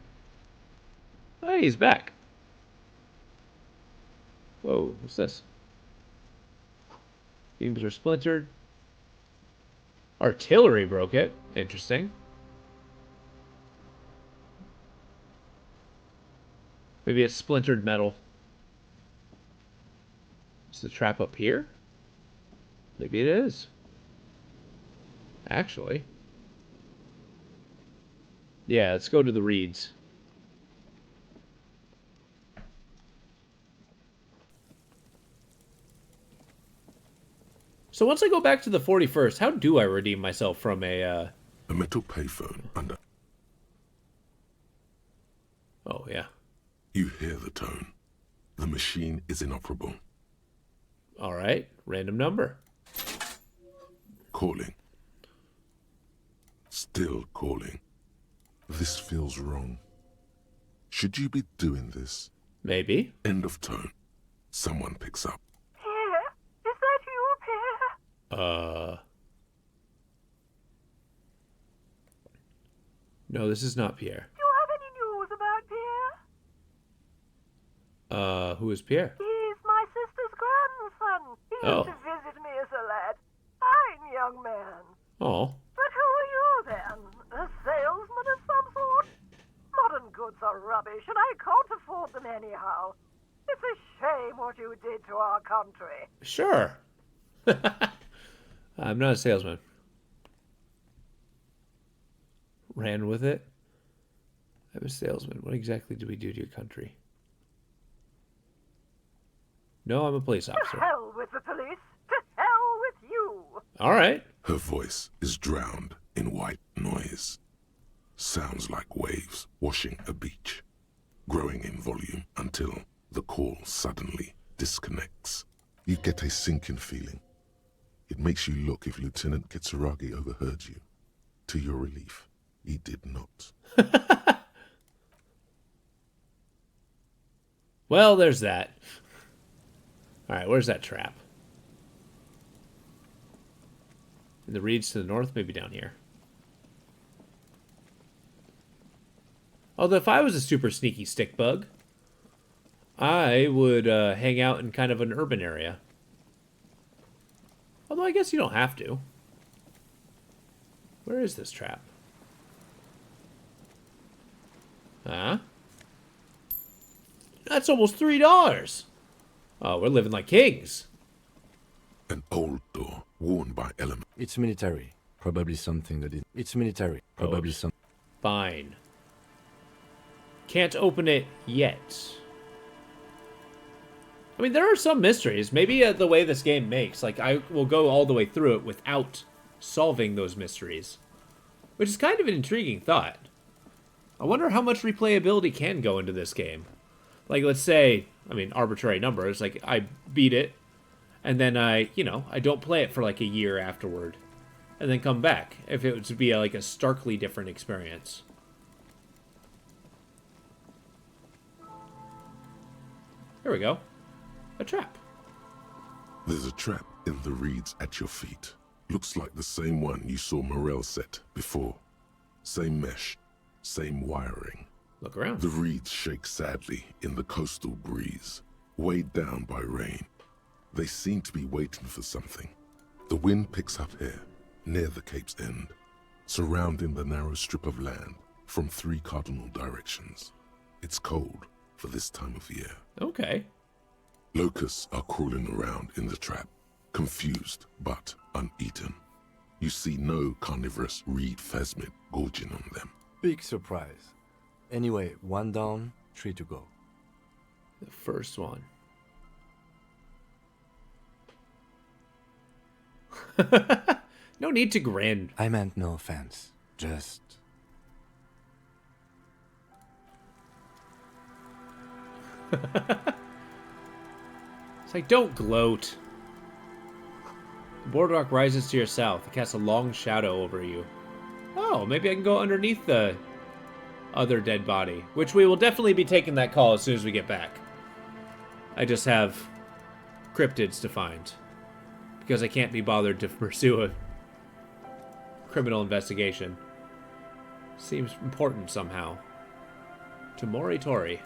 Hey, he's back. Whoa, what's this? Beams are splintered. Artillery broke it. Interesting. Maybe it's splintered metal. Is the trap up here? Maybe it is. Actually. Yeah, let's go to the reeds. So once I go back to the 41st, how do I redeem myself from a metal payphone under... Oh, yeah. You hear the tone. The machine is inoperable. All right. Random number. Calling. Still calling. This feels wrong. Should you be doing this? Maybe. End of tone. Someone picks up. Pierre? Is that you, Pierre? No, this is not Pierre. Do you have any news about Who is Pierre? He's my sister's grandson. He used to visit me as a lad. Fine young man. Oh. But who are you, then? A salesman of some sort? Modern goods are rubbish, and I can't afford them anyhow. It's a shame what you did to our country. Sure. I'm not a salesman. Ran with it. I'm a salesman. What exactly did we do to your country? No, I'm a police officer. To hell with the police. To hell with you. All right. Her voice is drowned in white noise. Sounds like waves washing a beach, growing in volume until the call suddenly disconnects. You get a sinking feeling. It makes you look if Lieutenant Kitsuragi overheard you. To your relief, he did not. Well, there's that. All right, where's that trap? In the reeds to the north, maybe down here. Although if I was a super sneaky stick bug, I would hang out in kind of an urban area. Although I guess you don't have to. Where is this trap? Huh? That's almost $3. Oh, we're living like kings. An old door worn by element. It's military. Probably something that is... It's military. Probably some... Fine. Can't open it yet. I mean, there are some mysteries. Maybe the way this game makes, like, I will go all the way through it without solving those mysteries. Which is kind of an intriguing thought. I wonder how much replayability can go into this game. Like, let's say, I mean, arbitrary numbers, like, I beat it, and then I don't play it for like a year afterward, and then come back, if it was to be like a starkly different experience. Here we go. A trap. There's a trap in the reeds at your feet. Looks like the same one you saw Morel set before. Same mesh, same wiring. Look around. The reeds shake sadly in the coastal breeze, weighed down by rain. They seem to be waiting for something. The wind picks up here, near the cape's end, surrounding the narrow strip of land from 3 cardinal directions. It's cold for this time of year. Okay. Locusts are crawling around in the trap, confused but uneaten. You see no carnivorous reed phasmid gorging on them. Big surprise. Anyway, 1 down, 3 to go. The first one. No need to grin. I meant no offense. Just... It's like, don't gloat. The boardwalk rises to your south. It casts a long shadow over you. Oh, maybe I can go underneath the other dead body, which we will definitely be taking that call as soon as we get back. I just have cryptids to find because I can't be bothered to pursue a criminal investigation. Seems important somehow. To Moritori.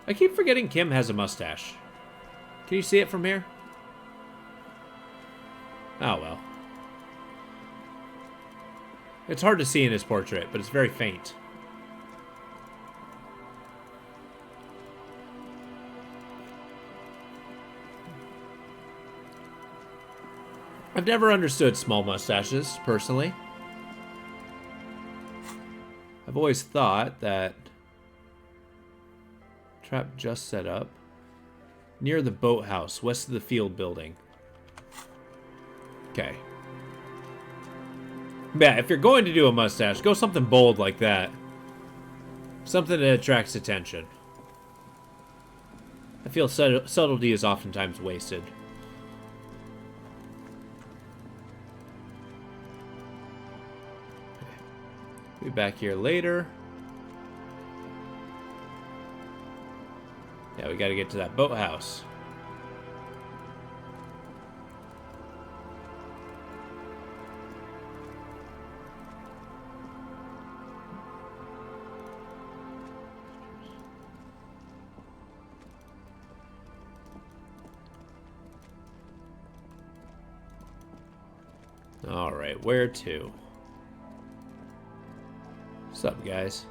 I keep forgetting Kim has a mustache. Can you see it from here? Oh, well. It's hard to see in his portrait, but it's very faint. I've never understood small mustaches, personally. I've always thought that... Trap just set up. Near the boathouse, west of the field building. Okay. Yeah, if you're going to do a mustache, go something bold like that. Something that attracts attention. I feel subtlety is oftentimes wasted. Be back here later. Yeah, we gotta get to that boathouse. Alright, where to? What's up, guys?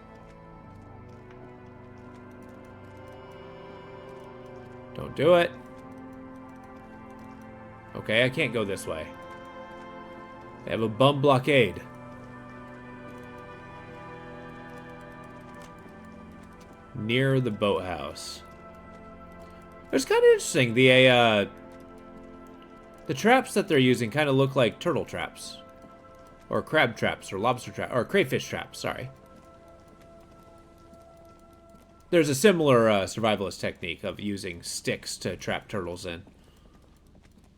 Don't do it. Okay, I can't go this way. They have a bum blockade. Near the boathouse. It's kind of interesting. The traps that they're using kind of look like turtle traps. Or crab traps, or lobster traps, or crayfish traps, sorry. There's a similar survivalist technique of using sticks to trap turtles in.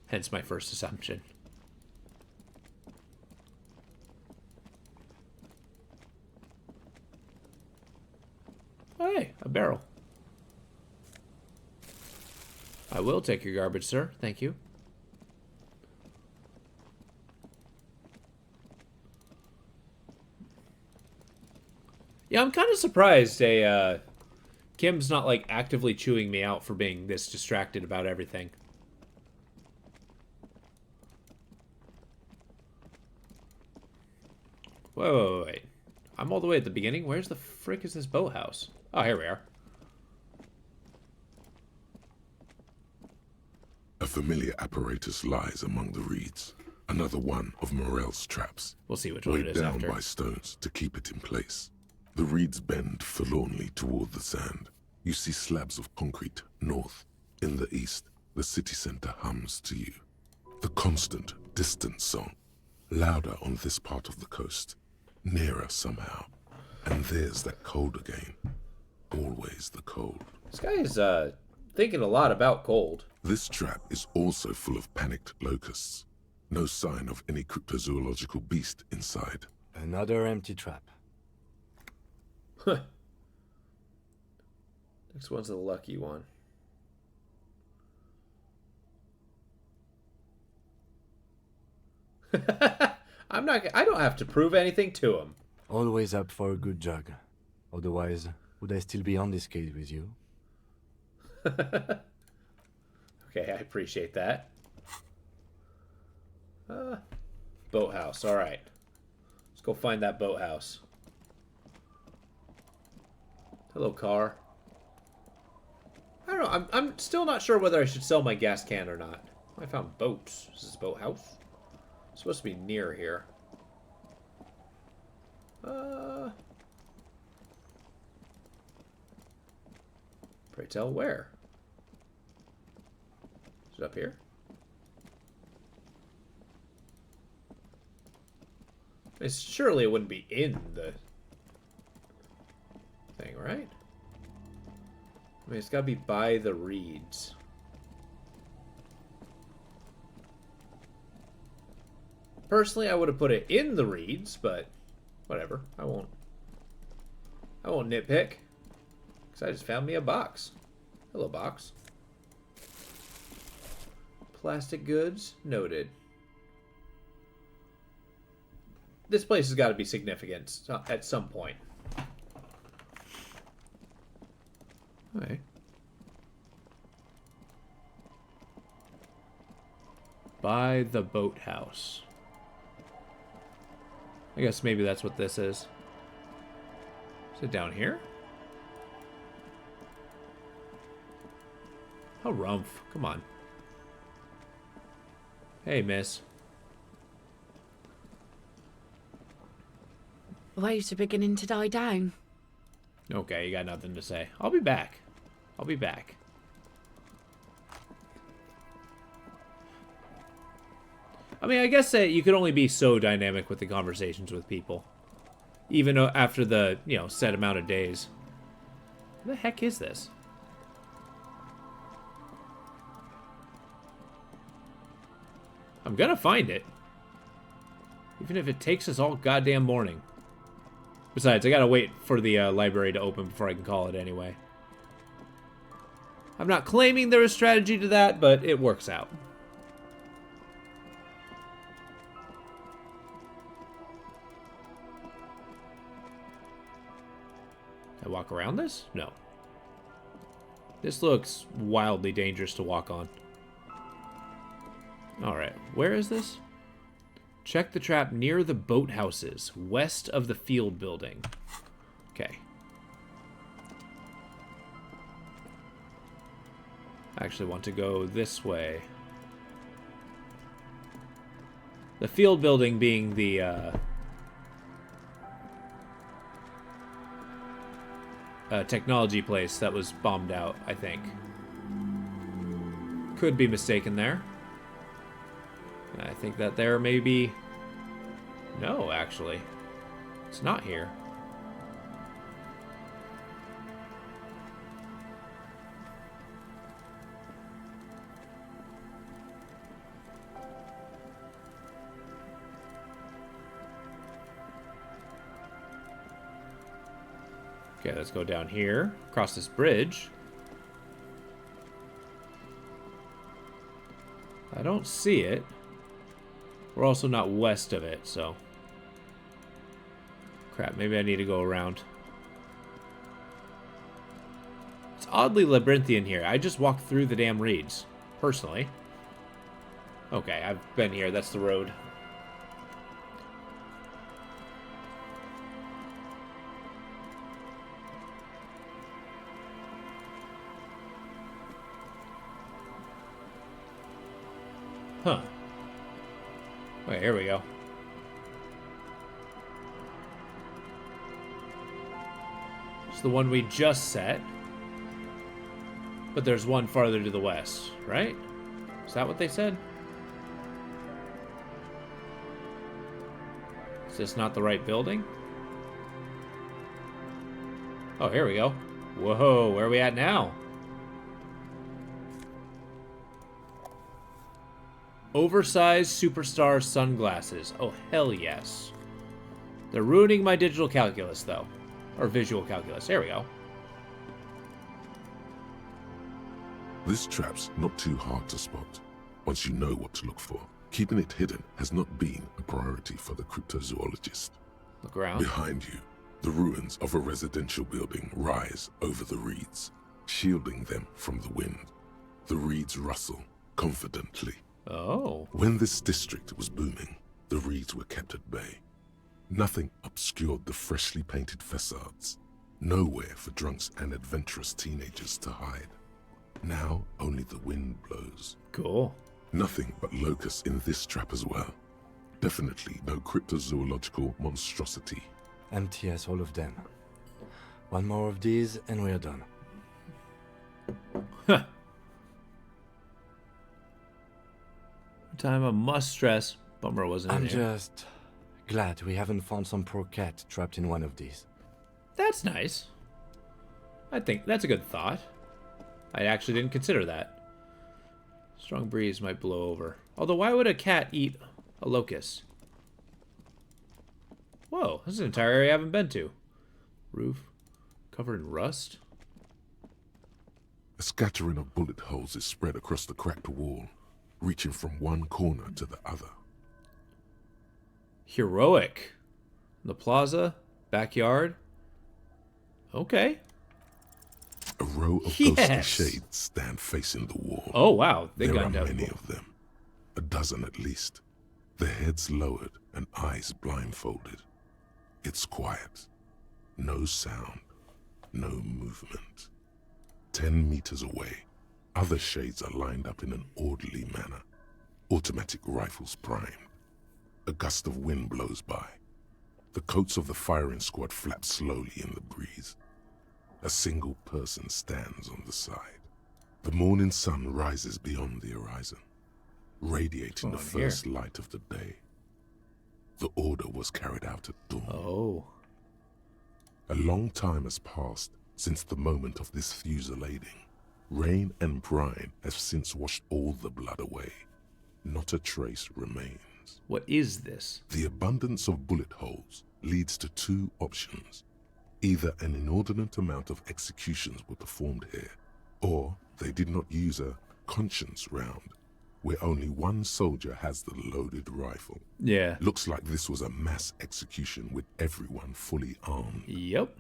Hence my first assumption. Oh, hey, a barrel. I will take your garbage, sir. Thank you. Yeah, I'm kind of surprised Kim's not, like, actively chewing me out for being this distracted about everything. Wait. I'm all the way at the beginning. Where's the frick is this boathouse? Oh, here we are. A familiar apparatus lies among the reeds. Another one of Morel's traps. We'll see which one it is down after. By stones to keep it in place. The reeds bend forlornly toward the sand. You see slabs of concrete north. In the east, the city center hums to you. The constant, distant song. Louder on this part of the coast. Nearer somehow. And there's that cold again. Always the cold. This guy is thinking a lot about cold. This trap is also full of panicked locusts. No sign of any cryptozoological beast inside. Another empty trap. Huh. Next one's the lucky one. I don't have to prove anything to him. Always up for a good jog. Otherwise, would I still be on this case with you? Okay, I appreciate that. Boathouse, alright. Let's go find that boathouse. Hello, car. I don't know, I'm still not sure whether I should sell my gas can or not. I found boats. Is this a boathouse? It's supposed to be near here. Pray tell, where? Is it up here? Surely it wouldn't be in the thing, right? I mean, it's got to be by the reeds. Personally, I would have put it in the reeds, but whatever. I won't nitpick. Because I just found me a box. Hello, box. Plastic goods, noted. This place has got to be significant at some point. Okay. By the boathouse. I guess maybe that's what this is. Is it down here? Oh, rumph. Come on. Hey, miss. Waves are beginning to die down. Okay, you got nothing to say. I'll be back. I'll be back. I mean, I guess that you could only be so dynamic with the conversations with people. Even after the, set amount of days. What the heck is this? I'm gonna find it. Even if it takes us all goddamn morning. Besides, I gotta wait for the library to open before I can call it anyway. I'm not claiming there is strategy to that, but it works out. Can I walk around this? No. This looks wildly dangerous to walk on. Alright, where is this? Check the trap near the boathouses, west of the field building. Okay. I actually want to go this way. The field building being the technology place that was bombed out, I think. Could be mistaken there. I think that there may be... No, actually. It's not here. Okay, let's go down here, across this bridge. I don't see it. We're also not west of it, so... Crap, maybe I need to go around. It's oddly labyrinthian here. I just walked through the damn reeds, personally. Okay, I've been here. That's the road. Huh. Okay, here we go. It's the one we just set. But there's one farther to the west, right? Is that what they said? Is this not the right building? Oh, here we go. Whoa, where are we at now? Oversized superstar sunglasses. Oh, hell yes. They're ruining my digital calculus, though. Or visual calculus. There we go. This trap's not too hard to spot, once you know what to look for. Keeping it hidden has not been a priority for the cryptozoologist. Look around. Behind you, the ruins of a residential building rise over the reeds, shielding them from the wind. The reeds rustle confidently. Oh. When this district was booming, the reeds were kept at bay. Nothing obscured the freshly painted facades. Nowhere for drunks and adventurous teenagers to hide. Now only the wind blows. Cool. Nothing but locusts in this trap as well. Definitely no cryptozoological monstrosity. Empty as all of them. One more of these and we're done. Huh. Time I must stress. Bummer wasn't in I'm here. just glad we haven't found some poor cat trapped in one of these. That's nice. I think that's a good thought. I actually didn't consider that. Strong breeze might blow over. Although, why would a cat eat a locust? Whoa, this is an entire area I haven't been to. Roof covered in rust. A scattering of bullet holes is spread across the cracked wall, reaching from one corner to the other. Heroic. The plaza, backyard. Okay. A row of ghostly shades stand facing the wall. Oh, wow. They there are gunned out many of them. A dozen at least. Their heads lowered and eyes blindfolded. It's quiet. No sound. No movement. 10 meters away, other shades are lined up in an orderly manner. Automatic rifles primed. A gust of wind blows by. The coats of the firing squad flap slowly in the breeze. A single person stands on the side. The morning sun rises beyond the horizon, radiating the first light of the day. The order was carried out at dawn. Oh. A long time has passed since the moment of this fusillading. Rain and brine have since washed all the blood away. Not a trace remains. questions. What is this? The abundance of bullet holes leads to two options. Either an inordinate amount of executions were performed here, or they did not use a conscience round, where only one soldier has the loaded rifle. Yeah. Looks like this was a mass execution with everyone fully armed. Yep.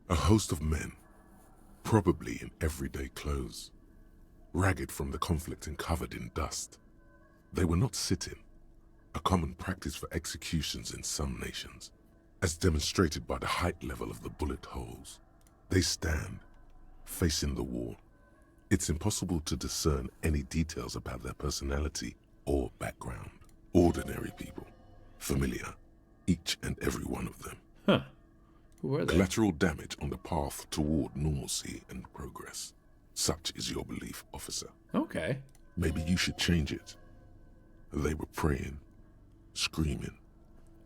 A host of men, probably in everyday clothes, ragged from the conflict and covered in dust. They were not sitting, a common practice for executions in some nations, as demonstrated by the height level of the bullet holes. They stand, facing the wall. It's impossible to discern any details about their personality or background. Ordinary people, familiar, each and every one of them. Huh. Who are they? Collateral damage on the path toward normalcy and progress. Such is your belief, officer. Okay. Maybe you should change it. They were praying, screaming.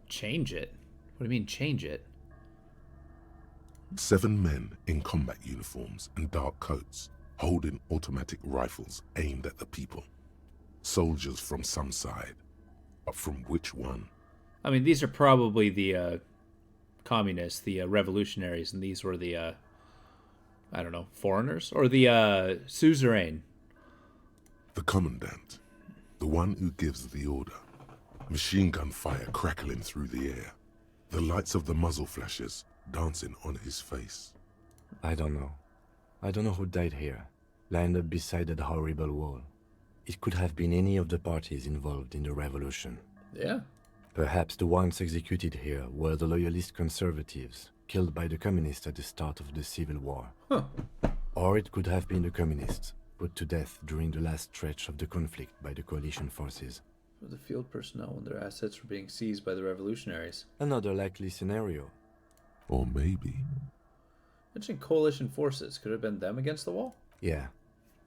Change it? What do you mean, change it? 7 men in combat uniforms and dark coats, holding automatic rifles aimed at the people. Soldiers from some side, but from which one? I mean, these are probably the communists, the revolutionaries, and these were the, I don't know, foreigners? Or the suzerain. The commandant, the one who gives the order. Machine gun fire crackling through the air. The lights of the muzzle flashes dancing on his face. I don't know. I don't know who died here, lined up beside that horrible wall. It could have been any of the parties involved in the revolution. Yeah. Perhaps the ones executed here were the loyalist conservatives, killed by the communists at the start of the Civil War. Huh. Or it could have been the communists, put to death during the last stretch of the conflict by the coalition forces. The field personnel when their assets were being seized by the revolutionaries. Another likely scenario. Or maybe... Mentioning coalition forces. Could it have been them against the wall? Yeah.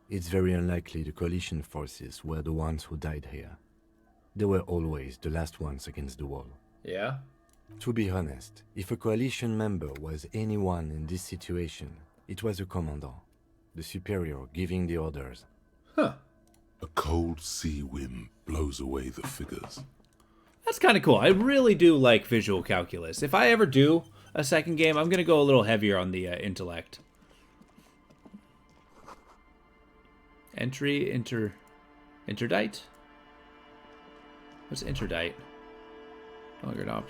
It's very unlikely the coalition forces were the ones who died here. They were always the last ones against the wall. Yeah? To be honest, if a coalition member was anyone in this situation, it was a commandant, the superior giving the orders. Huh. A cold sea wind blows away the figures. That's kind of cool. I really do like visual calculus. If I ever do a second game, I'm going to go a little heavier on the intellect. Entry, interdite? What's interdite? Oh, you're not.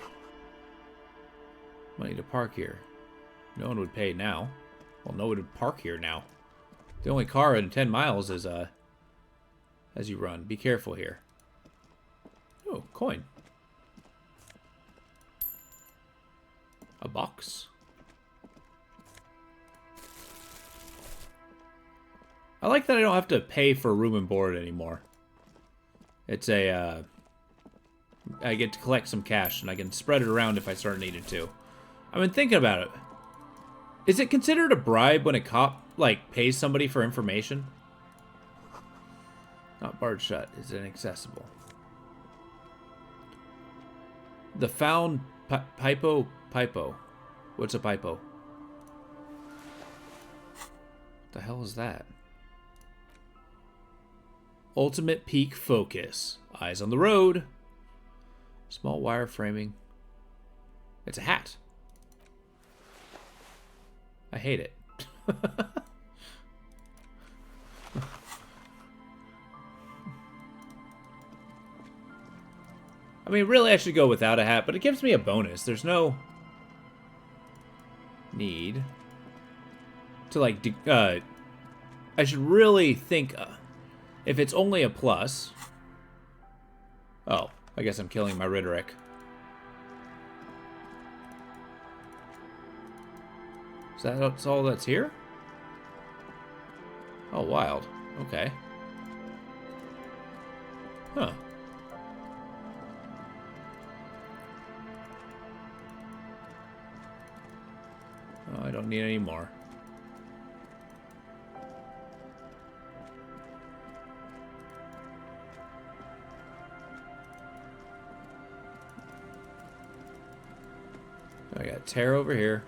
Money to park here. No one would pay now. Well, no one would park here now. The only car in 10 miles is, as you run. Be careful here. Oh, coin. A box. I like that I don't have to pay for room and board anymore. It's a, I get to collect some cash, and I can spread it around if I start needing to. I've been thinking about it. Is it considered a bribe when a cop, like, pays somebody for information? Not barred shut. Is it inaccessible? The found Pipo. What's a Pipo? What the hell is that? Ultimate peak focus. Eyes on the road. Small wire framing. It's a hat. I hate it. I mean, really, I should go without a hat, but it gives me a bonus. There's no need to, like, I should really think, if it's only a plus. Oh, I guess I'm killing my rhetoric. Is that all that's here? Oh, wild. Okay. Huh. Oh, I don't need any more. I got tear over here.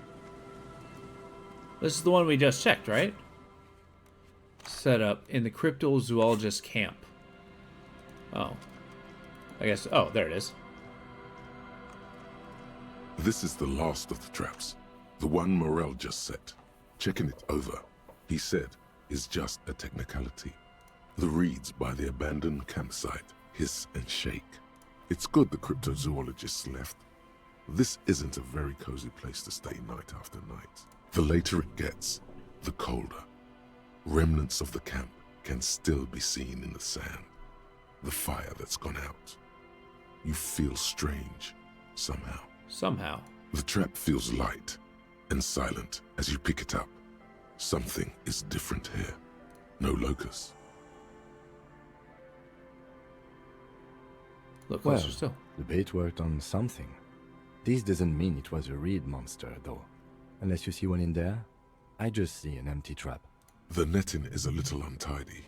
This is the one we just checked, right? Set up in the cryptozoologist camp. Oh. I guess. Oh, there it is. This is the last of the traps. The one Morel just set. Checking it over, he said, is just a technicality. The reeds by the abandoned campsite hiss and shake. It's good the cryptozoologists left. This isn't a very cozy place to stay night after night. The later it gets, the colder. Remnants of the camp can still be seen in the sand. The fire that's gone out. You feel strange, somehow. Somehow. The trap feels light and silent as you pick it up. Something is different here. No locusts. Look Well, closer still. the bait worked on something. This doesn't mean it was a reed monster, though. Unless you see one in there, I just see an empty trap. The netting is a little untidy.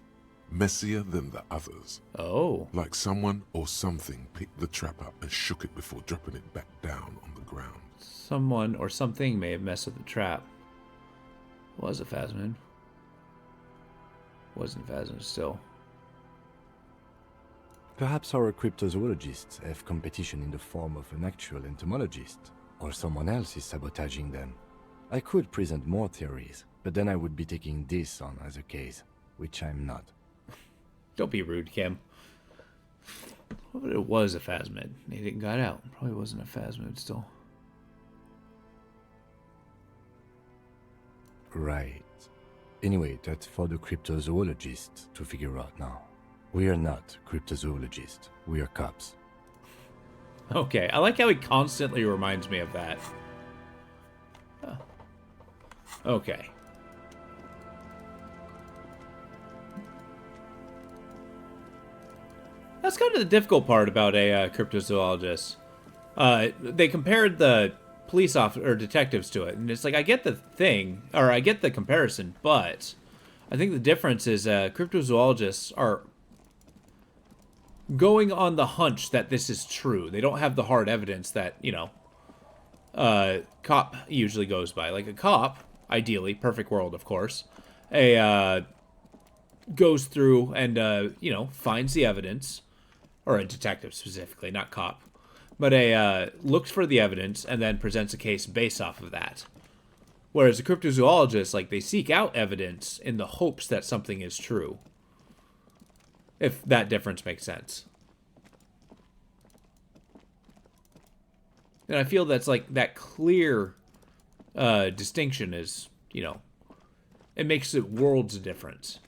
Messier than the others. Oh. Like someone or something picked the trap up and shook it before dropping it back down on the ground. Someone or something may have messed with the trap. Was a phasmid. Wasn't a phasmid still. Perhaps our cryptozoologists have competition in the form of an actual entomologist, or someone else is sabotaging them. I could present more theories, but then I would be taking this on as a case, which I'm not. Don't be rude, Kim. What if it was a phasmid? He didn't got out. Probably wasn't a phasmid still. Right. Anyway, that's for the cryptozoologists to figure out now. We are not cryptozoologists. We are cops. Okay, I like how he constantly reminds me of that. Okay. That's kind of the difficult part about a cryptozoologist. They compared the police officers or detectives to it, and it's like I get the thing, or I get the comparison, but I think the difference is cryptozoologists are going on the hunch that this is true. They don't have the hard evidence that, you know, cop usually goes by. Like a cop, ideally, perfect world, of course, goes through and, you know, finds the evidence, or a detective specifically, not cop, but looks for the evidence and then presents a case based off of that. Whereas a cryptozoologist, like, they seek out evidence in the hopes that something is true. If that difference makes sense. And I feel that's like that clear distinction is, you know, it makes it worlds of difference.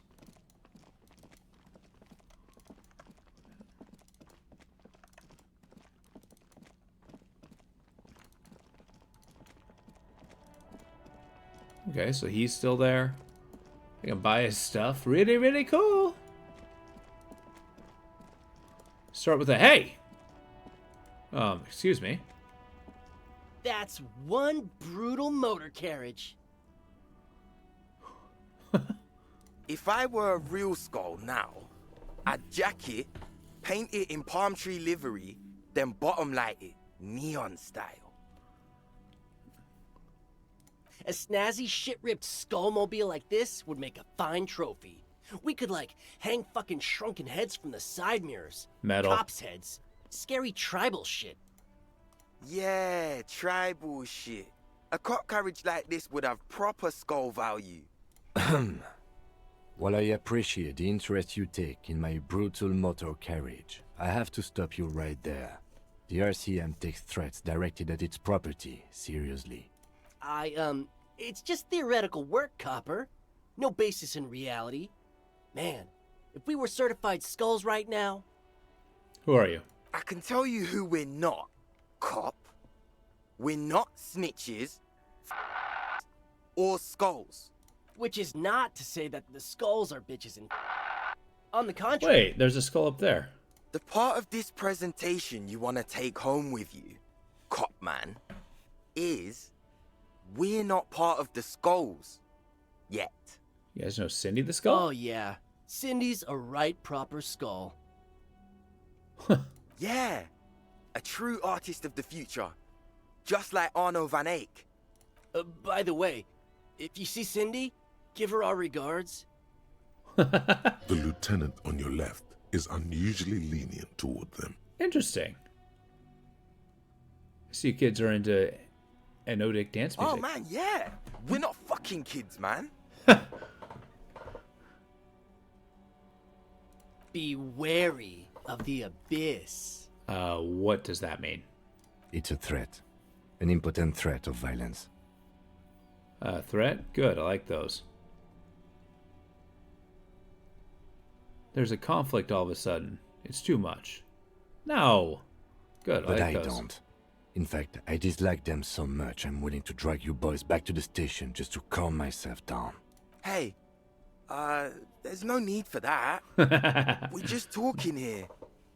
Okay, so he's still there. I can buy his stuff. Really, really cool. Start with a hey. Excuse me. That's one brutal motor carriage. If I were a real skull now, I'd jack it, paint it in palm tree livery, then bottom light it, neon style. A snazzy shit-ripped skullmobile like this would make a fine trophy. We could, like, hang fucking shrunken heads from the side mirrors. Metal. Cops' heads. Scary tribal shit. Yeah, tribal shit. A cop carriage like this would have proper skull value. While I appreciate the interest you take in my brutal motor carriage, I have to stop you right there. The RCM takes threats directed at its property seriously. It's just theoretical work, Copper. No basis in reality. Man, if we were certified skulls right now... Who are you? I can tell you who we're not, cop. We're not snitches or skulls. Which is not to say that the skulls are bitches and... On the contrary... Wait, there's a skull up there. The part of this presentation you want to take home with you, cop man, is we're not part of the skulls yet. You guys know Cindy the skull? Oh yeah, Cindy's a right proper skull. Yeah, a true artist of the future, just like Arno van Eyck. By the way, if you see Cindy, give her our regards. The lieutenant on your left is unusually lenient toward them. Interesting. I see kids are into anodic dance music. Oh man, yeah. We're not fucking kids, man. Be wary of the abyss. What does that mean? It's a threat. An impotent threat of violence. Threat? Good, I like those. There's a conflict all of a sudden. It's too much. No. Good, But I like I those. don't. In fact, I dislike them so much I'm willing to drag you boys back to the station just to calm myself down. Hey, there's no need for that. We're just talking here.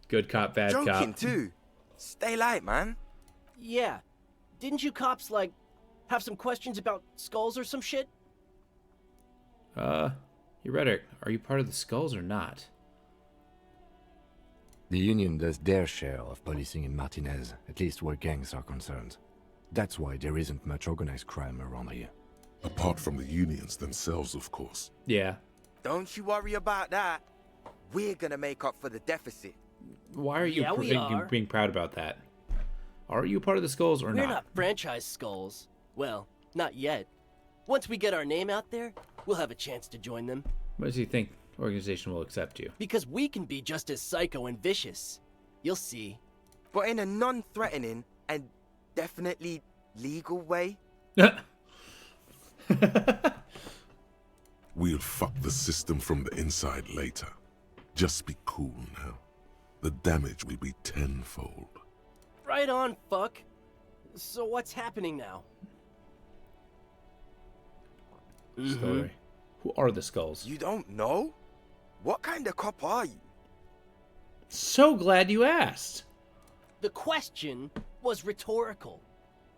Good cop, bad cop. Joking too. Stay light, man. Yeah. Didn't you cops, like, have some questions about skulls or some shit? You read it. Are you part of the Skulls or not? The Union does their share of policing in Martinez, at least where gangs are concerned. That's why there isn't much organized crime around here. Apart from the unions themselves, of course. Yeah. Don't you worry about that. We're gonna make up for the deficit. Why are you Yeah, we are. being proud about that? Are you part of the Skulls or We're not? not franchise skulls. Well, not yet. Once we get our name out there, we'll have a chance to join them. What does he think the organization will accept you? Because we can be just as psycho and vicious. You'll see. But in a non-threatening and definitely legal way. We'll fuck the system from the inside later. Just be cool now. The damage will be tenfold. Right on, fuck. So what's happening now? Story. Who are the Skulls? You don't know? What kind of cop are you? So glad you asked. The question was rhetorical.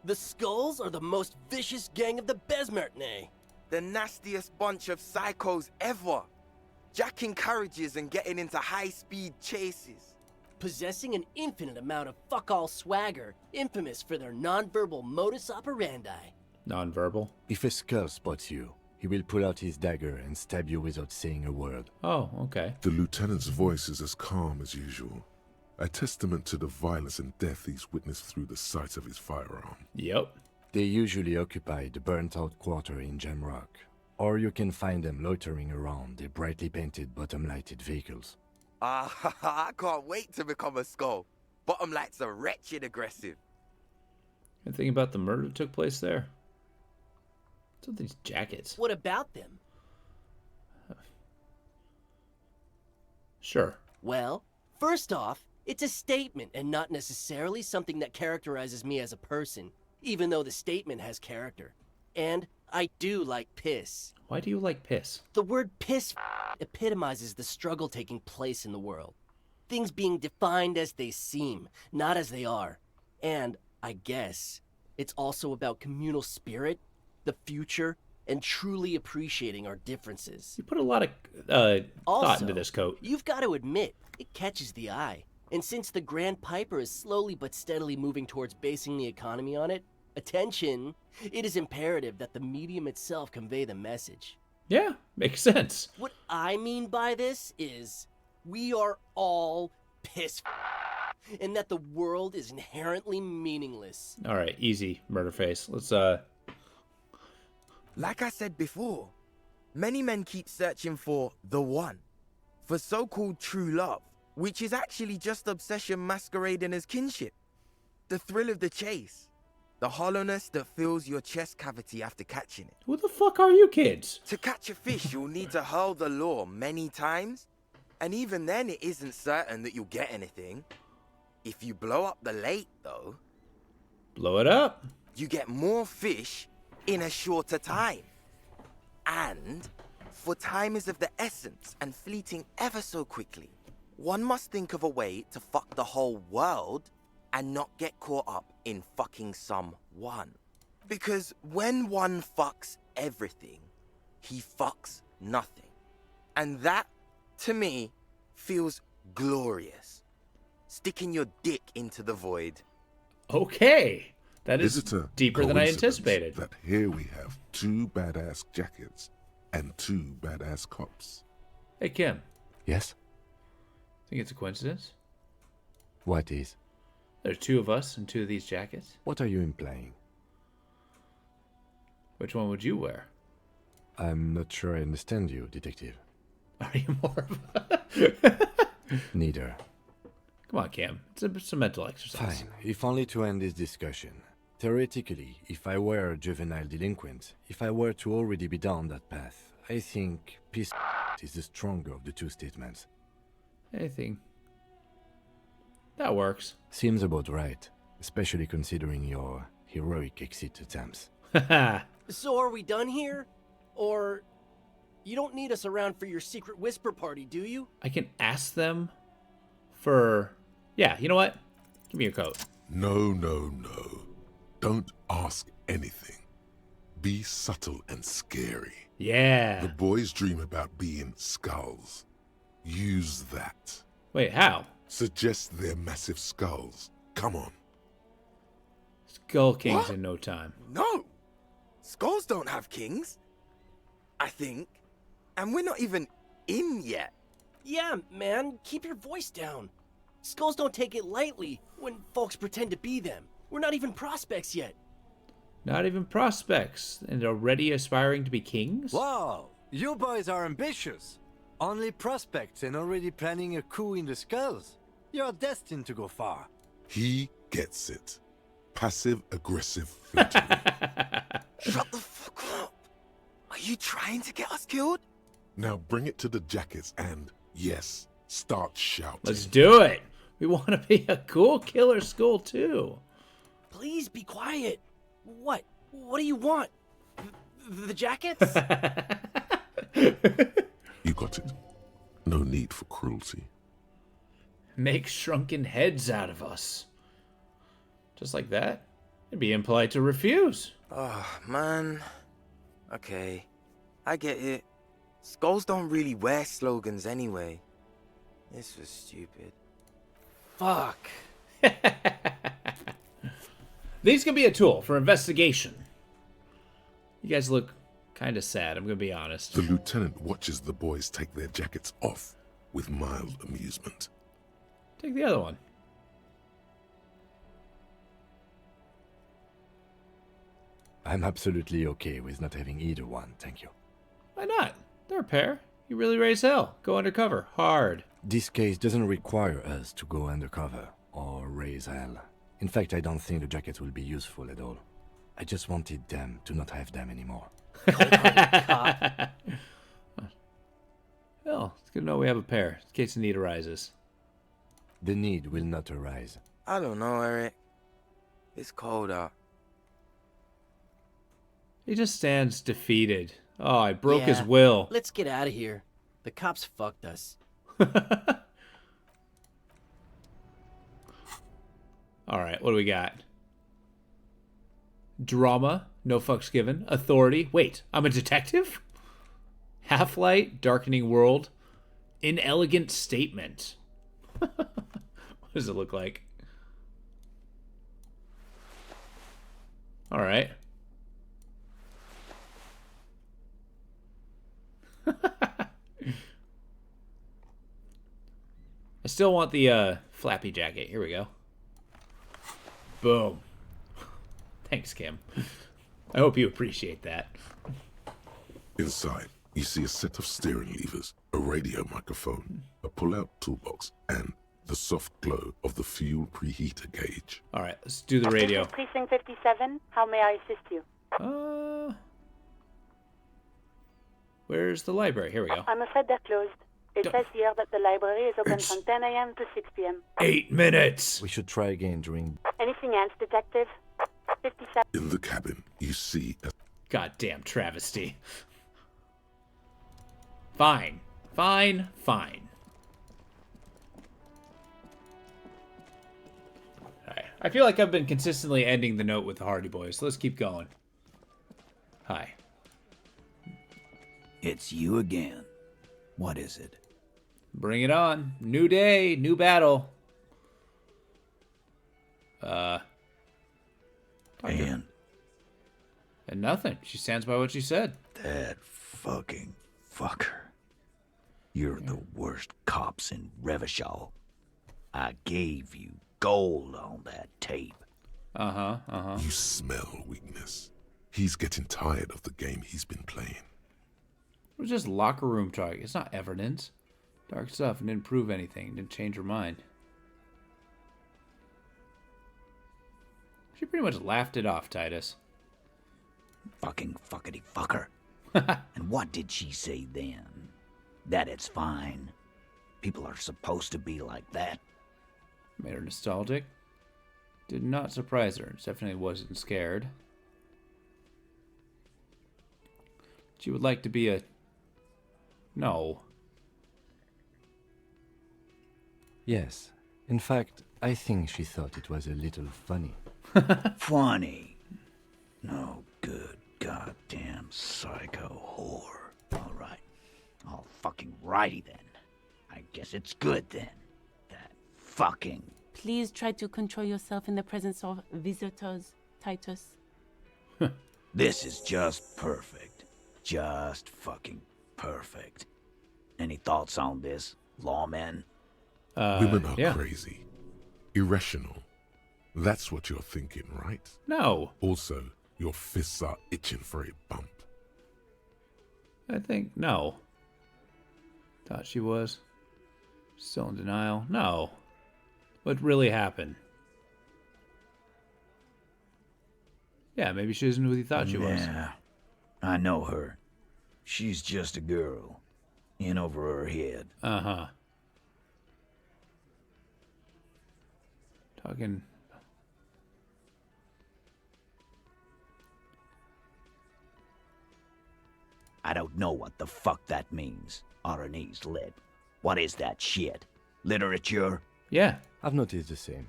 The Skulls are the most vicious gang of the Besmertne. The nastiest bunch of psychos ever. Jacking carriages and getting into high-speed chases. Possessing an infinite amount of fuck-all swagger, infamous for their non-verbal modus operandi. Non-verbal? If a skull spots you, he will pull out his dagger and stab you without saying a word. Oh, okay. The lieutenant's voice is as calm as usual. A testament to the violence and death he's witnessed through the sight of his firearm. Yep. They usually occupy the burnt-out quarter in Jamrock, or you can find them loitering around their brightly painted bottom-lighted vehicles. I can't wait to become a skull. Bottom lights are wretched aggressive. Anything about the murder that took place there? What's with these jackets? What about them? Sure. Well, first off, it's a statement and not necessarily something that characterizes me as a person, even though the statement has character. And I do like piss. Why do you like piss? The word piss epitomizes the struggle taking place in the world. Things being defined as they seem, not as they are. And, I guess, it's also about communal spirit, the future, and truly appreciating our differences. You put a lot of thought into this coat. You've got to admit, it catches the eye. And since the Grand Piper is slowly but steadily moving towards basing the economy on it, attention, it is imperative that the medium itself convey the message. Yeah, makes sense. What I mean by this is, we are all piss and that the world is inherently meaningless. All right, easy, Murderface. Let's, Like I said before, many men keep searching for the one, for so-called true love, which is actually just obsession masquerading as kinship. The thrill of the chase, the hollowness that fills your chest cavity after catching it. Who the fuck are you kids? To catch a fish, you'll need to hurl the lure many times, and even then it isn't certain that you'll get anything. If you blow up the lake, though... Blow it up. You get more fish in a shorter time. And, for time is of the essence and fleeting ever so quickly, one must think of a way to fuck the whole world and not get caught up in fucking someone. Because when one fucks everything, he fucks nothing. And that, to me, feels glorious. Sticking your dick into the void. Okay. That is it a deeper than I coincidence anticipated. That here we have two badass jackets and two badass cops. Hey, Kim. Yes? Think it's a coincidence? What is? There's two of us in two of these jackets. What are you implying? Which one would you wear? I'm not sure I understand you, Detective. Are you more of a... Neither. Come on, Cam. It's a mental exercise. Fine, if only to end this discussion. Theoretically, if I were a juvenile delinquent, if I were to already be down that path, I think peace is the stronger of the two statements. Anything. That works. Seems about right, especially considering your heroic exit attempts. So are we done here? Or you don't need us around for your secret whisper party, do you? I can ask them for... Yeah, you know what? Give me your coat. No, no, no. Don't ask anything. Be subtle and scary. Yeah. The boys dream about being skulls. Use that. Wait, how? Suggest they're massive skulls. Come on. Skull Kings in no time. No! Skulls don't have kings. I think. And we're not even in yet. Yeah, man, keep your voice down. Skulls don't take it lightly when folks pretend to be them. We're not even prospects yet. Not even prospects, and already aspiring to be kings? Wow, you boys are ambitious. Only prospects and already planning a coup in the skulls. You're destined to go far. He gets it. Passive-aggressive flattery. Shut the fuck up. Are you trying to get us killed? Now bring it to the jackets and, yes, start shouting. Let's do it. We want to be a cool killer skull too. Please be quiet. What? What do you want? The jackets? You got it. No need for cruelty. Make shrunken heads out of us. Just like that? It'd be impolite to refuse. Oh, man. Okay. I get it. Skulls don't really wear slogans anyway. This was stupid. Fuck. These can be a tool for investigation. You guys look kind of sad, I'm going to be honest. The lieutenant watches the boys take their jackets off with mild amusement. Take the other one. I'm absolutely okay with not having either one, thank you. Why not? They're a pair. You really raise hell. Go undercover. Hard. This case doesn't require us to go undercover or raise hell. In fact, I don't think the jackets will be useful at all. I just wanted them to not have them anymore. Well, it's good to know we have a pair, in case the need arises. The need will not arise. I don't know, Eric. It's cold out. He just stands defeated. Oh, I broke his Yeah, will. Let's get out of here. The cops fucked us. Alright, what do we got? Drama, no fucks given. Authority, wait, I'm a detective? Half-light, darkening world. Inelegant statement. What does it look like? Alright. I still want the flappy jacket. Here we go. Boom. Thanks, Kim. I hope you appreciate that. Inside, you see a set of steering levers, a radio microphone, a pull-out toolbox, and the soft glow of the fuel preheater gauge. All right, let's do the radio. This is Precinct 57. How may I assist you? Where's the library? Here we go. I'm afraid they're closed. It says here that the library is open from 10 a.m. to 6 p.m. 8 minutes! We should try again during... Anything else, Detective? 57. In the cabin, you see a... Goddamn travesty. Fine. Fine. Fine. Alright. I feel like I've been consistently ending the note with the Hardy Boys, so let's keep going. Hi. It's you again. What is it? Bring it on. New day, new battle. And nothing. She stands by what she said. That fucking fucker. You're the worst cops in Revachol. I gave you gold on that tape. You smell weakness. He's getting tired of the game he's been playing. It was just locker room talk. It's not evidence. Dark stuff and didn't prove anything. Didn't change her mind. She pretty much laughed it off, Titus. Fucking fuckity fucker. And what did she say then? That it's fine. People are supposed to be like that. Made her nostalgic. Did not surprise her. Definitely wasn't scared. She would like to be a... No. Yes. In fact, I think she thought it was a little funny. Funny? No good goddamn psycho whore. All right. All fucking righty then. I guess it's good then. That fucking... Please try to control yourself in the presence of visitors, Titus. This is just perfect. Just fucking perfect. Any thoughts on this, lawmen? Women are crazy. Irrational. That's what you're thinking, right? No. Also, your fists are itching for a bump. I think no. Thought she was. Still in denial. No. What really happened? Yeah, maybe she isn't who he thought she was. Yeah, I know her. She's just a girl. In over her head. Talking... I don't know what the fuck that means. Aranese lit. What is that shit? Literature? Yeah. I've noticed the same.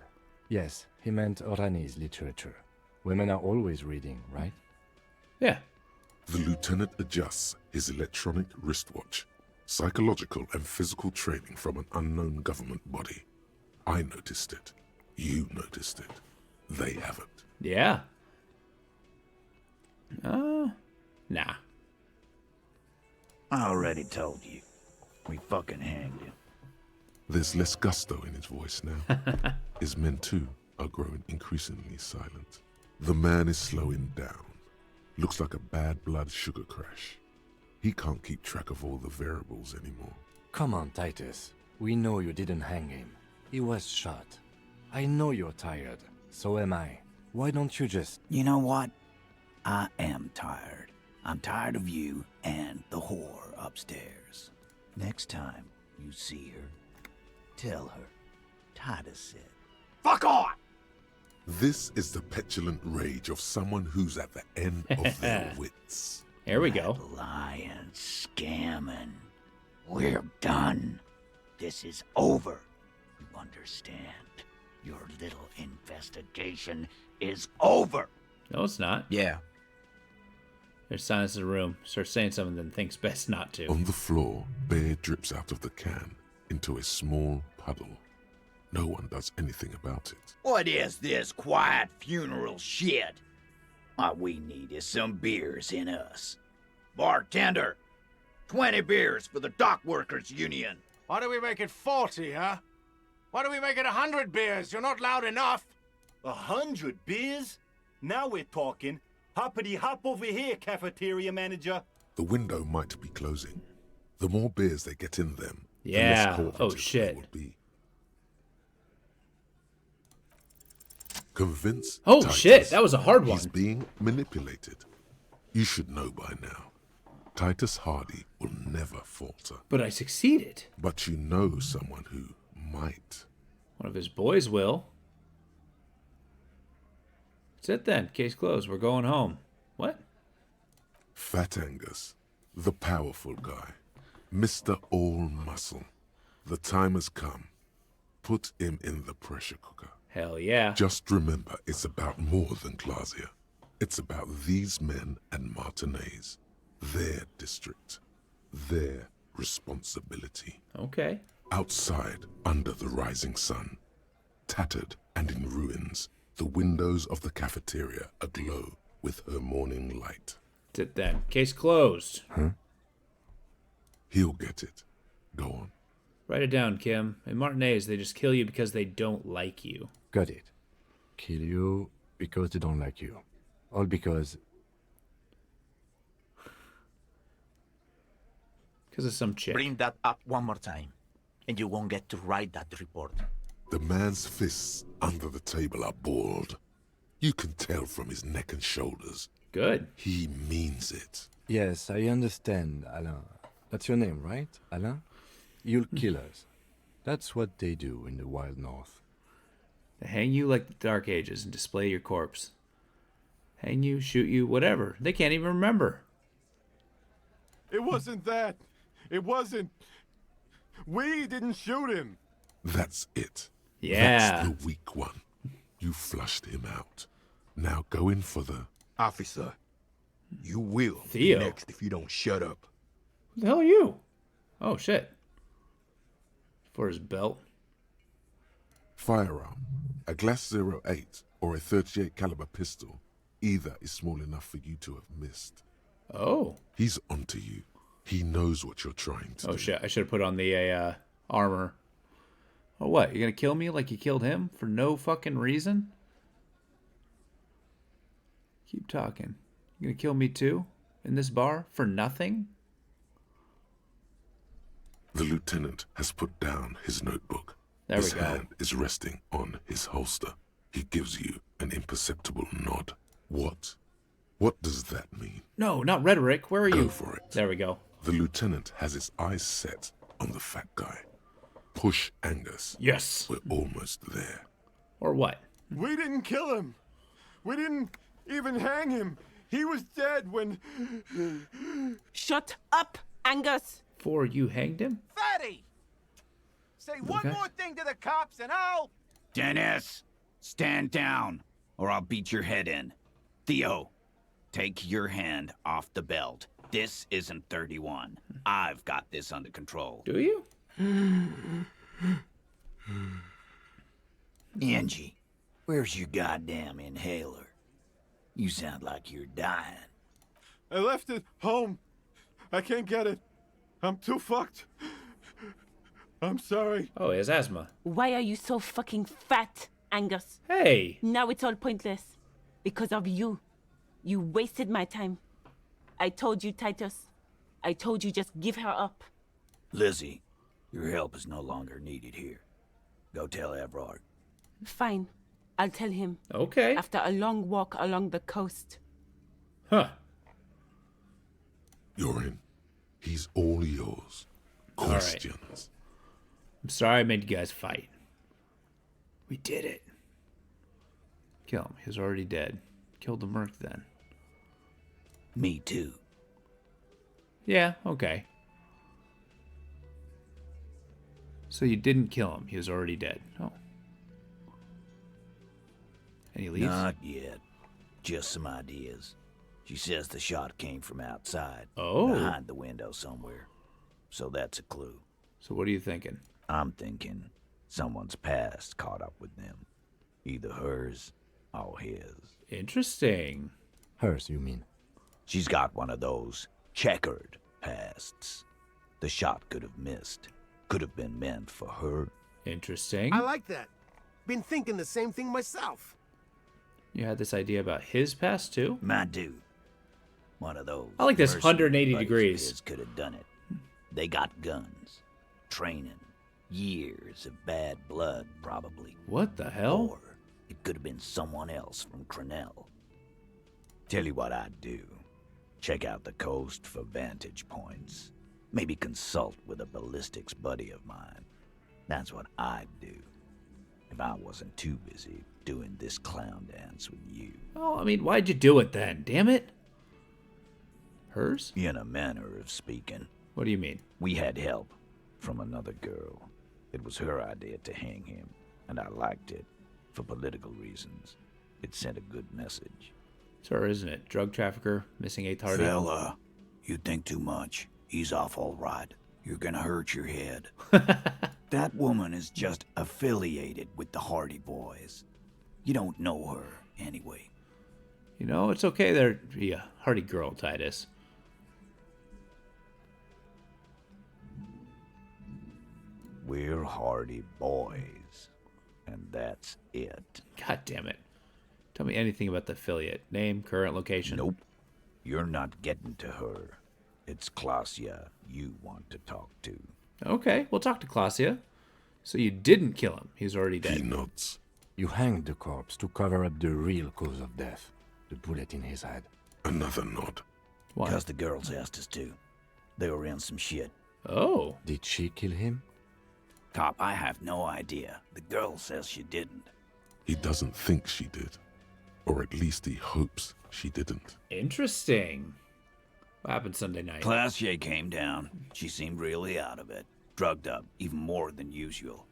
Yes, he meant Oranese literature. Women are always reading, right? Yeah. The lieutenant adjusts his electronic wristwatch. Psychological and physical training from an unknown government body. I noticed it. You noticed it. They haven't. Yeah. Nah. I already told you. We fucking hanged him. There's less gusto in his voice now. His men, too, are growing increasingly silent. The man is slowing down. Looks like a bad blood sugar crash. He can't keep track of all the variables anymore. Come on, Titus. We know you didn't hang him. He was shot. I know you're tired. So am I. Why don't you just... You know what? I am tired. I'm tired of you and the whore upstairs. Next time you see her, tell her Titus said, "Fuck off!" This is the petulant rage of someone who's at the end of their wits. Here we go. Lying, scamming. We're done. This is over. You understand? Your little investigation is over. No, it's not. Yeah. There's silence in the room. Starts saying something, then thinks best not to. On the floor, beer drips out of the can into a small puddle. No one does anything about it. What is this quiet funeral shit? All we need is some beers in us. Bartender, 20 beers for the Dock Workers Union. Why do we make it 40, huh? Why do we make it 100 beers? You're not loud enough. 100 beers? Now we're talking. Hoppity hop over here, cafeteria manager. The window might be closing. The more beers they get in them, yeah. the less cooperative shit. they will be. Convince Titus shit, that was a hard one. He's being manipulated. You should know by now. Titus Hardy will never falter. But I succeeded. But you know someone who might. One of his boys will. That's it then. Case closed. We're going home. What? Fat Angus, the powerful guy. Mr. All Muscle. The time has come. Put him in the pressure cooker. Hell yeah. Just remember, it's about more than Glasia. It's about these men and Martinez. Their district. Their responsibility. Okay. Outside, under the rising sun. Tattered and in ruins. The windows of the cafeteria aglow with her morning light. That's it then. Case closed. Huh? He'll get it. Go on. Write it down, Kim. In Martinez, they just kill you because they don't like you. Got it. Kill you because they don't like you. All because... Because of some chick. Bring that up one more time, and you won't get to write that report. The man's fists under the table are balled. You can tell from his neck and shoulders. Good. He means it. Yes, I understand, Alain. That's your name, right, Alain? You'll kill us. That's what they do in the Wild North. They hang you like the Dark Ages and display your corpse. Hang you, shoot you, whatever. They can't even remember. It wasn't that. It wasn't. We didn't shoot him. That's it. Yeah. That's the weak one. You flushed him out. Now go in for the... Officer, you will Theo. be next if you don't shut up. Who the hell are you? Oh, shit. For his belt. Firearm. A Glass 08 or a 38 caliber pistol. Either is small enough for you to have missed. Oh. He's onto you. He knows what you're trying to do. Oh, shit. I should have put on the armor. Oh, what? You're going to kill me like you killed him? For no fucking reason? Keep talking. You going to kill me too? In this bar? For nothing? The lieutenant has put down his notebook. There his we go. hand is resting on his holster. He gives you an imperceptible nod. What? What does that mean? No, not rhetoric. Where are you? Go for it. There we go. The lieutenant has his eyes set on the fat guy. Push Angus. Yes. We're almost there. Or what? We didn't kill him. We didn't even hang him. He was dead when... Shut up, Angus! For you hanged him? Fatty! Say one more thing to the cops and I'll... Dennis, stand down, or I'll beat your head in. Theo, take your hand off the belt. This isn't 31. I've got this under control. Do you? Angie, where's your goddamn inhaler? You sound like you're dying. I left it home. I can't get it. I'm too fucked. I'm sorry. Oh, he has asthma. Why are you so fucking fat, Angus? Hey! Now it's all pointless. Because of you. You wasted my time. I told you, Titus. I told you just give her up. Lizzie, your help is no longer needed here. Go tell Everard. Fine. I'll tell him. Okay. After a long walk along the coast. Huh. You're in. He's all yours. Questions. Right. I'm sorry I made you guys fight. We did it. Kill him. He's already dead. Killed the merc then. Me too. Yeah, okay. So you didn't kill him. He was already dead. Oh. And he leaves? Not yet. Just some ideas. She says the shot came from outside. Oh. Behind the window somewhere. So that's a clue. So what are you thinking? I'm thinking someone's past caught up with them. Either hers or his. Interesting. Hers, you mean? She's got one of those checkered pasts. The shot could have missed. Could have been meant for her. Interesting. I like that. Been thinking the same thing myself. You had this idea about his past too? My dude. One of those. I like this mercenary 180 buddies degrees. of his could have done it. They got guns. Training. Years of bad blood, probably. What the hell? Or it could have been someone else from Crenell. Tell you what I'd do. Check out the coast for vantage points. Maybe consult with a ballistics buddy of mine. That's what I'd do. If I wasn't too busy doing this clown dance with you. Oh, I mean, why'd you do it then? Damn it. Hers? In a manner of speaking. What do you mean? We had help from another girl. It was her idea to hang him, and I liked it. For political reasons. It sent a good message. It's her, isn't it? Drug trafficker, missing 8th Hardy. Fella, you think too much. He's off all right. You're gonna hurt your head. That woman is just affiliated with the Hardy Boys. You don't know her, anyway. You know, it's okay there to be a Hardy girl, Titus. We're hardy boys. And that's it. God damn it. Tell me anything about the affiliate. Name, current location. Nope. You're not getting to her. It's Klasia you want to talk to. Okay, we'll talk to Klasia. So you didn't kill him. He's already dead. He nods. You hanged the corpse to cover up the real cause of death. The bullet in his head. Another nod. Why? Because the girls asked us to. They were in some shit. Oh. Did she kill him? Cop, I have no idea. The girl says she didn't. He doesn't think she did. Or at least he hopes she didn't. Interesting. What happened Sunday night? Klasia came down. She seemed really out of it. Drugged up, even more than usual.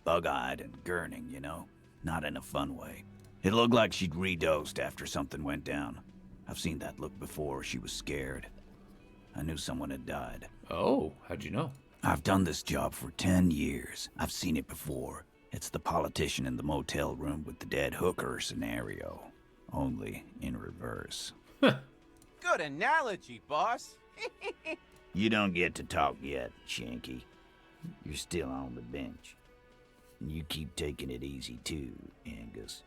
Bug-eyed and gurning, you know? Not in a fun way. It looked like she'd redosed after something went down. I've seen that look before. She was scared. I knew someone had died. Oh, how'd you know? I've done this job for 10 years. I've seen it before. It's the politician in the motel room with the dead hooker scenario. Only in reverse. Good analogy, boss. You don't get to talk yet, Shanky. You're still on the bench. And you keep taking it easy too, Angus.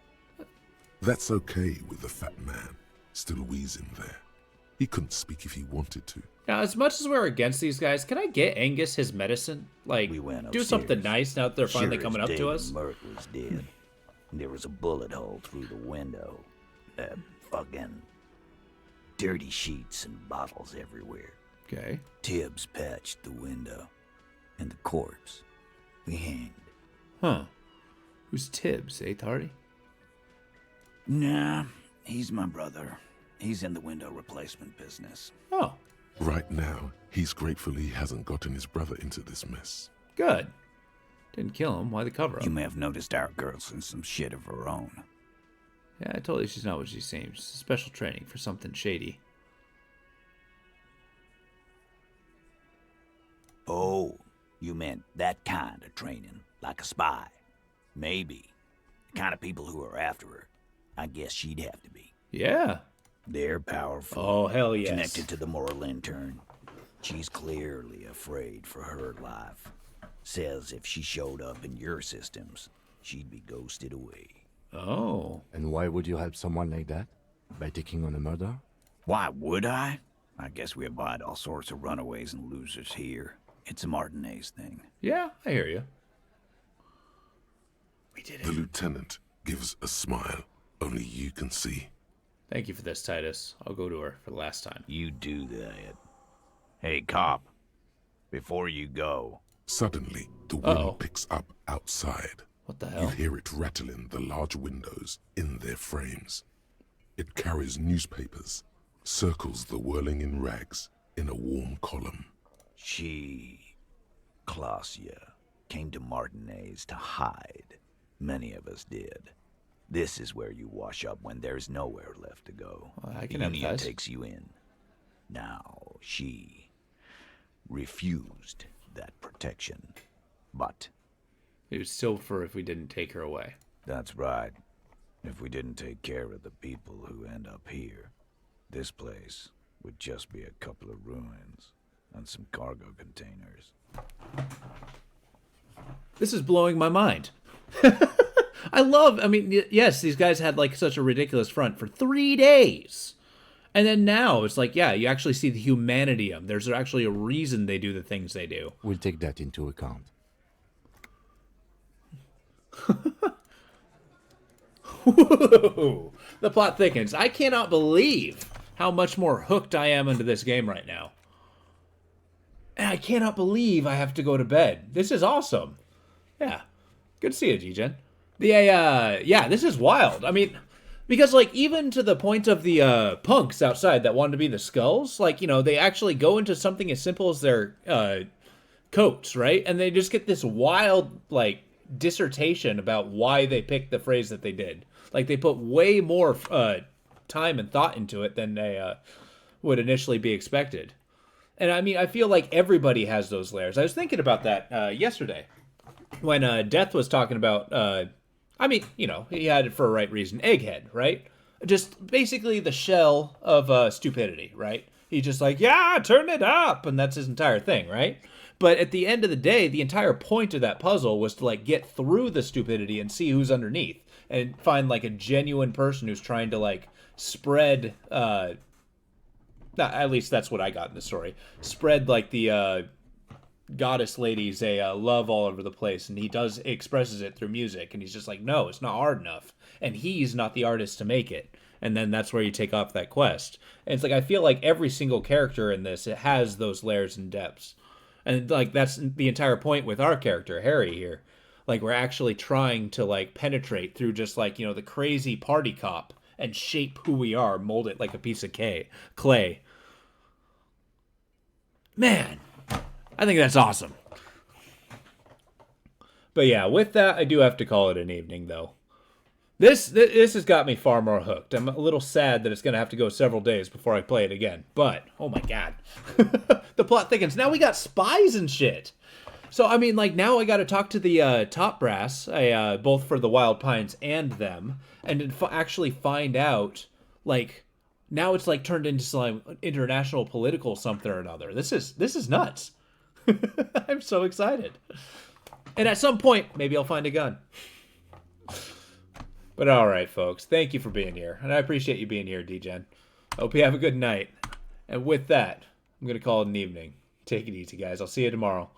That's okay with the fat man still wheezing there. He couldn't speak if he wanted to. Now, as much as we're against these guys, can I get Angus his medicine? Like, do something nice now that they're finally coming up to us? Mert was dead. There was a bullet hole through the window. Fucking dirty sheets and bottles everywhere. Okay. Tibbs patched the window. And the corpse we hanged. Huh. Who's Tibbs, eh, Hardy? Nah, he's my brother. He's in the window replacement business. Oh. Right now, he's grateful he hasn't gotten his brother into this mess. Good. Didn't kill him. Why the cover up? You may have noticed our girl's in some shit of her own. Yeah, I told you she's not what she seems. Special training for something shady. Oh, you meant that kind of training, like a spy. Maybe. The kind of people who are after her. I guess she'd have to be. Yeah. They're powerful. Oh, hell yes. Connected to the moral intern. She's clearly afraid for her life. Says if she showed up in your systems, she'd be ghosted away. Oh. And why would you help someone like that? By taking on a murder? Why would I? I guess we abide all sorts of runaways and losers here. It's a Martinez thing. Yeah, I hear you. We did The lieutenant gives a smile only you can see. Thank you for this, Titus. I'll go to her for the last time. You do that. Hey, cop. Before you go. Suddenly, the wind picks up outside. What the hell? You hear it rattling the large windows in their frames. It carries newspapers, circles the whirling in rags in a warm column. She, Klasia, came to Martinez to hide. Many of us did. This is where you wash up when there's nowhere left to go. I can the Union empathize. takes you in. Now, she refused that protection. But it was still for if we didn't take her away. That's right. If we didn't take care of the people who end up here, this place would just be a couple of ruins and some cargo containers. This is blowing my mind. I mean, yes, these guys had like such a ridiculous front for 3 days. And then now it's like, yeah, you actually see the humanity of them. There's actually a reason they do the things they do. We'll take that into account. The plot thickens. I cannot believe how much more hooked I am into this game right now. And I cannot believe I have to go to bed. This is awesome. Yeah. Good to see you, G-Gen. Yeah, this is wild. I mean, because, like, even to the point of the punks outside that wanted to be the skulls, like, you know, they actually go into something as simple as their coats, right? And they just get this wild, like, dissertation about why they picked the phrase that they did. Like, they put way more time and thought into it than they would initially be expected. And, I mean, I feel like everybody has those layers. I was thinking about that yesterday when Death was talking about... I mean, you know, he had it for a right reason. Egghead, right? Just basically the shell of stupidity, right? He's just like, yeah, turn it up. And that's his entire thing, right? But at the end of the day, the entire point of that puzzle was to like get through the stupidity and see who's underneath and find like a genuine person who's trying to like spread at least that's what I got in the story. Spread like the goddess ladies a love all over the place, and he expresses it through music, and he's just like, no, it's not hard enough, and he's not the artist to make it. And then that's where you take off that quest. And it's like, I feel like every single character in this, it has those layers and depths. And like that's the entire point with our character Harry here. Like we're actually trying to like penetrate through just like, you know, the crazy party cop and shape who we are, mold it like a piece of clay. Man, I think that's awesome. But yeah, with that, I do have to call it an evening, though. This has got me far more hooked. I'm a little sad that it's going to have to go several days before I play it again. But, oh my god. The plot thickens. Now we got spies and shit. So, I mean, like, now I got to talk to the top brass, both for the Wild Pines and them, and actually find out, like, now it's, like, turned into some international political something or another. This is nuts. I'm so excited. And at some point, maybe I'll find a gun. But all right, folks. Thank you for being here. And I appreciate you being here, D-Gen. I hope you have a good night. And with that, I'm going to call it an evening. Take it easy, guys. I'll see you tomorrow.